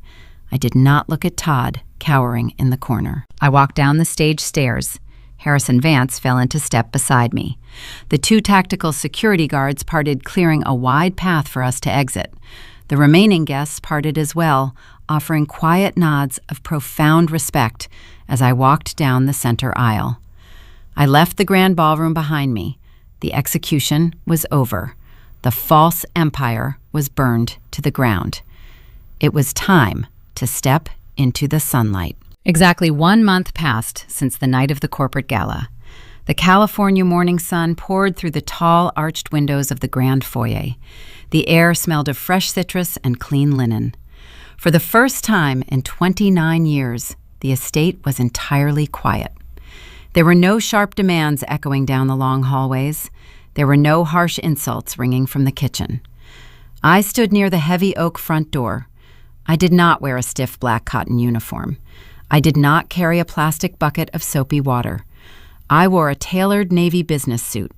S1: I did not look at Todd, cowering in the corner. I walked down the stage stairs. Harrison Vance fell into step beside me. The 2 tactical security guards parted, clearing a wide path for us to exit. The remaining guests parted as well, offering quiet nods of profound respect as I walked down the center aisle. I left the grand ballroom behind me. The execution was over. The false empire was burned to the ground. It was time to step into the sunlight. Exactly 1 month passed since the night of the corporate gala. The California morning sun poured through the tall, arched windows of the grand foyer. The air smelled of fresh citrus and clean linen. For the first time in 29 years, the estate was entirely quiet. There were no sharp demands echoing down the long hallways. There were no harsh insults ringing from the kitchen. I stood near the heavy oak front door. I did not wear a stiff black cotton uniform. I did not carry a plastic bucket of soapy water. I wore a tailored navy business suit.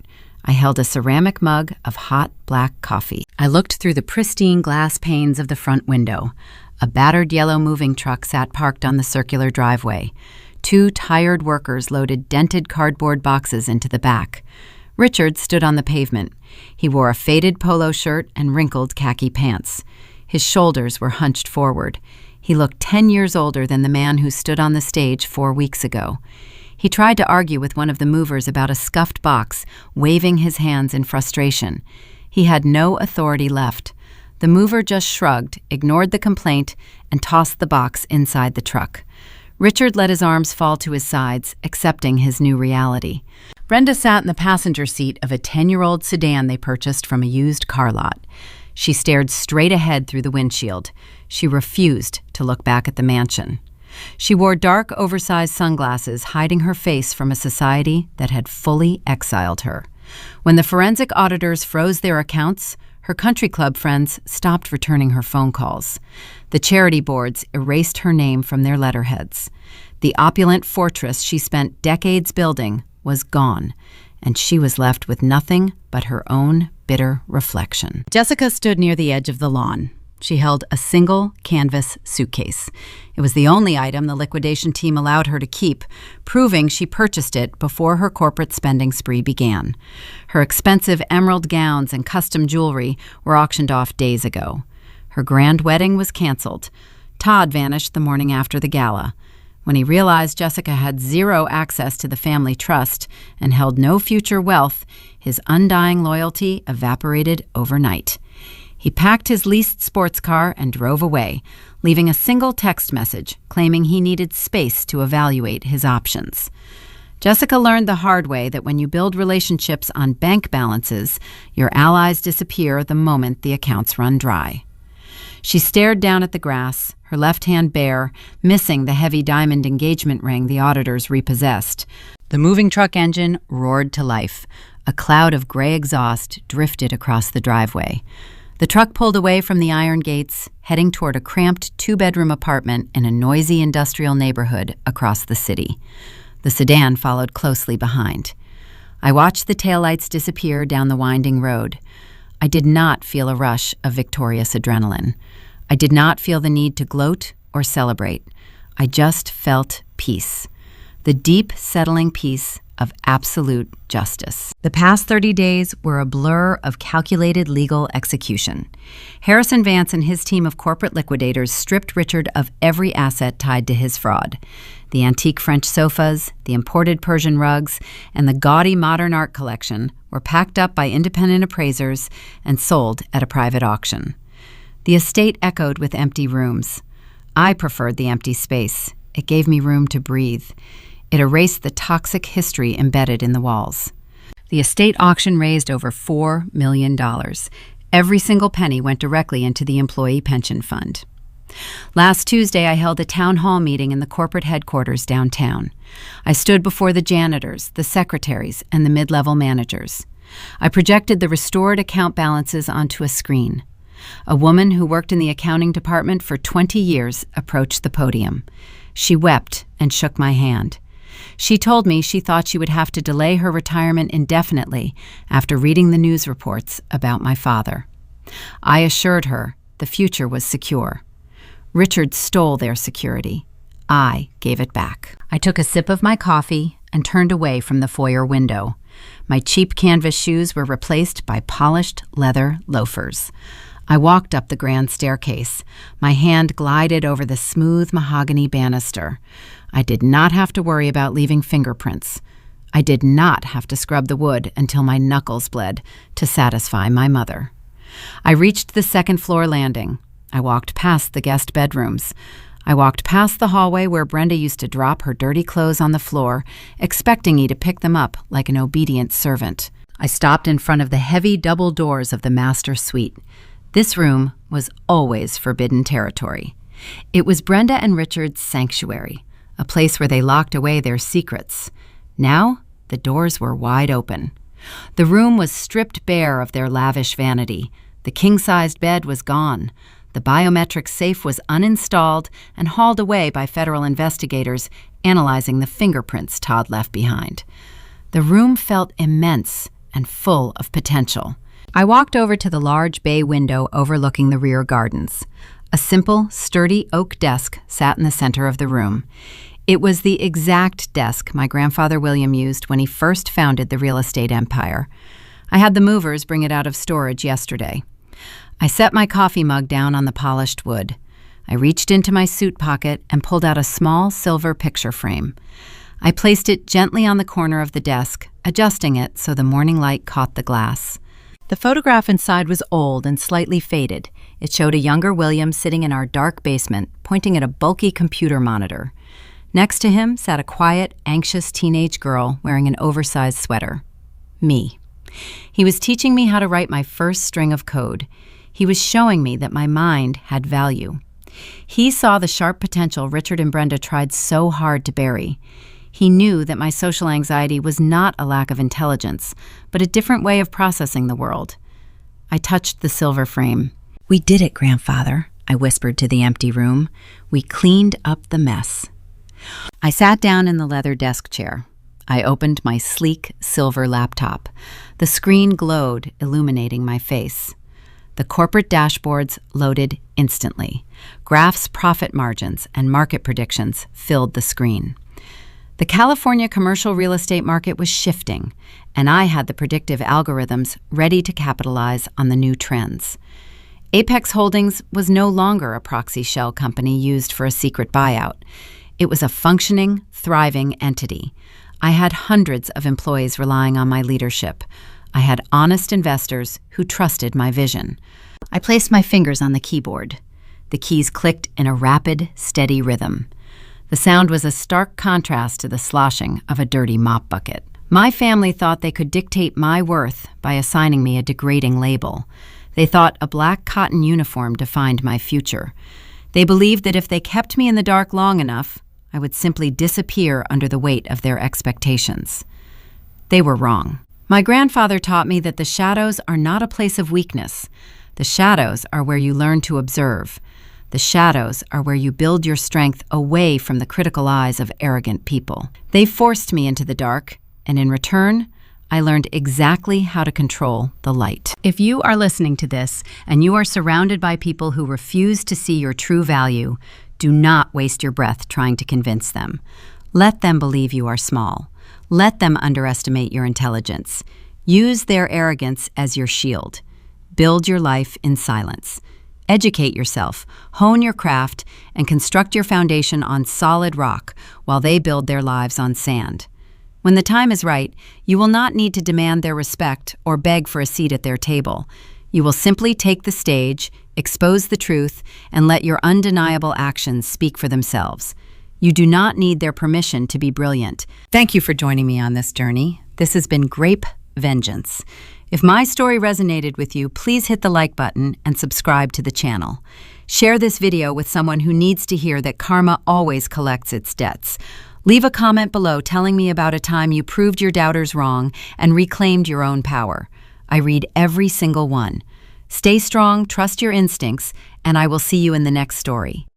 S1: I held a ceramic mug of hot black coffee. I looked through the pristine glass panes of the front window. A battered yellow moving truck sat parked on the circular driveway. 2 tired workers loaded dented cardboard boxes into the back. Richard stood on the pavement. He wore a faded polo shirt and wrinkled khaki pants. His shoulders were hunched forward. He looked 10 years older than the man who stood on the stage 4 weeks ago. He tried to argue with one of the movers about a scuffed box, waving his hands in frustration. He had no authority left. The mover just shrugged, ignored the complaint, and tossed the box inside the truck. Richard let his arms fall to his sides, accepting his new reality. Brenda sat in the passenger seat of a 10-year-old sedan they purchased from a used car lot. She stared straight ahead through the windshield. She refused to look back at the mansion. She wore dark, oversized sunglasses, hiding her face from a society that had fully exiled her. When the forensic auditors froze their accounts, her country club friends stopped returning her phone calls. The charity boards erased her name from their letterheads. The opulent fortress she spent decades building was gone, and she was left with nothing but her own bitter reflection. Jessica stood near the edge of the lawn. She held a single canvas suitcase. It was the only item the liquidation team allowed her to keep, proving she purchased it before her corporate spending spree began. Her expensive emerald gowns and custom jewelry were auctioned off days ago. Her grand wedding was canceled. Todd vanished the morning after the gala. When he realized Jessica had zero access to the family trust and held no future wealth, his undying loyalty evaporated overnight. He packed his leased sports car and drove away, leaving a single text message claiming he needed space to evaluate his options. Jessica learned the hard way that when you build relationships on bank balances, your allies disappear the moment the accounts run dry. She stared down at the grass, her left hand bare, missing the heavy diamond engagement ring the auditors repossessed. The moving truck engine roared to life. A cloud of gray exhaust drifted across the driveway. The truck pulled away from the iron gates, heading toward a cramped two-bedroom apartment in a noisy industrial neighborhood across the city. The sedan followed closely behind. I watched the taillights disappear down the winding road. I did not feel a rush of victorious adrenaline. I did not feel the need to gloat or celebrate. I just felt peace. The deep, settling peace of absolute justice. The past 30 days were a blur of calculated legal execution. Harrison Vance and his team of corporate liquidators stripped Richard of every asset tied to his fraud. The antique French sofas, the imported Persian rugs, and the gaudy modern art collection were packed up by independent appraisers and sold at a private auction. The estate echoed with empty rooms. I preferred the empty space. It gave me room to breathe. It erased the toxic history embedded in the walls. The estate auction raised over $4 million. Every single penny went directly into the employee pension fund. Last Tuesday, I held a town hall meeting in the corporate headquarters downtown. I stood before the janitors, the secretaries, and the mid-level managers. I projected the restored account balances onto a screen. A woman who worked in the accounting department for 20 years approached the podium. She wept and shook my hand. She told me she thought she would have to delay her retirement indefinitely after reading the news reports about my father. I assured her the future was secure. Richard stole their security. I gave it back. I took a sip of my coffee and turned away from the foyer window. My cheap canvas shoes were replaced by polished leather loafers. I walked up the grand staircase. My hand glided over the smooth mahogany banister. I did not have to worry about leaving fingerprints. I did not have to scrub the wood until my knuckles bled to satisfy my mother. I reached the second-floor landing. I walked past the guest bedrooms. I walked past the hallway where Brenda used to drop her dirty clothes on the floor, expecting me to pick them up like an obedient servant. I stopped in front of the heavy double doors of the master suite. This room was always forbidden territory. It was Brenda and Richard's sanctuary, a place where they locked away their secrets. Now, the doors were wide open. The room was stripped bare of their lavish vanity. The king-sized bed was gone. The biometric safe was uninstalled and hauled away by federal investigators analyzing the fingerprints Todd left behind. The room felt immense and full of potential. I walked over to the large bay window overlooking the rear gardens. A simple, sturdy oak desk sat in the center of the room. It was the exact desk my grandfather William used when he first founded the real estate empire. I had the movers bring it out of storage yesterday. I set my coffee mug down on the polished wood. I reached into my suit pocket and pulled out a small silver picture frame. I placed it gently on the corner of the desk, adjusting it so the morning light caught the glass. The photograph inside was old and slightly faded. It showed a younger William sitting in our dark basement, pointing at a bulky computer monitor. Next to him sat a quiet, anxious teenage girl wearing an oversized sweater. Me. He was teaching me how to write my first string of code. He was showing me that my mind had value. He saw the sharp potential Richard and Brenda tried so hard to bury. He knew that my social anxiety was not a lack of intelligence, but a different way of processing the world. I touched the silver frame. "We did it, grandfather," I whispered to the empty room. "We cleaned up the mess." I sat down in the leather desk chair. I opened my sleek silver laptop. The screen glowed, illuminating my face. The corporate dashboards loaded instantly. Graphs, profit margins, and market predictions filled the screen. The California commercial real estate market was shifting, and I had the predictive algorithms ready to capitalize on the new trends. Apex Holdings was no longer a proxy shell company used for a secret buyout. It was a functioning, thriving entity. I had hundreds of employees relying on my leadership. I had honest investors who trusted my vision. I placed my fingers on the keyboard. The keys clicked in a rapid, steady rhythm. The sound was a stark contrast to the sloshing of a dirty mop bucket. My family thought they could dictate my worth by assigning me a degrading label. They thought a black cotton uniform defined my future. They believed that if they kept me in the dark long enough, I would simply disappear under the weight of their expectations. They were wrong. My grandfather taught me that the shadows are not a place of weakness. The shadows are where you learn to observe. The shadows are where you build your strength away from the critical eyes of arrogant people. They forced me into the dark, and in return, I learned exactly how to control the light. If you are listening to this and you are surrounded by people who refuse to see your true value, do not waste your breath trying to convince them. Let them believe you are small. Let them underestimate your intelligence. Use their arrogance as your shield. Build your life in silence. Educate yourself, hone your craft, and construct your foundation on solid rock while they build their lives on sand. When the time is right, you will not need to demand their respect or beg for a seat at their table. You will simply take the stage, expose the truth, and let your undeniable actions speak for themselves. You do not need their permission to be brilliant. Thank you for joining me on this journey. This has been Grape Vengeance. If my story resonated with you, please hit the like button and subscribe to the channel. Share this video with someone who needs to hear that karma always collects its debts. Leave a comment below telling me about a time you proved your doubters wrong and reclaimed your own power. I read every single one. Stay strong, trust your instincts, and I will see you in the next story.